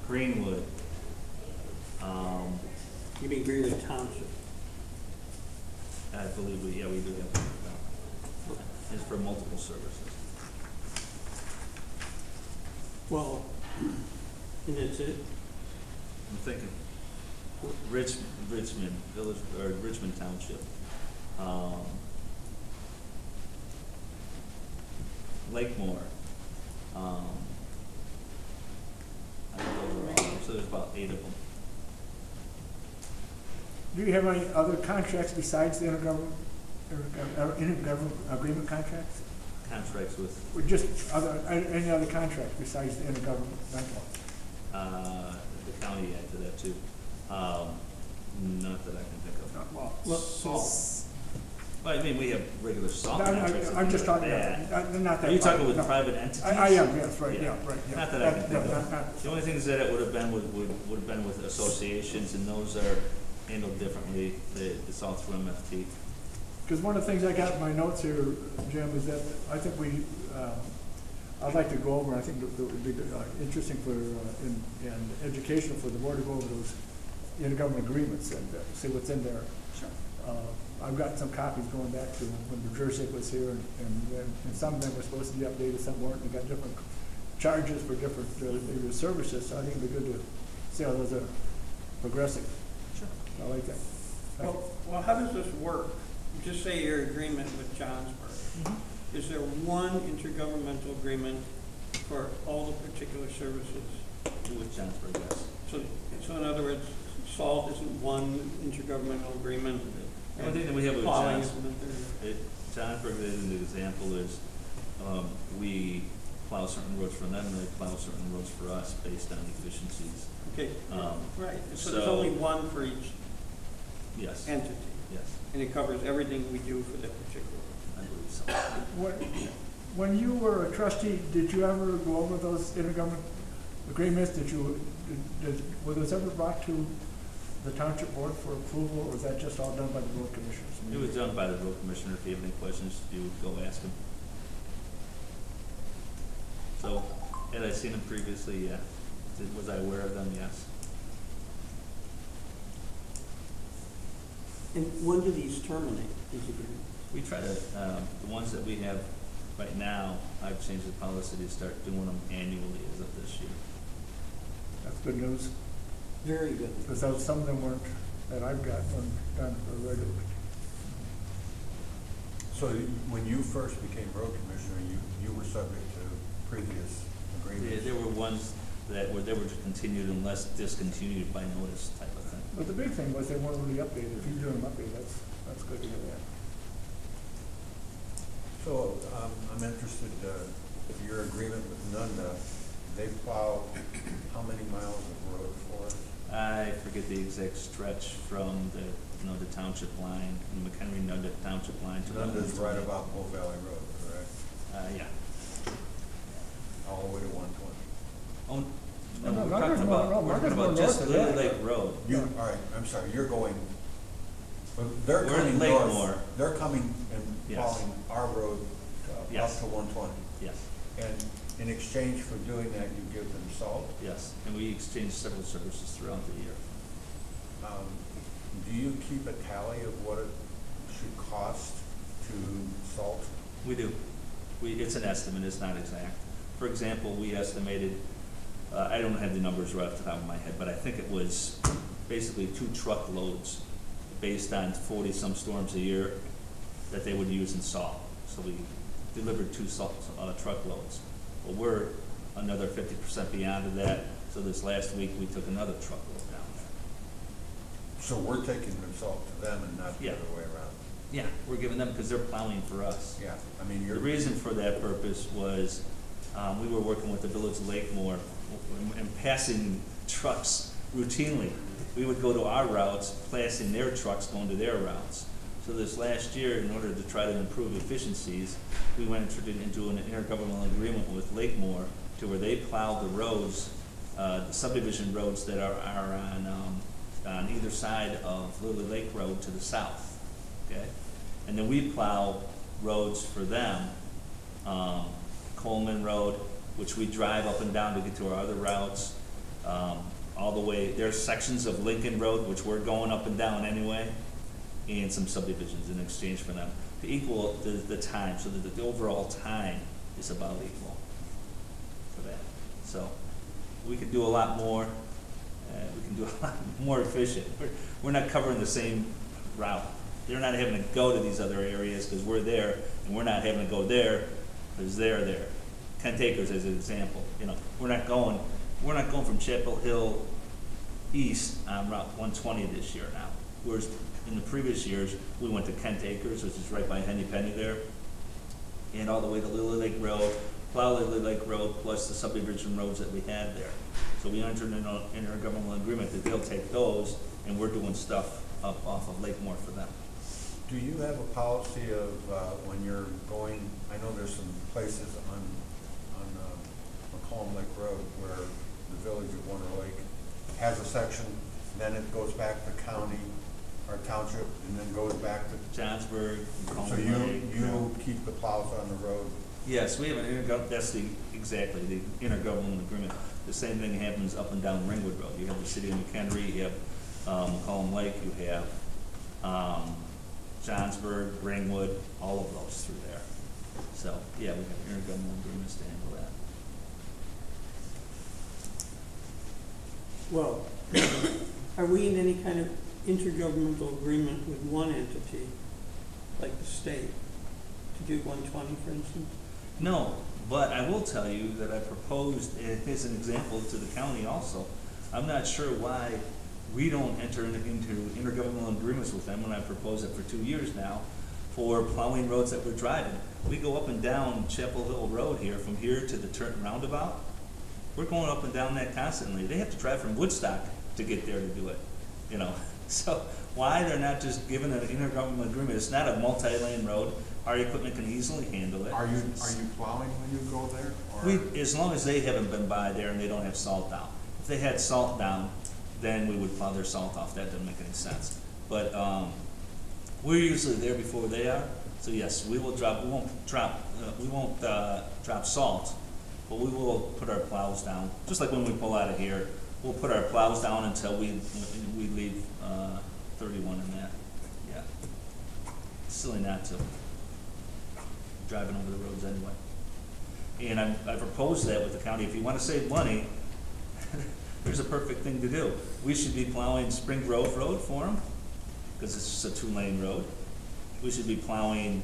Greenwood. You mean Greenwood Township? I believe we do have that. It's for multiple services. Well, and that's it? I'm thinking. Richmond Village, or Richmond Township. Lakemore. I think those are all, so there's about 8 of them. Do you have any other contracts besides the intergovernment agreement contracts? Contracts with, Or just any other contract besides the intergovernmental? the county added to that too. Not that I can think of. Well, I mean, we have regular salt contracts. I'm just talking that. about, not that. Are you talking part, with no. private entities? I am, yes, right, yeah, right, yeah. Not that I can think No, of. The only things that it would have been would have been with associations, and those are handled differently. It's all through MFT. Because one of the things I got in my notes here, Jim, is that I think I'd like to go over, I think it would be interesting for, and educational for the board to go over those intergovernment agreements and see what's in there. Sure. I've got some copies going back to when New Jersey was here, and some of them were supposed to be updated, some weren't. They got different charges for different services, so I think it'd be good to see how those are progressing. Sure. I like that. Well, how does this work? Just say your agreement with Johnsburg. Mm-hmm. Is there one intergovernmental agreement for all the particular services? With Johnsburg, yes. So in other words, salt isn't one intergovernmental agreement. The only thing that we have with Plowing isn't there. Johnsburg, as an example, is we plow certain roads for them, and they plow certain roads for us based on efficiencies. Okay, right. So so- there's only one for each Yes. entity, Yes, and it covers everything we do for that particular. I believe so. When you were a trustee, did you ever go over those intergovernment agreements? Were those ever brought to the township board for approval, or was that just all done by the road commissioners? It was done by the road commissioner. If you have any questions, you would go ask him. So, had I seen them previously? Yeah. Was I aware of them? Yes. And when do these terminate, these agreements? We try to, the ones that we have right now, I've changed the policy to start doing them annually as of this year. That's good news, Very good. because some of them weren't, that I've got, done regularly. So when you first became road commissioner, you were subject to previous agreements? Yeah, there were ones that were continued unless discontinued by notice type of thing. But the big thing was they weren't really updated. If you're doing them updated, that's good to hear that. So, I'm interested, your agreement with Nunda, they plow how many miles of road for us? I forget the exact stretch from the township line, the Mchenry Nunda Township line to. Nunda's right about Bull Valley Road, correct? Yeah. All the way to 120. Oh, No, no, we're Margaret's talking more- about, no, we're Margaret's talking more about just north of Lily that. Lake Road. All right, I'm sorry, you're going, well, they're We're in coming north. Lakemore. They're coming and Yes. plowing our road up Yes. to 120. Yes, And in exchange for doing that, you give them salt. yes, and we exchange several services throughout the year. Do you keep a tally of what it should cost to salt? We do. It's an estimate, it's not exact. For example, we estimated, I don't have the numbers right off the top of my head, but I think it was basically 2 truckloads based on 40-some storms a year that they would use in salt. So we delivered 2 truckloads. Well, we're another 50% beyond that, so this last week we took another truckload down there. So we're taking the salt to them and not the Yeah. other way around? Yeah, we're giving them, because they're plowing for us. Yeah, I mean, The reason for that purpose was, we were working with the village of Lakemore and passing trucks routinely. We would go to our routes, passing their trucks going to their routes. So this last year, in order to try to improve efficiencies, we went into an intergovernmental agreement with Lakemore to where they plow the roads, the subdivision roads that are on either side of Lily Lake Road to the south, okay? And then we plow roads for them, Coleman Road, which we drive up and down to get to our other routes, all the way, there's sections of Lincoln Road, which we're going up and down anyway, and some subdivisions in exchange for them, to equal the time, so that the overall time is about equal for that. So, we could do a lot more, we can do a lot more efficient. We're not covering the same route. They're not having to go to these other areas because we're there, and we're not having to go there because they're there. Kent Acres as an example, you know, we're not going from Chapel Hill east on Route 120 this year now. Whereas in the previous years, we went to Kent Acres, which is right by Henny Penny there, and all the way to Lily Lake Road, plow Lily Lake Road, plus the subdivision roads that we had there. So we entered in an intergovernmental agreement that they'll take those, and we're doing stuff up off of Lakemore for them. Do you have a policy of, when you're going, I know there's some places on McCollum Lake Road where the village of Wonder Lake has a section, then it goes back to county or township, and then goes back to Johnsburg, McCollum So Lake. you keep the plows on the road? Yes, we have an that's exactly the intergovernmental agreement. The same thing happens up and down Ringwood Road. You have the city of Mchenry, you have McCollum Lake, you have Johnsburg, Ringwood, all of those through there. So, yeah, we have intergovernmental agreements to handle that. Well, are we in any kind of intergovernmental agreement with one entity, like the state, to do 120, for instance? No, but I will tell you that I proposed, as an example to the county also, I'm not sure why we don't enter into intergovernmental agreements with them when I proposed it for 2 years now for plowing roads that we're driving. We go up and down Chapel Hill Road here, from here to the turn roundabout. We're going up and down that constantly. They have to drive from Woodstock to get there to do it, you know. So why they're not just given an intergovernmental agreement? It's not a multi-lane road. Our equipment can easily handle it. Are you plowing when you go there? Or? As long as they haven't been by there and they don't have salt down. If they had salt down, then we would plow their salt off. That doesn't make any sense. But we're usually there before they are. So yes, we will drop. We won't drop salt, but we will put our plows down. Just like when we pull out of here, we'll put our plows down until we leave 31 in that. Yeah, it's silly not to. Driving over the roads anyway. And I proposed that with the county. If you want to save money, here's a perfect thing to do. We should be plowing Spring Grove Road for them, because it's just a 2-lane road. We should be plowing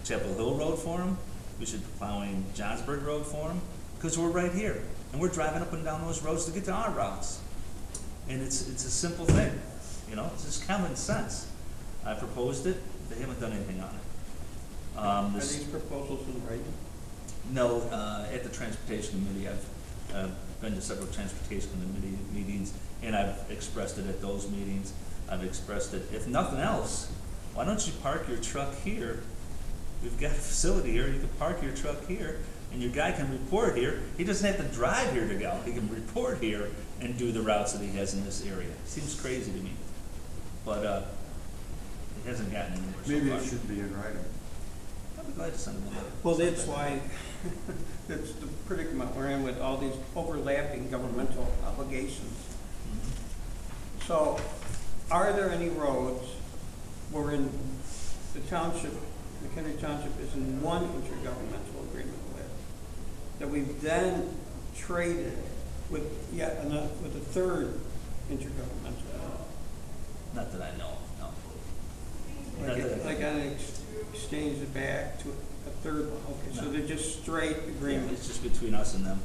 Chapel Hill Road for them. We should be plowing Johnsburg Road for them, because we're right here. And we're driving up and down those roads to get to our routes. And it's a simple thing, you know, it's just common sense. I proposed it, they haven't done anything on it. Are these proposals in writing? No, at the Transportation Committee, I've been to several Transportation Committee meetings, and I've expressed it at those meetings. I've expressed it, if nothing else, why don't you park your truck here? We've got a facility here, you can park your truck here, and your guy can report here. He doesn't have to drive here to go. He can report here and do the routes that he has in this area. Seems crazy to me, but it hasn't gotten anywhere so Maybe far. it should be in writing. I'd be glad to send him a letter. Well, that's why, that's the predicament we're in with all these overlapping governmental obligations. So, are there any roads wherein the township, Mchenry Township, is in one intergovernmental agreement with, that we've then traded with yet another, with a third intergovernmental? Not that I know of, no. Not that I know. Like an exchange it back to a third one, okay, so No. they're just straight Yeah, agreements. it's just between us and them.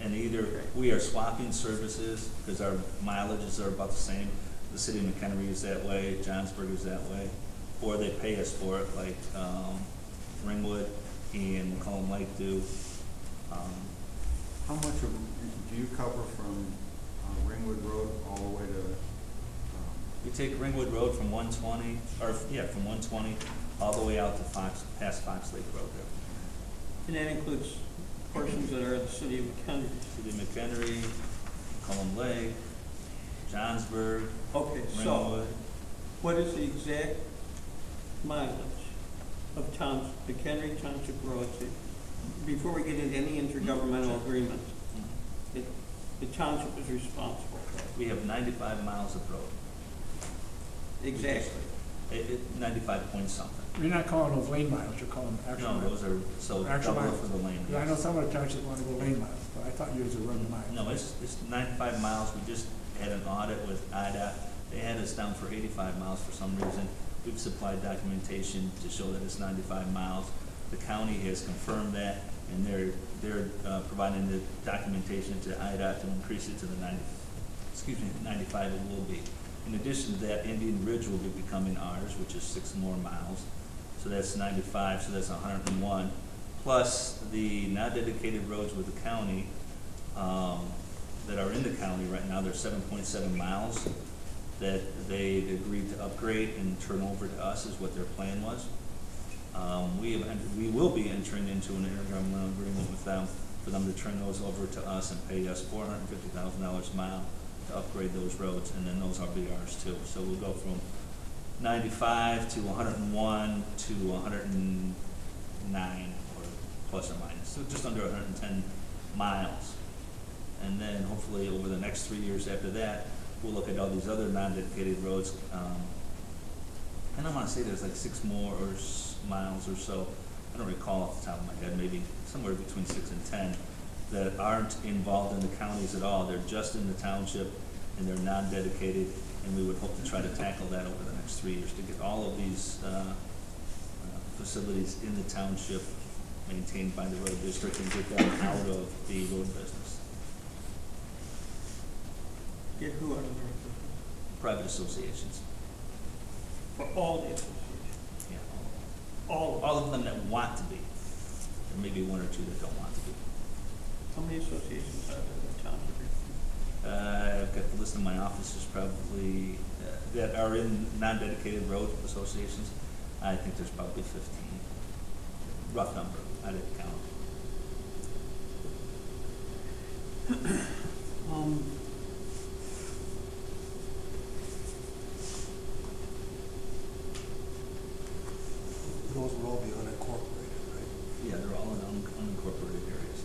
And either we are swapping services because our mileages are about the same. The city of McHenry is that way, Johnsburg is that way, or they pay us for it, like Ringwood and McCollum Lake do. How much of, do you cover from Ringwood Road all the way to? We take Ringwood Road from 120, from 120 all the way out to past Fox Lake Road there. And that includes portions that are in the city of McHenry. City of McHenry, McCollum Lake, Johnsburg, Okay, so Ringwood. what is the exact mileage of McHenry Township roads? Before we get into any intergovernmental agreement, the township is responsible for it. We have 95 miles of road. Exactly. 95 point something. You're not calling those lane miles, you're calling them actual No, miles. those are, so Actual double miles. for the lane. Yeah, I know some of the townships want to go lane miles, but I thought yours were run miles. No, it's 95 miles. We just had an audit with IDOT. They had us down for 85 miles for some reason. We've supplied documentation to show that it's 95 miles. The county has confirmed that, and they're providing the documentation to IDOT to increase it to the 95 it will be. In addition to that, Indian Ridge will be becoming ours, which is 6 more miles. So that's 95, so that's 101. Plus the non-dedicated roads with the county, that are in the county right now, there's 7.7 miles that they agreed to upgrade and turn over to us is what their plan was. We will be entering into an intergovernmental agreement with them for them to turn those over to us and pay us $450,000 a mile to upgrade those roads, and then those will be ours too. So we'll go from 95 to 101 to 109, or plus or minus, so just under 110 miles. And then hopefully over the next 3 years after that, we'll look at all these other non-dedicated roads. And I want to say there's like 6 more or miles or so. I don't recall off the top of my head, maybe somewhere between 6 and 10 that aren't involved in the counties at all. They're just in the township and they're non-dedicated, and we would hope to try to tackle that over the next 3 years to get all of these facilities in the township maintained by the road district and get them out of the road business. Get who out of there? Private associations. For all the associations? Yeah. All All of them that want to be. There may be 1 or 2 that don't want to be. How many associations are there in the township? I've got the list in my office, there's probably, that are in non-dedicated road associations. I think there's probably 15. Rough number, I didn't count. Those will all be unincorporated, right? Yeah, they're all in unincorporated areas.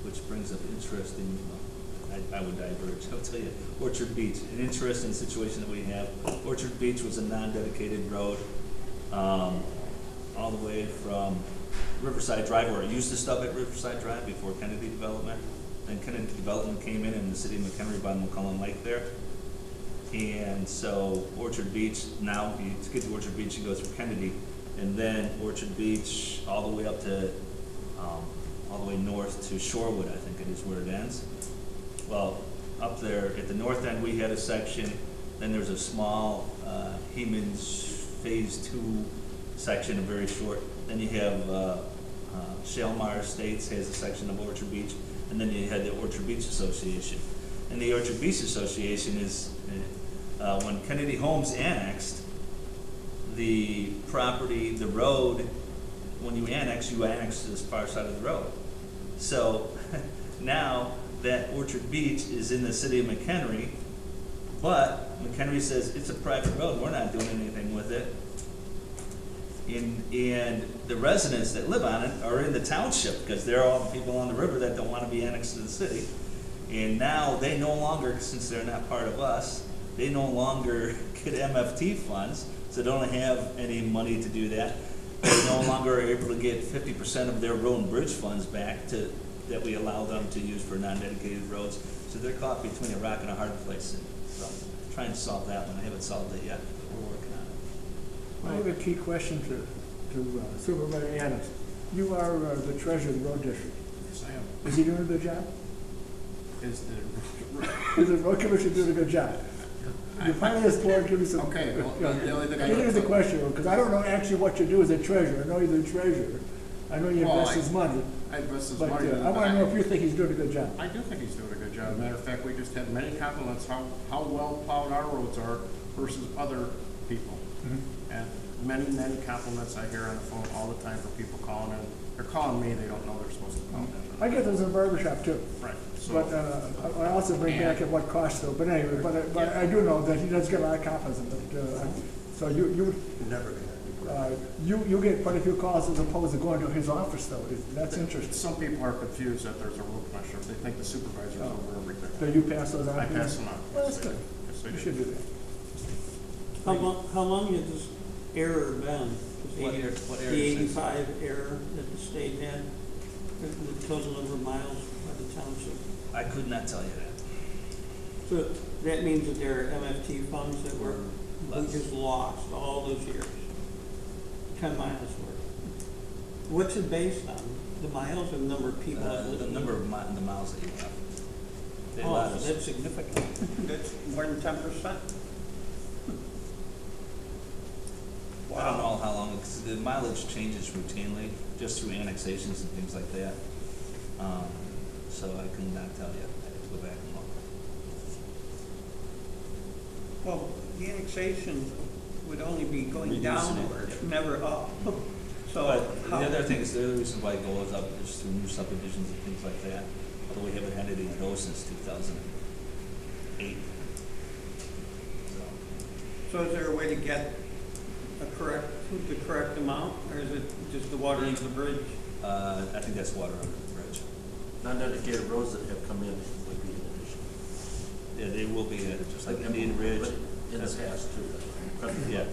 Which brings up interesting, I would diverge, I'll tell you, Orchard Beach, an interesting situation that we have. Orchard Beach was a non-dedicated road, all the way from Riverside Drive, where it used to stop at Riverside Drive before Kennedy Development. Then Kennedy Development came in the city of Mchenry by McCullen Lake there. And so Orchard Beach, now to get to Orchard Beach, you go through Kennedy, and then Orchard Beach all the way up to, all the way north to Shorewood, I think it is where it ends. Well, up there at the north end, we had a section, then there's a small Heman's Phase 2 section, a very short. Then you have Shalemar Estates has a section of Orchard Beach, and then you had the Orchard Beach Association. And the Orchard Beach Association is, when Kennedy Homes annexed the property, the road, when you annex this far side of the road. So now that Orchard Beach is in the city of McHenry, but McHenry says it's a private road, we're not doing anything with it. And the residents that live on it are in the township, because they're all the people on the river that don't want to be annexed to the city. And now they no longer, since they're not part of us, they no longer get MFT funds, so they don't have any money to do that. They no longer are able to get 50% of their road and bridge funds back that we allow them to use for non-dedicated roads. So they're caught between a rock and a hard place. And so trying to solve that one. I haven't solved it yet, but we're working on it. I have a key question to Supervisor Adams. You are the treasurer of the road district. Yes, I am. Is he doing a good job? Is Is the road commissioner doing a good job? You finally this board, give me some. Okay, well, the only thing I Here's the know- question, because I don't know actually what you do as a treasurer. I know you're the treasurer. I know you Well, invest his money. I invest his But money. I want to know if you think he's doing a good job. I do think he's doing a good job. As a matter of fact, we just had many compliments how well plowed our roads are versus other people. And many compliments I hear on the phone all the time for people calling in. They're calling me, they don't know they're supposed to call in. I get those in a barber shop too. Right. So, But I also bring back at what cost though. But anyway, but I do know that he does get a lot of compliments. But, so you Never get you get quite a few calls as opposed to going to his office though. That's interesting. some people are confused that there's a road commissioner. They think the supervisor's over everything. So you pass those on? I pass them on. Well, that's good. Yes, I You do. should do that. How long has this error been? This What 80 error- what error The is this? 85 error that the state had, the total number of miles by the township. I could not tell you that. So that means that there are MFT funds that we Less. just lost all those years. 10 miles worth. What's it based on? The miles or the number of people? that live The in number it? of the miles that you have. They Oh, allowed so us. that's significant. That's more than 10%. I don't know how long, because the mileage changes routinely, just through annexations and things like that. So I could not tell you. I have to go back and look. Well, the annexation would only be going Reducing it, downward, yeah. never up. So But how? the other thing is, the other reason why it goes up is through new subdivisions and things like that. Although we haven't had any of those since 2008. So is there a way to get the correct amount, or is it just the water under the bridge? I think that's water under the bridge. Non-dedicated roads that have come in would be an addition. Yeah, they will be added, just like Indian Ridge. But in the past too. Yeah.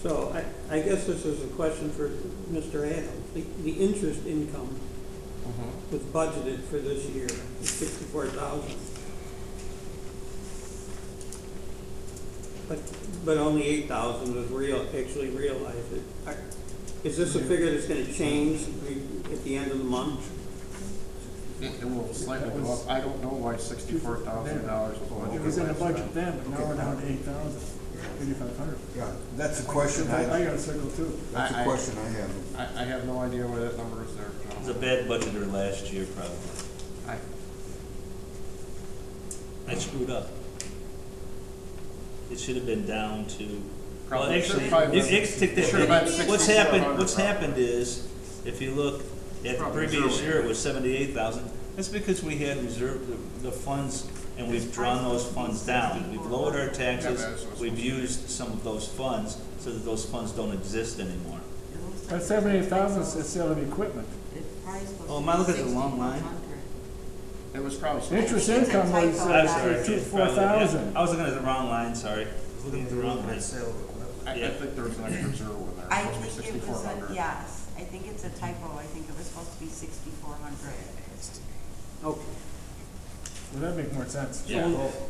So I guess this is a question for Mr. Adams. The interest income was budgeted for this year, $64,000. But only 8,000 was actually realized. Is this a figure that's gonna change at the end of the month? It will slightly go up. I don't know why $64,000 was. It was in the budget then, but now we're down to 8,000, 8,500. Yeah, that's a question I got a circle too. that's a question I have. I have no idea why that number is there. It was a bad budgeter last year, probably. I screwed up. It should have been down to, well, Probably actually, should have been- you take that should have back. been What's 6,400 happened is, if you look at the Probably previous zero. year, it was 78,000. That's because we had reserved the funds, and we've drawn those funds down. We've lowered our taxes, Yeah, that's what's we've supposed to be. used some of those funds, so that those funds don't exist anymore. That 78,000 is the sale of equipment. Oh, am I looking at the wrong line? It was probably. Interest income was I'm sorry. 4,000. I was looking at the wrong line, sorry. I was looking at the wrong line. I think there was an extra zero in there. I It was supposed to be think it was, 6,400. yes, I think it's a typo, I think it was supposed to be 6,400. Okay. Well, that'd make more sense. Yeah.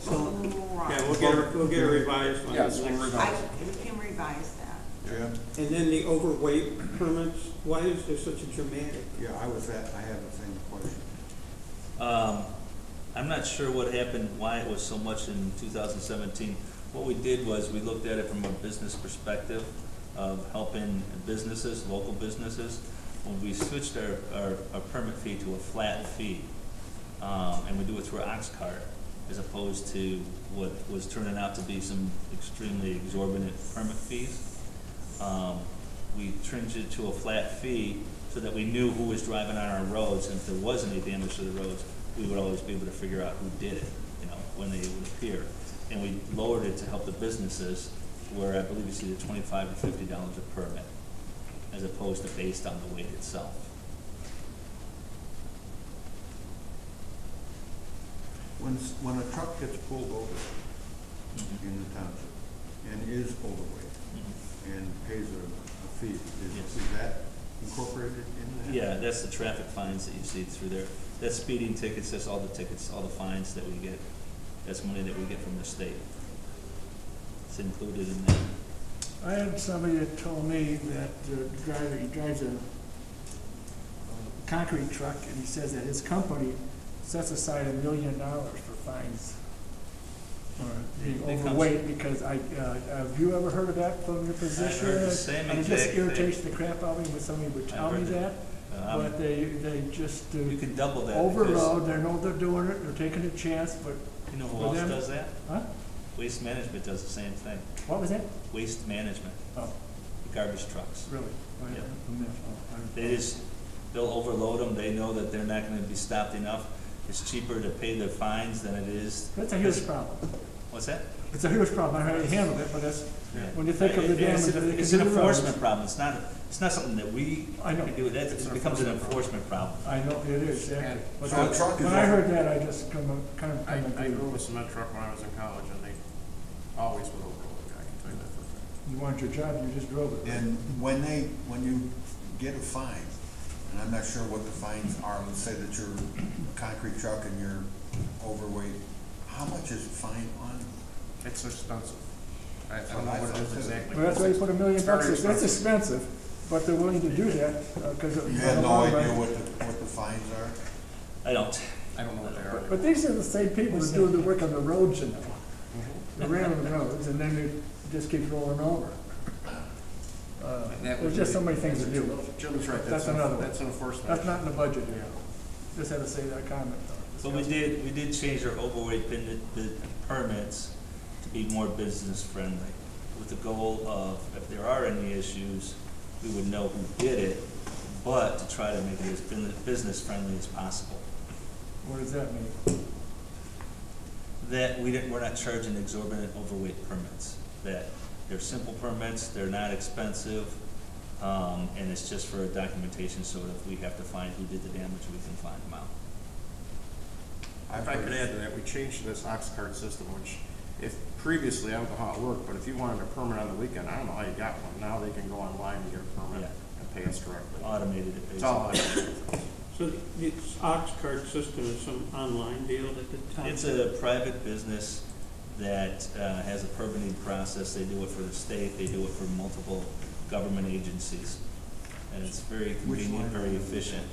So, Right. yeah, we'll get a revised one. Yes, next- we'll revise. We can revise that. Jim? And then the overweight permits, why is there such a dramatic? Yeah, I have the same question. I'm not sure what happened, why it was so much in 2017. What we did was, we looked at it from a business perspective of helping businesses, local businesses. When we switched our permit fee to a flat fee, and we do it through Oxcart, as opposed to what was turning out to be some extremely exorbitant permit fees. We changed it to a flat fee so that we knew who was driving on our roads, and if there was any damage to the roads, we would always be able to figure out who did it, when they would appear. And we lowered it to help the businesses, where I believe it's either $25 or $50 a permit, as opposed to based on the weight itself. When a truck gets pulled over in the township and is overweight and pays a fee, Yes. is that incorporated in that? Yeah, that's the traffic fines that you see through there. That's speeding tickets, that's all the tickets, all the fines that we get. That's money that we get from the state. It's included in that. I had somebody that told me that he drives a concrete truck, and he says that his company sets aside $1 million for fines for being It comes- overweight, because have you ever heard of that from your position? heard the same And it exact just thing. irritates the crap out of me when somebody would tell me heard that, that. but they just You can double that. overload, they know they're doing it, they're taking a chance, but because- You know who for else them- does that? Huh? Waste Management does the same thing. What was that? Waste Management, Oh, the garbage trucks. really? Oh, yeah. Yep. Oh, I- They just, they'll overload them, they know that they're not gonna be stopped enough. It's cheaper to pay the fines than it is. That's a huge problem. What's that? It's a huge problem, I know you handled it, but it's, when you think of the damage that it can It's do an to the roads. enforcement problem, it's not something that we I know. can do, it becomes an enforcement problem. I know, it is, yeah. And But so a truck when is I over- heard that, I just kind of I agree. drove a cement truck when I was in college, and they always would overlook, I can tell you that for a fact. You want your job, you just drove it. And when you get a fine, and I'm not sure what the fines are, let's say that you're a concrete truck and you're overweight, how much is the fine on? It's expensive. I don't know what it is exactly. Well, that's why you put $1 million, It's very that's expensive, but they're willing to do that, because. You have no idea what the fines are? I don't. I don't know what they are. But these are the same people that do the work on the roads, you know. They ran on the roads, and then it just keeps rolling over. There's just so many things to do. Jim's right, That's another one. that's an enforcement. That's not in the budget yet. Just had to say that comment. So we did change our overweight permits to be more business friendly, with the goal of, if there are any issues, we would know who did it, but to try to make it as business friendly as possible. What does that mean? That we're not charging exorbitant overweight permits, that they're simple permits, they're not expensive, and it's just for documentation, so that if we have to find who did the damage, we can find them out. If I could add to that, we changed to this ox cart system, which if previously, I don't know how it worked, but if you wanted a permit on the weekend, I don't know how you got one. Now they can go online and get a permit and pay us directly. Automated it, It's all basically. automated. So this ox cart system is some online deal at the time? It's a private business that has a permitting process. They do it for the state, they do it for multiple government agencies. And it's very convenient, very efficient.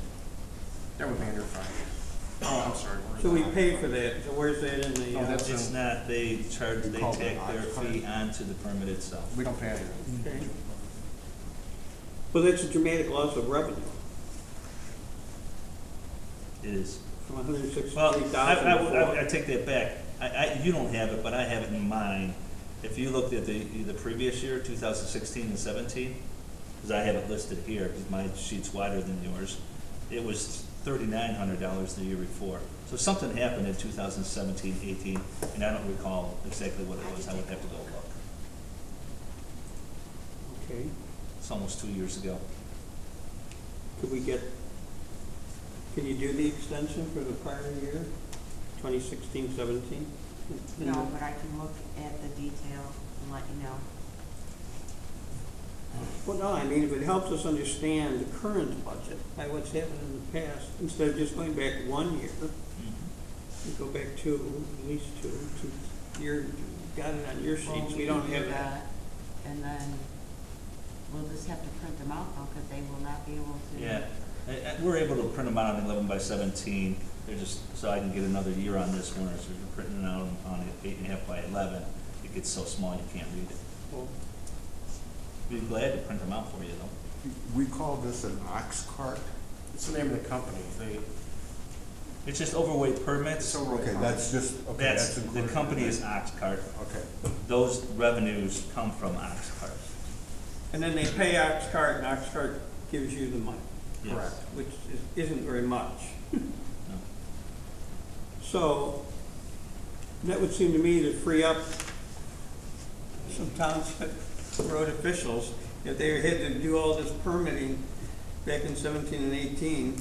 That would be in your file. Oh, I'm sorry. So we pay for that, so where's that in the? No, that's It's not, they charge, they call it take an their ox cart. fee onto the permit itself. We don't pay anything. Okay. Well, that's a dramatic loss of revenue, It is. from $163,000. Well, I take that back. You don't have it, but I have it in mind. If you looked at the previous year, 2016 and 17, because I have it listed here, because my sheet's wider than yours, it was $3,900 the year before. So something happened in 2017, 18, and I don't recall exactly what it was. I would have to go look. Okay, It's almost 2 years ago. can you do the extension for the prior year, 2016, 17? No, but I can look at the detail and let you know. Well, no, I mean, if it helps us understand the current budget by what's happened in the past, instead of just going back 1 year, we go back two, at least two. You got it on your Well, sheets, we don't can have do that. And then we'll just have to print them out though, because they will not be able to. Yeah, we're able to print them out on 11 by 17. They're just, so I can get another year on this one, so you're printing it out on 8.5 by 11. It gets so small you can't read it. Well, Be glad to print them out for you though. We call this an ox cart? It's the name of the company. It's just overweight permits. Okay, that's just, okay, that's The included. company is Oxcart. Okay. Those revenues come from Oxcart. And then they pay Oxcart, and Oxcart gives you the money, Yes. Correct. which isn't very much. No. So, that would seem to me to free up some township road officials, if they had to do all this permitting back in 17 and 18,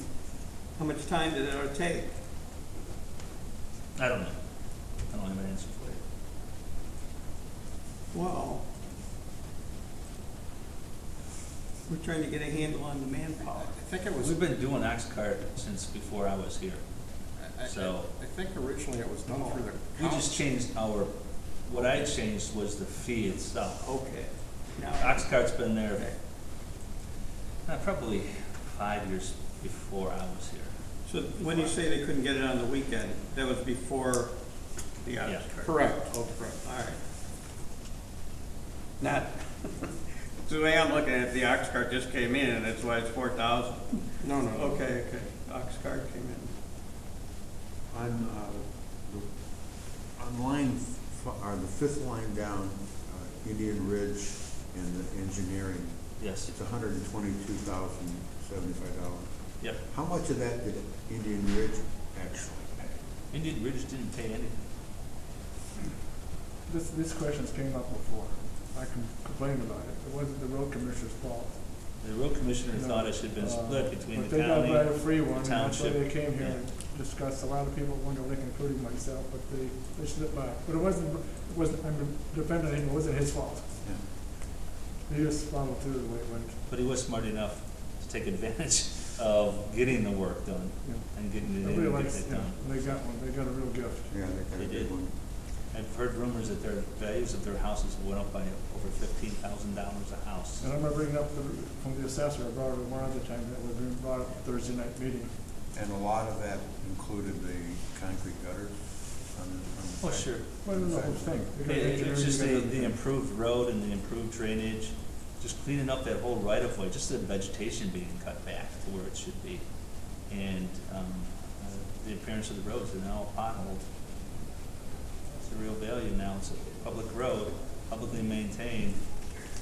how much time did it take? I don't know. I don't have an answer for you. Well, we're trying to get a handle on the manpower. I think it was, We've been doing Oxcart since before I was here. So I think originally it was done through the we council. just changed what I changed was the fee itself. Okay. Now, Oxcart's been there probably 5 years before I was here. so when you say they couldn't get it on the weekend, that was before the Yeah. Oxcart? Correct. Oh, correct. All right. Not, the way I'm looking at it, the Oxcart just came in, and that's why it's 4,000. No. Okay, Oxcart came in. On the fifth line down, Indian Ridge and the engineering, Yes. it's $122,075. Yep. How much of that did Indian Ridge actually pay? Indian Ridge didn't pay anything. this question's came up before. I can complain about it. It wasn't the road commissioner's fault. The road commissioner No. thought it should have been split between But the they got county, by a free one, the and that's why township. they came here Yeah. and discussed. A lot of people wonder, including myself, but they slipped by. But it wasn't, I'm defending him, it wasn't his fault. Yeah. He just followed through the way it went. But he was smart enough to take advantage of getting the work done Yeah. and getting it in Nobody and get likes, it yeah, done. they got one, they got a real gift. Yeah, they got a They big did. one. I've heard rumors that their values of their houses went up by over $15,000 a house. And I'm gonna bring it up from the assessor, I brought it one other time, that was being brought up at Thursday night meeting. And a lot of that included the concrete gutters on the. Oh, sure. Well, the whole thing. They got It's engineering, just they got the everything. improved road and the improved drainage, just cleaning up that whole right of way, just the vegetation being cut back to where it should be. And, the appearance of the roads are now potholed. It's a real value now. It's a public road, publicly maintained,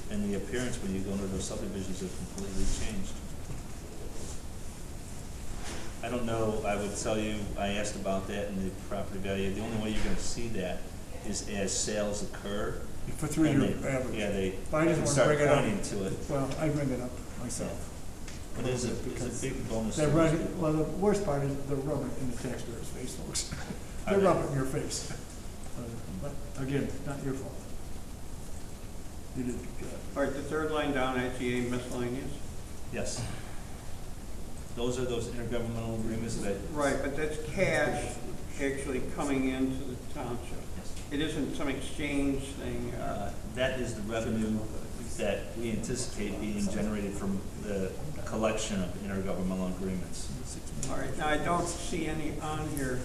and the appearance when you go into those subdivisions have completely changed. I don't know, I would tell you, I asked about that in the property value. The only way you're gonna see that is as sales occur. For 3 and year they- average. Yeah, they But I just wanna start bring it up. pointing to it. Well, I bring it up myself. But it's a big bonus. They're to those running, people. well, the worst part is they're rubbing it in the taxpayer's face, folks. They're Are they? rubbing it in your face. But again, not your fault. You did a good job. All right, the third line down, IGA miscellaneous. Yes. Those are those intergovernmental agreements that. Right, but that's cash actually coming into the township. Yes. It isn't some exchange thing. That is the revenue that we anticipate being generated from the collection of intergovernmental agreements. All right, now I don't see any on here,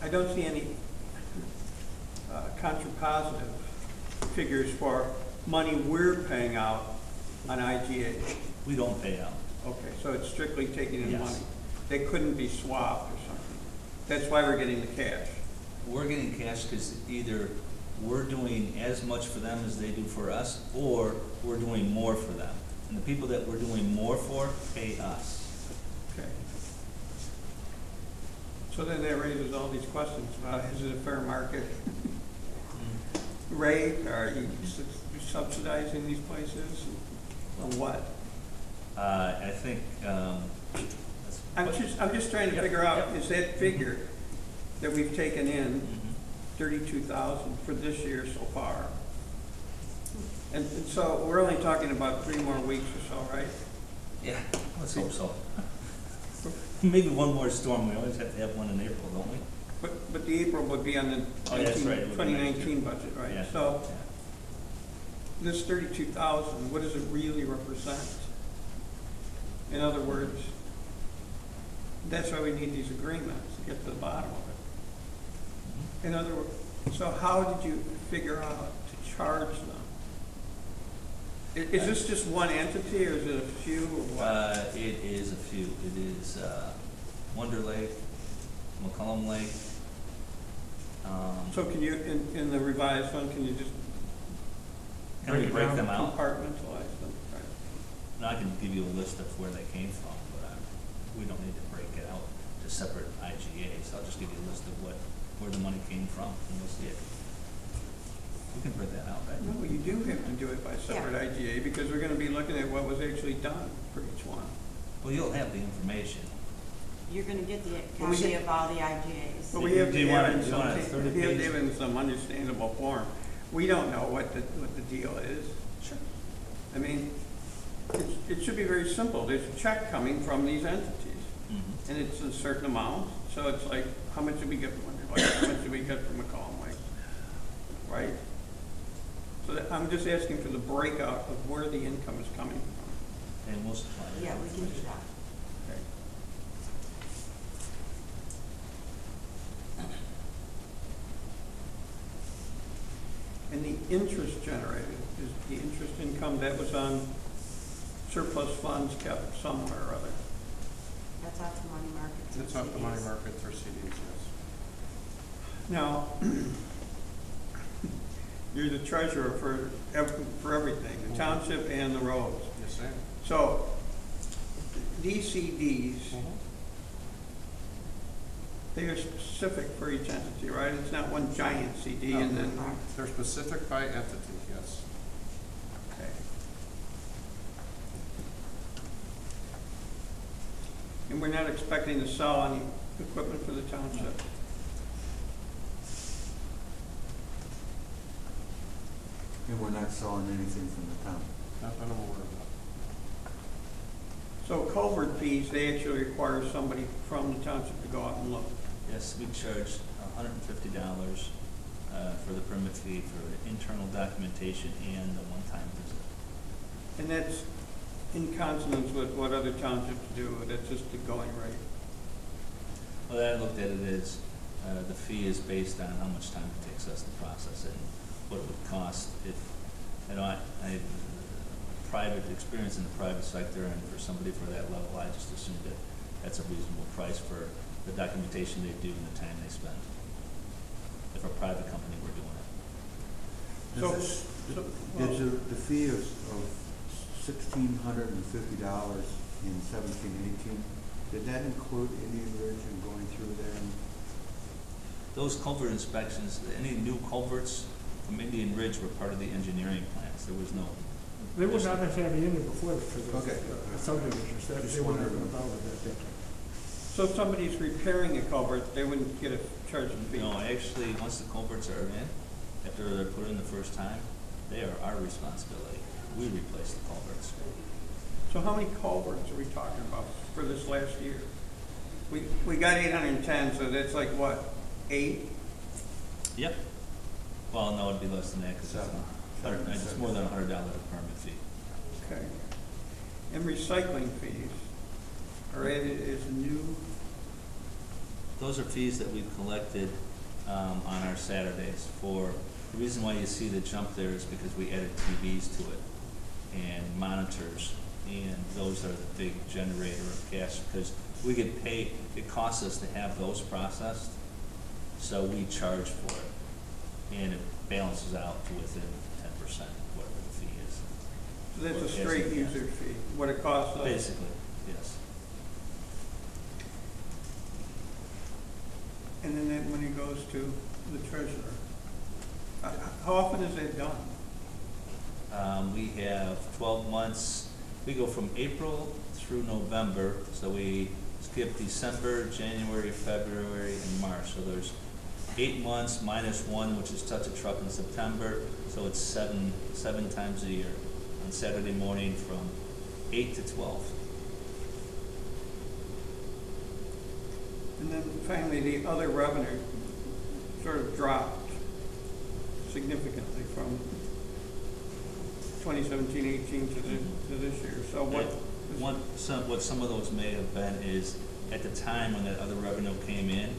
I don't see any contrapositive figures for money we're paying out on IGA. We don't pay out. Okay, so it's strictly taking in Yes. money. They couldn't be swapped or something. That's why we're getting the cash. We're getting cash because either we're doing as much for them as they do for us, or we're doing more for them. And the people that we're doing more for pay us. Okay. So then that raises all these questions about, is it a fair market rate? Are you subsidizing these places? Or what? I think, I'm just trying to figure out, is that figure that we've taken in, 32,000 for this year so far? And so we're only talking about 3 more weeks or so, right? yeah, let's hope so. Maybe one more storm. We always have to have one in April, don't we? But the April would be on the Oh, that's right, it would be next 2019 budget, right? Yeah. So this 32,000, what does it really represent? In other words, that's why we need these agreements, to get to the bottom of it. In other words, so how did you figure out to charge them? Is this just one entity, or is it a few, or what? It is a few. It is Wonder Lake, McCollum Lake. So can you, in the revised one, can you just Can we break them out? compartmentalize them? Right. Now I can give you a list of where they came from, but we don't need to break it out to separate IGAs. I'll just give you a list of where the money came from, and you'll see it. We can print that out, right? No, you do have to do it by separate IGA, because we're gonna be looking at what was actually done for each one. Well, you'll have the information. You're gonna get the Well, we copy get- of all the IGAs. But we have Do to you have want it it- in you want it some, 30 we have to page? have it in some understandable form. We don't know what the deal is. Sure. I mean, it should be very simple. There's a check coming from these entities, Mm-hmm. and it's a certain amount. So it's like, how much did we get from Wonder Lake? How much did we get from McCollum Lake? Right? So I'm just asking for the breakout of where the income is coming from. And we'll supply it. Yeah, we can do that. Okay. And the interest generated, is the interest income that was on surplus funds kept somewhere or other? That's off the money markets. and It's off the money CDs. markets or CDs, yes. Now, you're the treasurer for everything, the township and the roads. Yes, sir. So, these CDs, They are specific for each entity, right? It's not one giant CD No, and then, they're specific by entity, yes. okay. And we're not expecting to sell any equipment for the township? And we're not selling anything from the town. Not that I'm aware of. So culvert fees, they actually require somebody from the township to go out and look. Yes, we charge $150 for the permit fee for internal documentation and a one-time visit. And that's in consonance with what other townships do, that's just the going rate. Well, I looked at it as, the fee is based on how much time it takes us to process it and what it would cost if, I have private experience in the private sector, and for somebody for that level, I just assumed that that's a reasonable price for the documentation they do and the time they spend. If a private company were doing it. Is the fee of $1,650 in 17-18, did that include Indian Ridge and going through there? Those culvert inspections, any new culverts from Indian Ridge were part of the engineering plans. There was no. They would not have had it in there before because of Okay. subdivisions, that they wouldn't have been involved with that. So if somebody's repairing a culvert, they wouldn't get a charge fee? No, actually, once the culverts are in, after they're put in the first time, they are our responsibility. We replace the culverts. So how many culverts are we talking about for this last year? We got 810, so that's like what, 8? Yep. Well, no, it'd be less than that because it's more than $100 a permit fee. Okay. And recycling fees are added as new? Those are fees that we've collected on our Saturdays. For the reason why you see the jump there is because we added TVs to it and monitors, and those are the big generator of cash because we get paid. It costs us to have those processed, so we charge for it, and it balances out to within 10%, whatever the fee is. So that's a straight user fee, what it costs us? Basically, yes. And then that money goes to the treasurer. How often is that done? We have 12 months. We go from April through November, so we skip December, January, February, and March. So there's 8 months minus 1, which is touch a truck in September. So it's seven times a year on Saturday morning from 8 to 12. And then finally, the other revenue sort of dropped significantly from 2017-18 to this year. So what some of those may have been is at the time when that other revenue came in,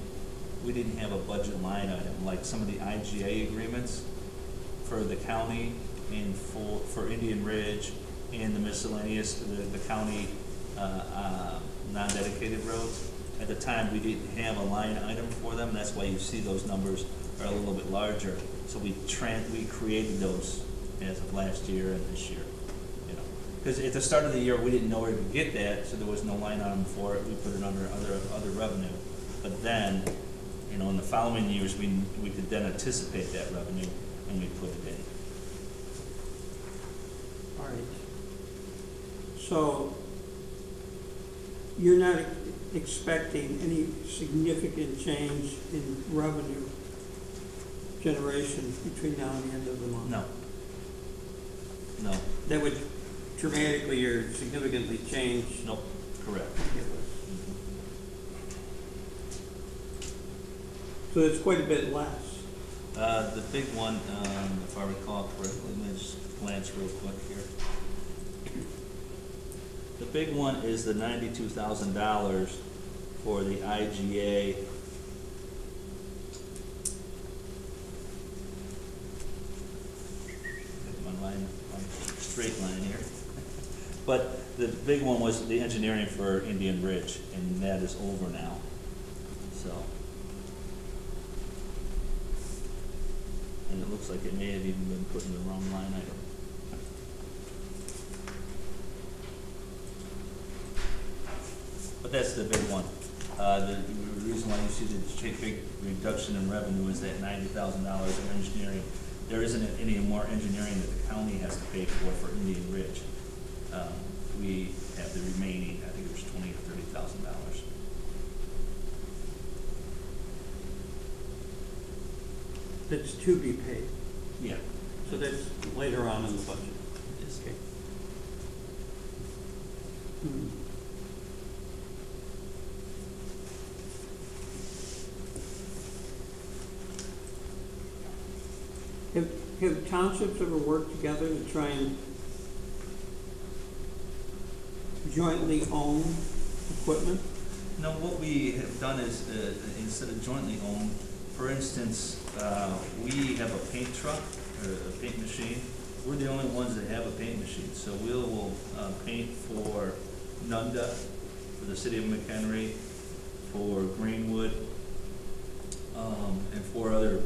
we didn't have a budget line item, like some of the IGA agreements for the county and for Indian Ridge and the miscellaneous, the county non-dedicated roads. At the time, we didn't have a line item for them. That's why you see those numbers are a little bit larger. So we created those as of last year and this year. Because at the start of the year, we didn't know where to get that, so there was no line item for it. We put it under other revenue. But then, in the following years, we could then anticipate that revenue and we put it in. All right. So you're not expecting any significant change in revenue generation between now and the end of the month? No. That would dramatically or significantly change? Nope, correct. So it's quite a bit less. The big one, if I recall correctly, let me just glance real quick here. The big one is the $92,000 for the IGA. My straight line here. But the big one was the engineering for Indian Ridge, and that is over now. So. And it looks like it may have even been put in the wrong line item. But that's the big one. The reason why you see the big reduction in revenue is that $90,000 in engineering. There isn't any more engineering that the county has to pay for Indian Ridge. We have the remaining, I think it was $20,000 or $30,000. That's to be paid, Yeah. so that's later on in the budget. Yes. Okay. Hmm. Have townships ever worked together to try and jointly own equipment? No, what we have done is, instead of jointly owned, for instance, we have a paint truck, or a paint machine. We're the only ones that have a paint machine, so we'll paint for Nunda, for the city of McHenry, for Greenwood, and for other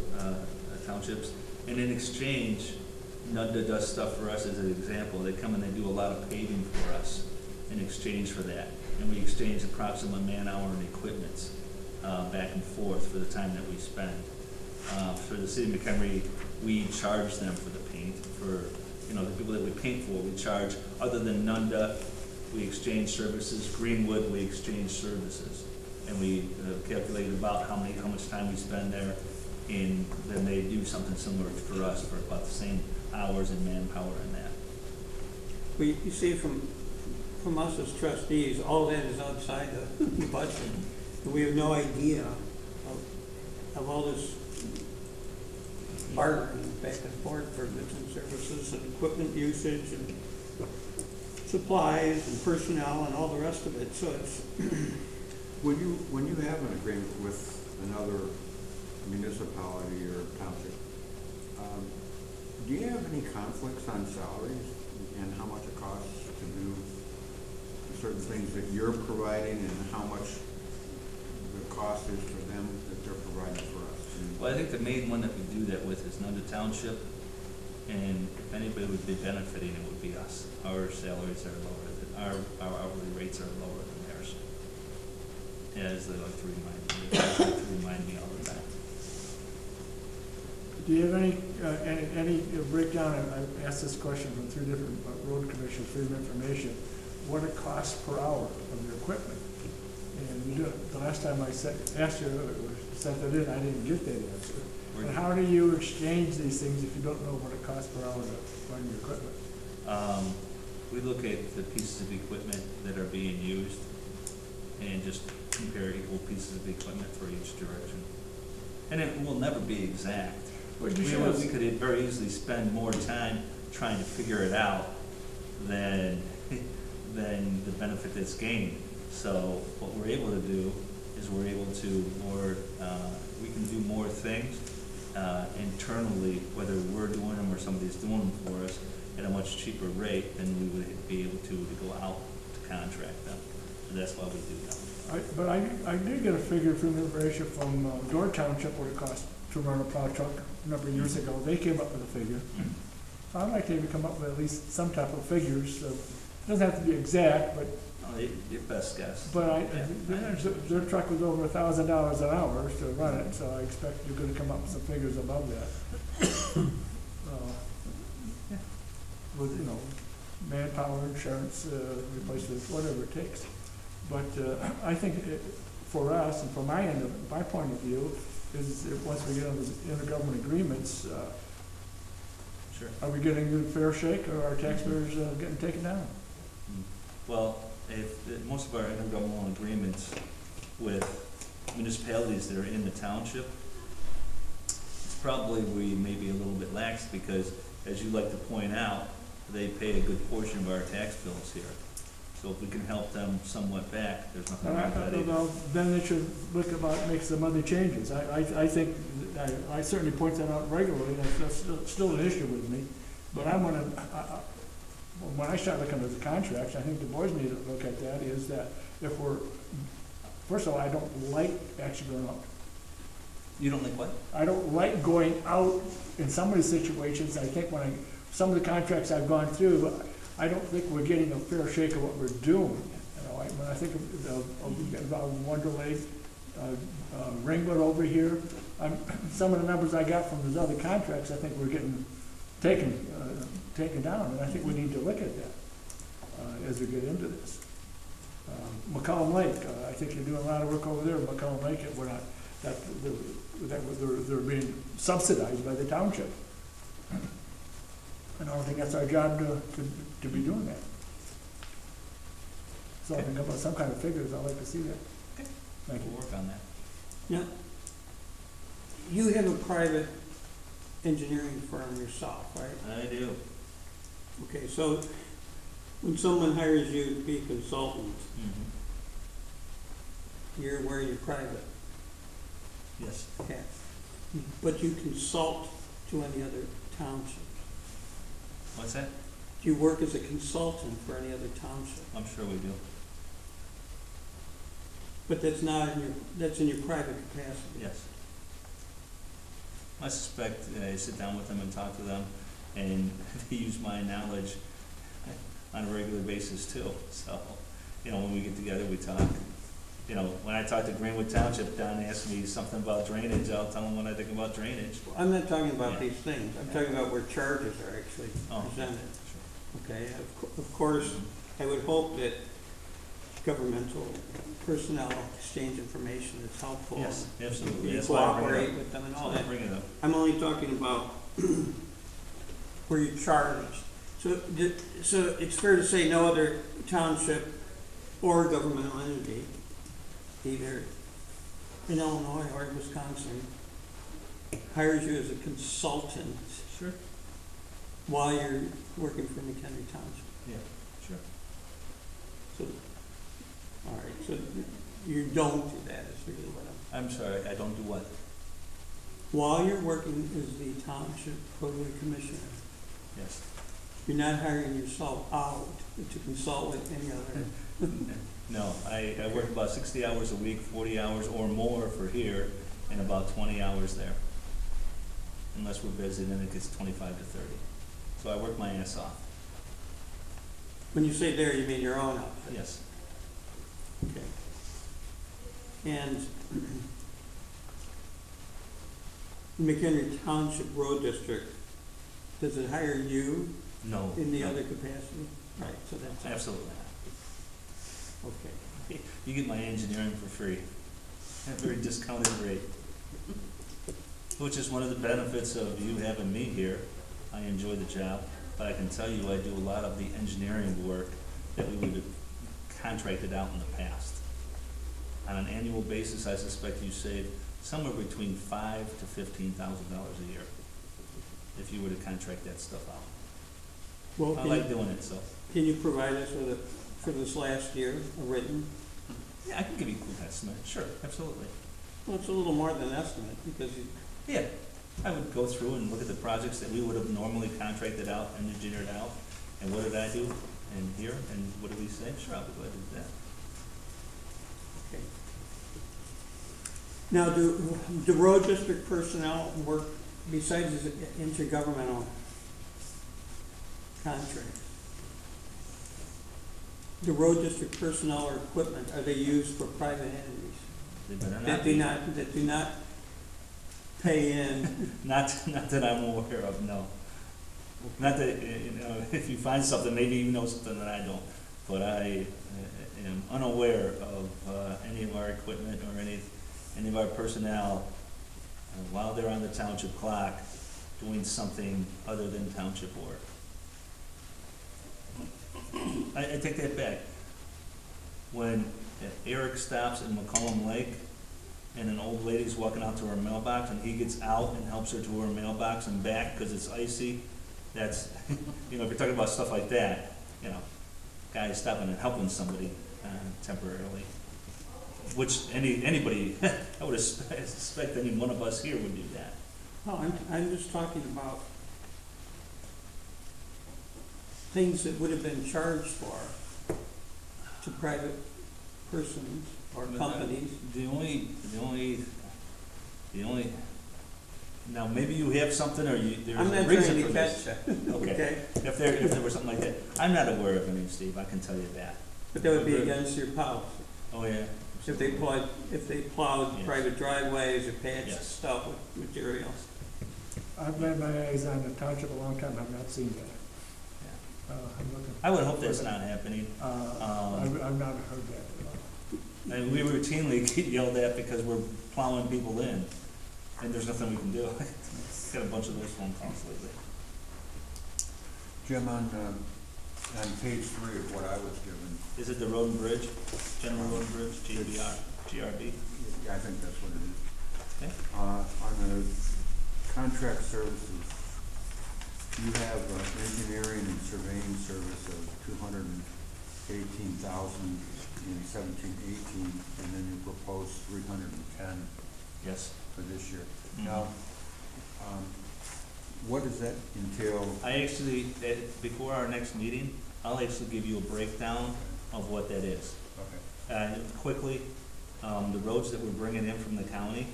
townships. And in exchange, Nunda does stuff for us. As an example, they come and they do a lot of paving for us in exchange for that. And we exchange approximate man-hour and equipment back and forth for the time that we spend. For the city of McHenry, we charge them for the paint. For the people that we paint for, we charge. Other than Nunda, we exchange services. Greenwood, we exchange services, and we calculate about how much time we spend there. And then they do something similar for us for about the same hours and manpower and that. Well, you see, from us as trustees, all that is outside the budget. And we have no idea of all this bartering back and forth for goods and services and equipment usage and supplies and personnel and all the rest of it. So it's When you have an agreement with another municipality or township, do you have any conflicts on salaries and how much it costs to do certain things that you're providing and how much the cost is for them that they're providing for us? Well, I think the main one that we do that with is Nunda Township, and if anybody would be benefiting, it would be us. Our salaries are lower than our hourly rates are lower than theirs. As they like to remind me all the time. Do you have any breakdown? I asked this question from 3 different road commissions, freedom of information. What it costs per hour of your equipment? And the last time I asked you, sent that in, I didn't get that answer. And how do you exchange these things if you don't know what it costs per hour to run your equipment? We look at the pieces of equipment that are being used and just compare equal pieces of equipment for each direction. And it will never be exact. We could very easily spend more time trying to figure it out than the benefit that's gained. So what we're able to do is we can do more things internally, whether we're doing them or somebody's doing them for us at a much cheaper rate than we would be able to go out to contract them. So that's why we do that. But I did get a figure from information from Door Township what it cost to run a plow truck a number of years ago. They came up with a figure. So I'd like to even come up with at least some type of figures. It doesn't have to be exact, but your best guess. But their truck was over $1,000 an hour to run it, so I expect you're going to come up with some figures above that. With manpower, insurance, replacement, whatever it takes. But I think for us and from my point of view is that once we get into the intergovernment agreements, sure. Are we getting a fair shake, or are taxpayers getting taken down? Well, most of our intergovernmental agreements with municipalities that are in the township, it's probably we may be a little bit lax because, as you like to point out, they pay a good portion of our tax bills here. So if we can help them somewhat back, there's nothing wrong with that either. Well, then they should look about making some other changes. I think, I certainly point that out regularly, and that's still an issue with me. But when I start looking at the contracts, I think the boys need to look at that, is that if first of all, I don't like actually going out. You don't like what? I don't like going out in some of the situations. I think some of the contracts I've gone through, I don't think we're getting a fair shake of what we're doing. When I think of Wonder Lake, Ringwood over here. Some of the numbers I got from those other contracts, I think we're getting taken down, and I think we need to look at that as we get into this. McCollum Lake, I think you're doing a lot of work over there. McCollum Lake, we're not, they're being subsidized by the township. And I don't think that's our job to be doing that. So I think about some kind of figures, I'd like to see that. Okay. Thank you. We'll work on that. Now, you have a private engineering firm yourself, right? I do. Okay, so when someone hires you to be a consultant, you're aware you're private. Yes. Okay. But you consult to any other townships. What's that? Do you work as a consultant for any other township? I'm sure we do. But that's not in your, that's in your private capacity? Yes. I suspect I sit down with them and talk to them, and they use my knowledge on a regular basis too. So, when we get together, we talk. When I talk to Greenwood Township, Don asks me something about drainage, I'll tell him what I think about drainage. Well, I'm not talking about these things. I'm talking about where charges are actually presented. Sure. Okay, of course, I would hope that governmental personnel exchange information that's helpful. Yes, absolutely. You That's why I bring it cooperate up. with them and all That's that. why I bring it up. I'm only talking about where you're charged. So it's fair to say no other township or governmental entity, either in Illinois or Wisconsin, hires you as a consultant. Sure. While you're working for Mchenry Township. Yeah, sure. So, all right, so you don't do that, is really what I'm sorry, I don't do what? While you're working as the Township Roadway Commissioner, Yes. you're not hiring yourself out to consult with any other. No, I work about 60 hours a week, 40 hours or more for here, and about 20 hours there. Unless we're busy, then it gets 25 to 30. So I work my ass off. When you say there, you mean your own outfit? Yes. Okay. And Mchenry Township Road District, does it hire you No. in the no. other capacity? Right, so that's. Absolutely not. Okay. You get my engineering for free at a very discounted rate. Which is one of the benefits of you having me here. I enjoy the job, but I can tell you I do a lot of the engineering work that we would have contracted out in the past. On an annual basis, I suspect you save somewhere between $5,000 to $15,000 a year if you were to contract that stuff out. Well, I like doing it, so. Can you provide us with for this last year, a written? Yeah, I can give you a quick estimate. Sure, absolutely. Well, it's a little more than an estimate, because you, Yeah, I would go through and look at the projects that we would have normally contracted out and engineered out, and what did I do, and here, and what did we say? Sure, I'll be glad to do that. okay. Now, do road district personnel work besides the intergovernmental contracts? The road district personnel or equipment, are they used for private entities? They better not That be. do not pay in? Not that I'm aware of, no. Not that, if you find something, maybe you know something that I don't, but I am unaware of any of our equipment or any of our personnel while they're on the township clock doing something other than township work. I take that back. When Eric stops in McCollum Lake and an old lady's walking out to her mailbox and he gets out and helps her to her mailbox and back because it's icy, that's, if you're talking about stuff like that, guys stopping and helping somebody temporarily. Which anybody, I would suspect any one of us here would do that. No, I'm just talking about things that would have been charged for to private persons or companies. The only, now maybe you have something or there's I'm a not reason trying for to this. catch Okay. Okay. If there was something like that, I'm not aware of any, Steve, I can tell you that. But that would be against your policy. Oh, yeah, If they plowed Yes. private driveways or patched Yes. stuff with materials. I've had my eyes on the township a long time, I've not seen that. I'm looking. I would hope that's not happening. I've not heard that at all. And we routinely get yelled at because we're plowing people in, and there's nothing we can do. Got a bunch of those phone calls lately. Jim, on page 3 of what I was given, Is it the road and bridge, general road and bridge, GRB? I think that's what it is. Okay. On the contract services, you have engineering and surveying service of 218,000 in 17-18, and then you propose 310 Yes. for this year. Mhm. Now, what does that entail? I actually, before our next meeting, I'll actually give you a breakdown of what that is. Okay. Quickly, the roads that we're bringing in from the county,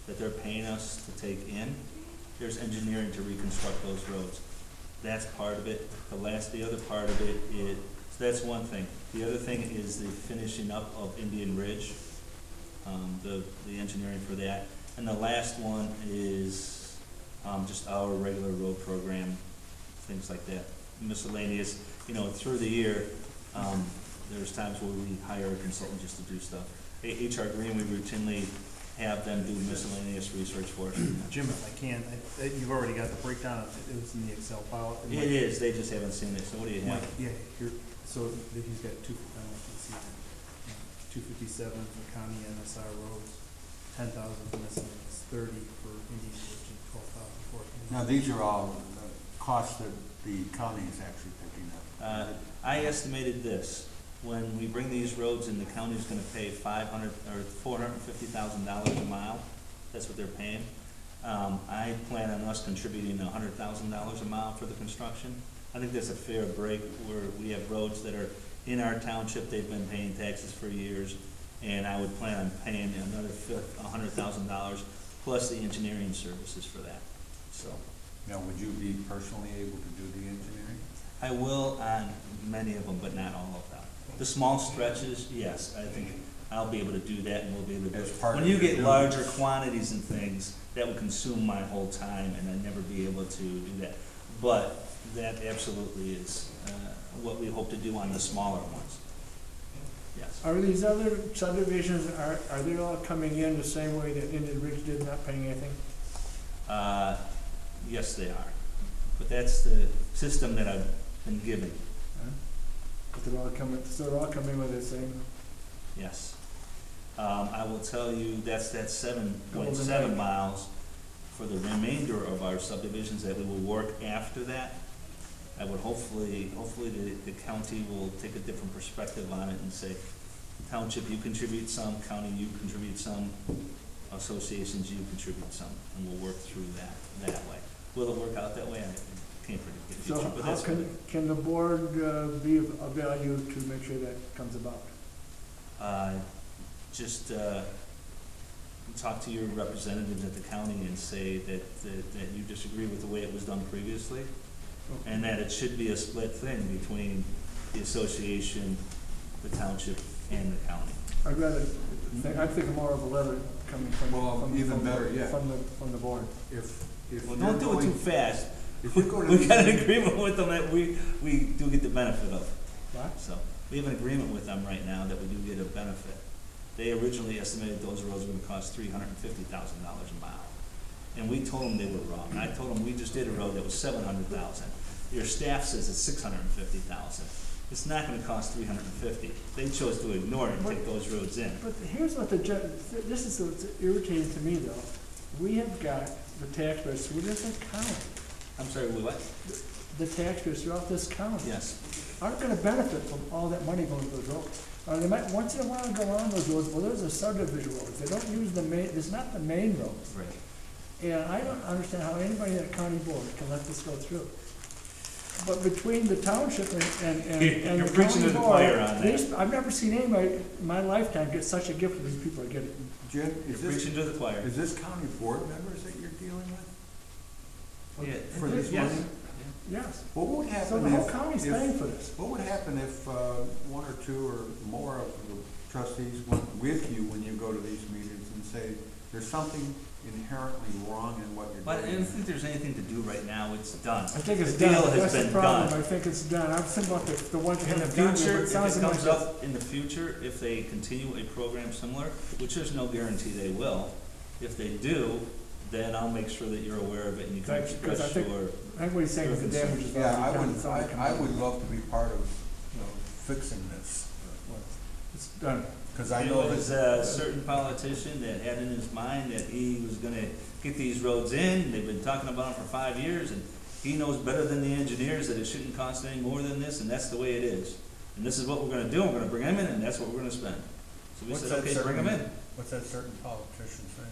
that they're paying us to take in, there's engineering to reconstruct those roads. That's part of it. The other part of it is, so that's one thing. The other thing is the finishing up of Indian Ridge, the engineering for that. And the last one is, just our regular road program, things like that. Miscellaneous, through the year, there's times where we hire a consultant just to do stuff. HR Green, we routinely have them do miscellaneous research for us. Jim, if I can, you've already got the breakdown, it was in the Excel file. It is, they just haven't seen it, so what do you have? Yeah, here, so he's got I don't know if you see that, 257 for county NSR roads, 10,000 for miscellaneous, 30 for Indian Ridge, and 12,000 for. Now, these are all costs that the county is actually picking up. I estimated this, when we bring these roads in, the county's gonna pay $450,000 a mile, that's what they're paying. I plan on us contributing $100,000 a mile for the construction. I think that's a fair break, where we have roads that are in our township, they've been paying taxes for years, and I would plan on paying another $100,000 plus the engineering services for that, so. Now, would you be personally able to do the engineering? I will on many of them, but not all of them. The small stretches, yes, I think I'll be able to do that, and we'll be able to do it. When you get larger quantities and things, that would consume my whole time, and I'd never be able to do that. But that absolutely is what we hope to do on the smaller ones. Yes. Are these other subdivisions, are they all coming in the same way that Indian Ridge did, not paying anything? Yes, they are. But that's the system that I've been given. But they're all coming, so they're all coming with the same? Yes. I will tell you, that's 7.7 Golden miles for the remainder of our subdivisions that we will work after that. I would hopefully the county will take a different perspective on it and say, township, you contribute some, county, you contribute some, associations, you contribute some, and we'll work through that way. Will it work out that way? I can't predict the future, So but how that's what can the board be of value to make sure that comes about? just talk to your representatives at the county and say that you disagree with the way it was done previously, and that it should be a split thing between the association, the township, and the county. I'd think more of a letter coming from the board. Well, don't do it too fast. If you go to We got an agreement with them that we do get the benefit of. What? So, we have an agreement with them right now that we do get a benefit. They originally estimated those roads were gonna cost $350,000 a mile. And we told them they were wrong. I told them we just did a road that was $700,000. Your staff says it's $650,000. It's not gonna cost $350,000. They chose to ignore it and take those roads in. But here's what this is what's irritating to me though. We have got the taxpayers through this county. I'm sorry, what? The taxpayers throughout this county. Yes. Aren't gonna benefit from all that money going to those roads. They might once in a while go on those roads, well, there's a subdivision roads. They don't use the main, it's not the main roads. Right. And I don't understand how anybody at a county board can let this go through. But between the township and You're the preaching county to the board, choir on that. I've never seen anybody in my lifetime get such a gift as these people are getting. Jim, You're preaching to the choir. is this county board members that you're dealing with? Yeah. For this Yes. money? Yes. What would happen So the whole county's paying for this. What would happen if one or two or more of the trustees with you when you go to these meetings and say, there's something inherently wrong in what you're But I doing? don't think there's anything to do right now, it's done. I think it's The done, deal has that's the been problem, done. I think it's done, I'm thinking about the ones that In the haven't done it, future, but it if sounds it like comes it's- up in the future, if they continue a program similar, which there's no guarantee they will, if they do, then I'll make sure that you're aware of it and you can Right, because I express think- your. I think what he's saying is the damage is Yeah, I already done. would, It's already come I out. would love to be part of, fixing this. It's done. Because I There know was that, a certain politician that had in his mind that he was gonna get these roads in, they've been talking about them for 5 years, and he knows better than the engineers that it shouldn't cost any more than this, and that's the way it is. And this is what we're gonna do, we're gonna bring them in, and that's what we're gonna spend. So we What's said, that okay, bring them in. what's that certain politician saying?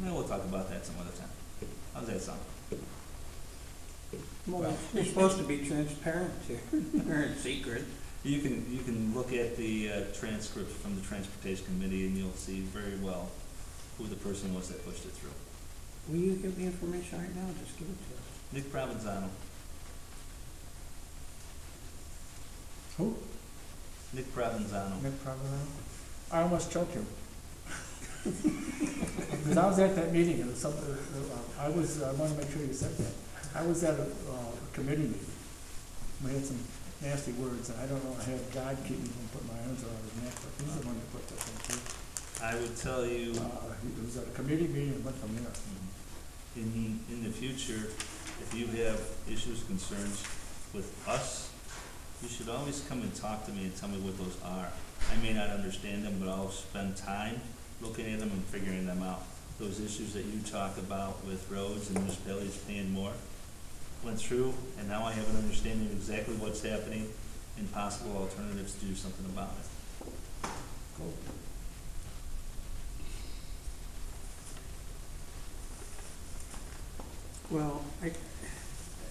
Well, we'll talk about that some other time. How's that sound? Well, you're supposed to be transparent here, or in secret. You can look at the transcript from the Transportation Committee, and you'll see very well who the person was that pushed it through. Will you give the information right now? Just give it to us. Nick Provenzano. Who? Nick Provenzano. Nick Provenzano? I almost choked him. Because I was at that meeting, and I want to make sure you said that. I was at a committee meeting. We had some nasty words, and I don't know, I had God keep me from putting my arms around his neck, but he's the one that put that thing through. I would tell you, It was at a committee meeting and went from there. in the future, if you have issues, concerns with us, you should always come and talk to me and tell me what those are. I may not understand them, but I'll spend time looking at them and figuring them out. Those issues that you talk about with roads and municipalities paying more, went through, and now I have an understanding of exactly what's happening and possible alternatives to do something about it. Cool. Well,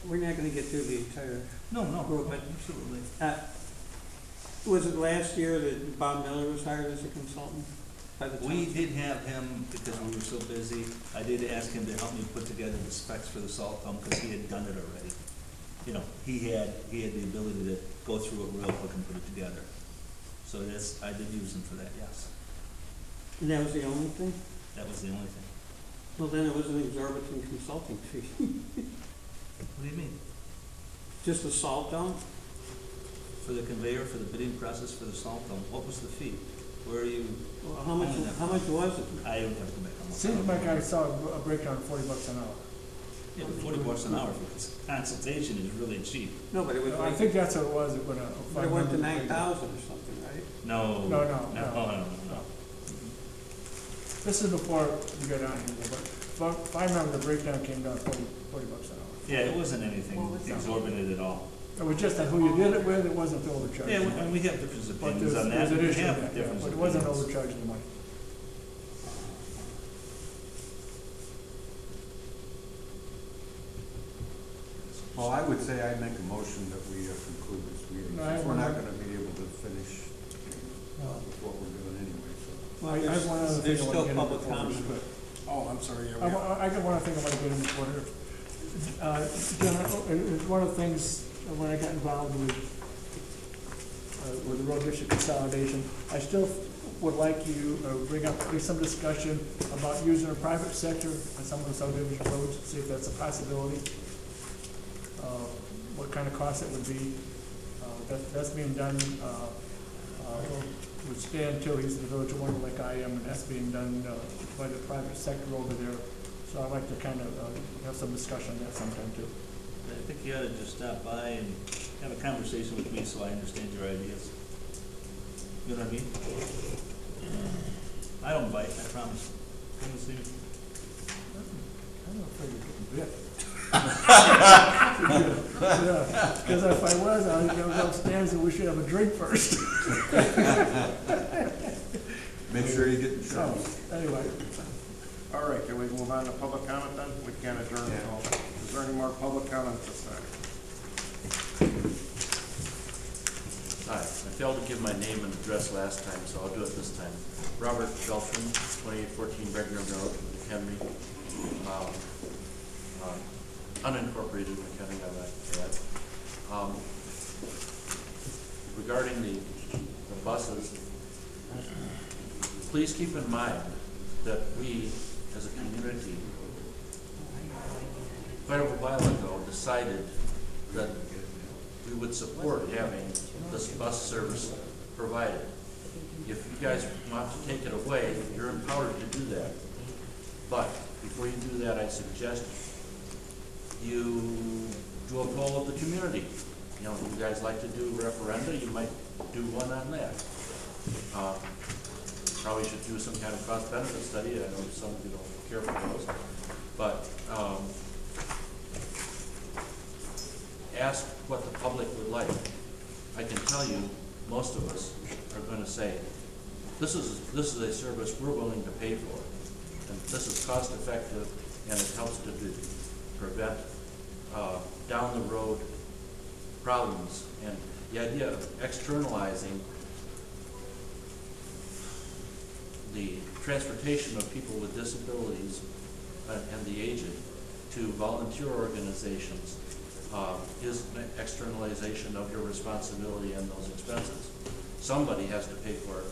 we're not gonna get through the entire, No, Well, absolutely. was it last year that Bob Miller was hired as a consultant by the We township? did have him, because we were so busy, I did ask him to help me put together the specs for the salt dome, because he had done it already. You know, he had the ability to go through it real quick and put it together. So yes, I did use him for that, yes. And that was the only thing? That was the only thing. Well, then it was an exorbitant consulting fee. What do you mean? Just the salt dome? For the conveyor, for the bidding process for the salt dome, what was the fee? Where are you? Well, how much was it? I don't have to go back on. Seems like I saw a breakdown of $40 an hour. Yeah, but $40 an hour for consultation is really cheap. No, but it was I like, think that's what it was, but it went to 9,000 or something, right? No. No. This is before we got on here, but if I remember, the breakdown came down $40 an hour. Yeah, it wasn't anything exorbitant at all. It was just that who you did it with, it wasn't the overcharge. Yeah, and we have different But opinions on that. there's an We issue have with that, yeah, different but it wasn't opinions. overcharging the money. well, I would say I make a motion that we conclude this meeting, No, I since we're not have gonna be able to finish with what we're doing anyway, so. Well, I have one other thing there's I still want to get in public before we comment. quit. Oh, I'm sorry, yeah, I got one other thing I want to get in before here. It's one of the things, when I got involved with the road district consolidation, I still would like you to bring up at least some discussion about using the private sector on some of the subdivision roads, see if that's a possibility. What kind of cost it would be. That's being done, with Stan too, he's in the village of Wonder like I am, and that's being done by the private sector over there. So I'd like to kind of have some discussion on that sometime too. I think you ought to just stop by and have a conversation with me so I understand your ideas. You know what I mean? I don't bite, I promise. Come and see me. I'm afraid you're getting bit. Yeah, because if I was, I would go upstairs and we should have a drink first. Make sure you get So, insurance. anyway, All right, can we move on to public comment then? We can't adjourn Yeah. at all. Is there any more public comment at this time? Hi, I failed to give my name and address last time, so I'll do it this time. Robert Beltran, 2814 Brigham Road, Mchenry. Unincorporated Mchenry, I like to add. Regarding the buses, Please keep in mind that we, as a community, quite a while ago, decided that we would support having this bus service provided. If you guys want to take it away, you're empowered to do that. But before you do that, I suggest you do a poll of the community. You know, if you guys like to do referenda, you might do one on that. Probably should do some kind of cost benefit study. I know some of you don't care for those, but ask what the public would like. I can tell you, most of us are going to say, this is a service we're willing to pay for, and this is cost effective, and it helps to prevent down the road problems. And the idea of externalizing the transportation of people with disabilities and the aged to volunteer organizations is an externalization of your responsibility and those expenses. Somebody has to pay for it,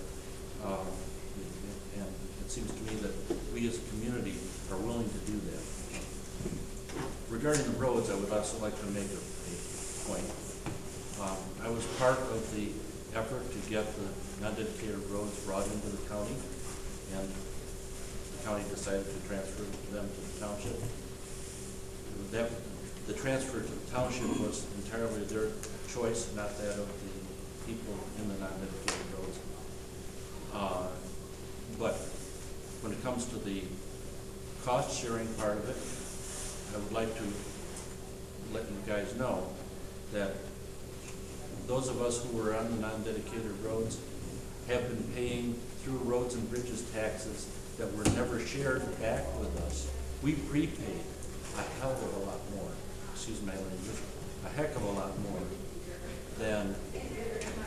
and it seems to me that we as a community are willing to do that. Regarding the roads, I would also like to make a point. I was part of the effort to get the non-dedicated roads brought into the county, and the county decided to transfer them to the township. The transfer to the township was entirely their choice, not that of the people in the non-dedicated roads. But when it comes to the cost-sharing part of it, I would like to let you guys know that those of us who were on the non-dedicated roads have been paying through roads and bridges taxes that were never shared back with us. We prepaid a hell of a lot more, excuse my language, a heck of a lot more than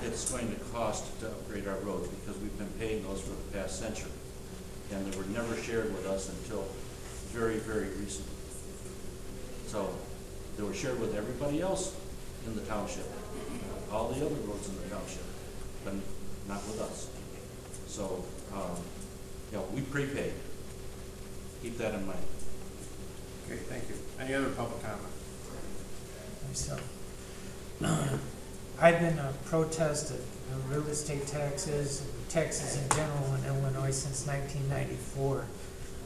it's going to cost to upgrade our roads, because we've been paying those for the past century. And they were never shared with us until very, very recently. So they were shared with everybody else in the township, all the other roads in the township, but not with us. So, you know, we prepaid. Keep that in mind. Okay, thank you. Any other public comment? Myself. I've been a protest of real estate taxes in general in Illinois since 1994,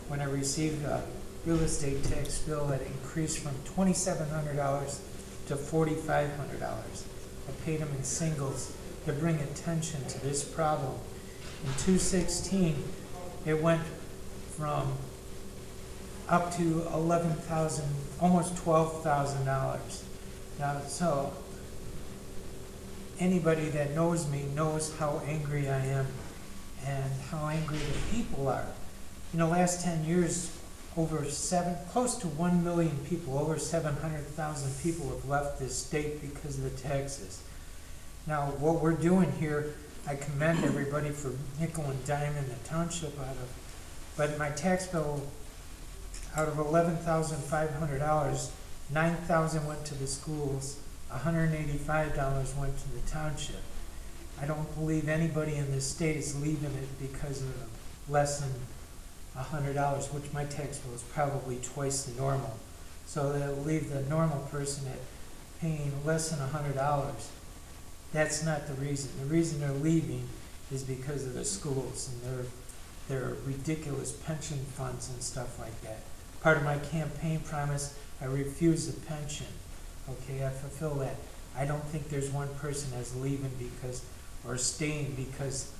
when I received a real estate tax bill that increased from $2,700 to $4,500. I paid them in singles to bring attention to this problem. In 2016, it went from up to $11,000, almost $12,000. Now, so anybody that knows me knows how angry I am and how angry the people are. In the last 10 years, close to 1 million people, over 700,000 people have left this state because of the taxes. Now, what we're doing here, I commend everybody for nickel and diming the township out of, but my tax bill, out of $11,500, $9,000 went to the schools, $185 went to the township. I don't believe anybody in this state is leaving it because of less than $100, which my tax bill is probably twice the normal. So that'll leave the normal person at paying less than $100. That's not the reason. The reason they're leaving is because of the schools and their ridiculous pension funds and stuff like that. Part of my campaign promise, I refuse the pension. Okay, I fulfill that. I don't think there's one person that's leaving or staying because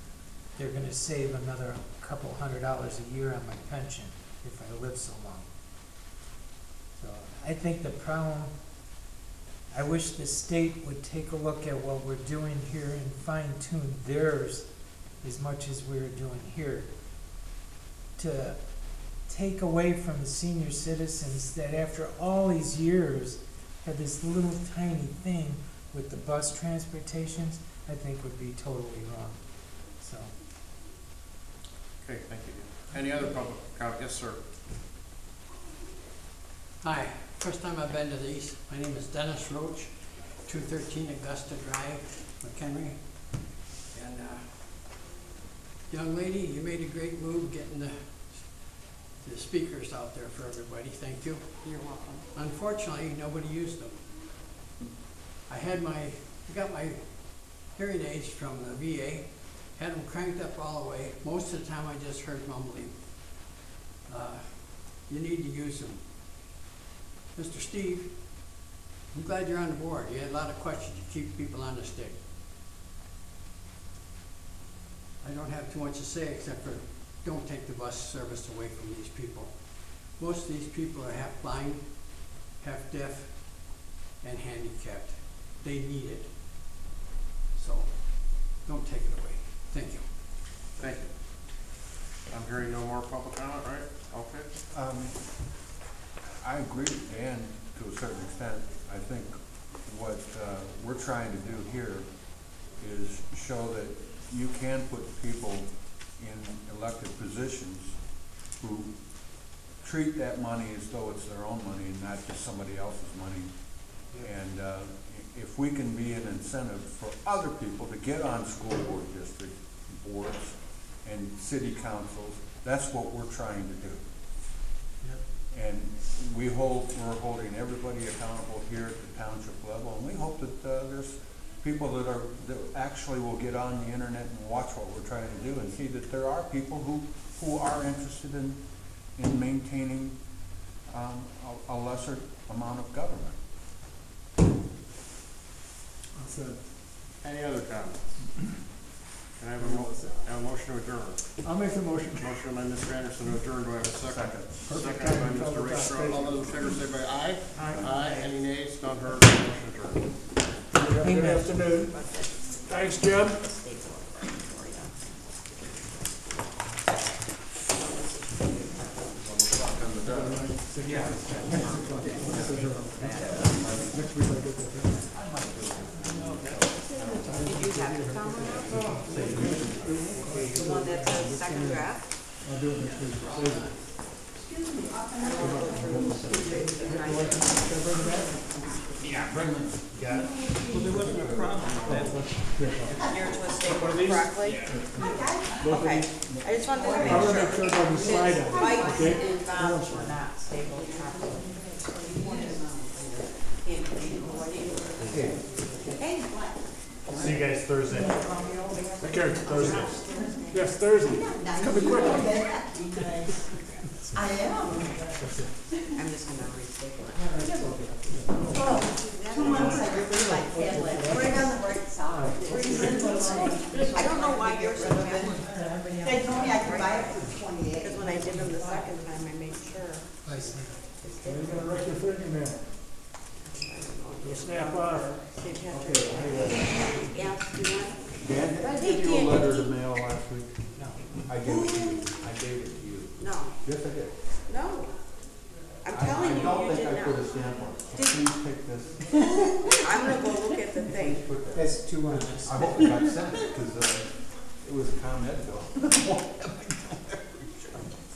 they're going to save another couple $100 a year on my pension if I live so long. So I think the problem, I wish the state would take a look at what we're doing here and fine-tune theirs as much as we're doing here. To take away from the senior citizens that after all these years have this little tiny thing with the bus transportations, I think would be totally wrong. So. Okay, thank you. Any other public comment? Yes, sir. Hi, first time I've been to these. My name is Dennis Roach, 213 Augusta Drive, Mchenry. And Young lady, you made a great move getting the speakers out there for everybody. Thank you. You're welcome. Unfortunately, nobody used them. I got my hearing aids from the VA, had them cranked up all the way. Most of the time I just heard mumbling. You need to use them. Mr. Steve, I'm glad you're on the board. You had a lot of questions. You keep people on the stick. I don't have too much to say except for don't take the bus service away from these people. Most of these people are half blind, half deaf, and handicapped. They need it. So don't take it away. Thank you. Thank you. I'm hearing no more public comment, right? Okay. I agree with Dan to a certain extent. I think what we're trying to do here is show that you can put people in elected positions who treat that money as though it's their own money and not just somebody else's money. And if we can be an incentive for other people to get on school board district boards and city councils, that's what we're trying to do. And we're holding everybody accountable here at the township level, and we hope that there's people that actually will get on the internet and watch what we're trying to do and see that there are people who are interested in maintaining a lesser amount of government. Any other comments? Can I have a motion to adjourn? I'll make the motion. Motion by Mr. Anderson to adjourn. Do I have a second? Perfect. Second by Mr. Rakestraw. All those in favor say by aye. Aye. Any nays? None heard. Motion adjourned. Good afternoon. Thanks, Jim. Did you have the comment? The one that's a second draft? I'll do it next week. Yeah, bring them. Got it? Well, there wasn't a problem with that. Yours was stapled correctly? Okay, I just wanted to make I'll sure. make sure it doesn't slide out, Spikes okay? and valves were not stapled properly. Hey. See you guys Thursday. Take care, Thursday. Yes, Thursday. It's coming quick. I am. I'm just gonna re-staple it. Oh, 2 months I really like Cadillac. Right on the right side. I don't know why yours is bad. They told me I could buy it for 28. Because when I did them the second time, I made sure. You're gonna wreck your fingernail. You'll snap off. Yeah, you want? Dan, did I give you a letter to mail last week? No. I gave it to you. I gave it to you. No. Yes, I did. No. I'm telling you, I don't you think did I put a not. stamp on it. So please take this. I'm gonna go look at the thing. Put that. That's 2 I hope it got sent because it was a ComEd bill.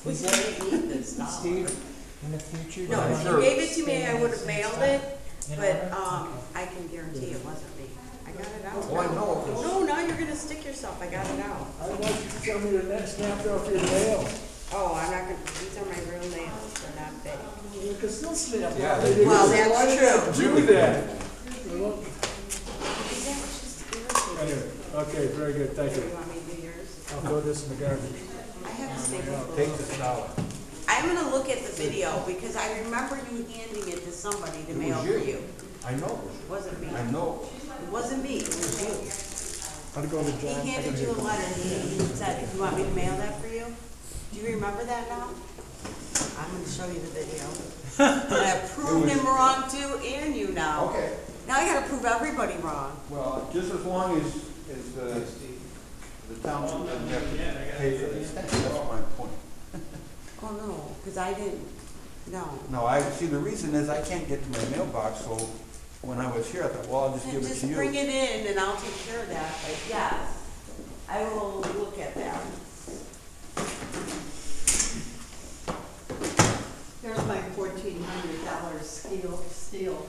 We didn't need this stuff. Steve, in the future. No, if you gave it to me, I would have mailed it, but, I can guarantee it wasn't me. I got it out. Oh, I know. No, now you're gonna stick yourself. I got it out. I want you to tell me the next snapped off your nail. Oh, I'm not gonna, these are my real nails. They're not fake. You can still snap off. Yeah, Well, that's true. Do that. That was just irritating. Anyway, okay, very good, thank You you. want me to do yours? I'll throw this in the garbage. I have a staple. Take this dollar. I'm gonna look at the video because I remember you handing it to somebody to mail for you. I know. Wasn't me. I know. It wasn't me, it was you. I'll go to John. He handed you a letter and he said, "You want me to mail that for you?" Do you remember that now? I'm gonna show you the video. And I proved him wrong too, and you now. Okay. Now I gotta prove everybody wrong. Well, just as long as the township doesn't have to pay for this, that's my point. Oh, no, because I didn't, no. No, see, the reason is I can't get to my mailbox, so when I was here, I thought, well, I'll just give it to Just you. bring it in and I'll take care of that, but yes, I will look at that. Here's my $1,400 steel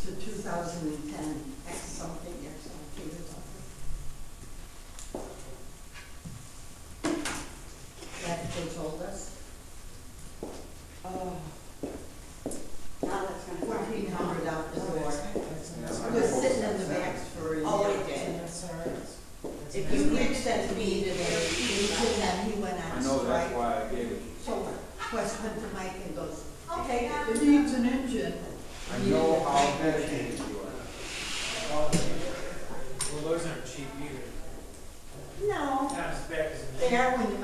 to 2010 X something. If you handed that to me today, he went on I a know that's strike. why I gave it to you. So Wes went to Mike and goes, okay, it needs an engine. I know how dedicated you are. Well, those aren't cheap either. No, Not as bad as. they are when you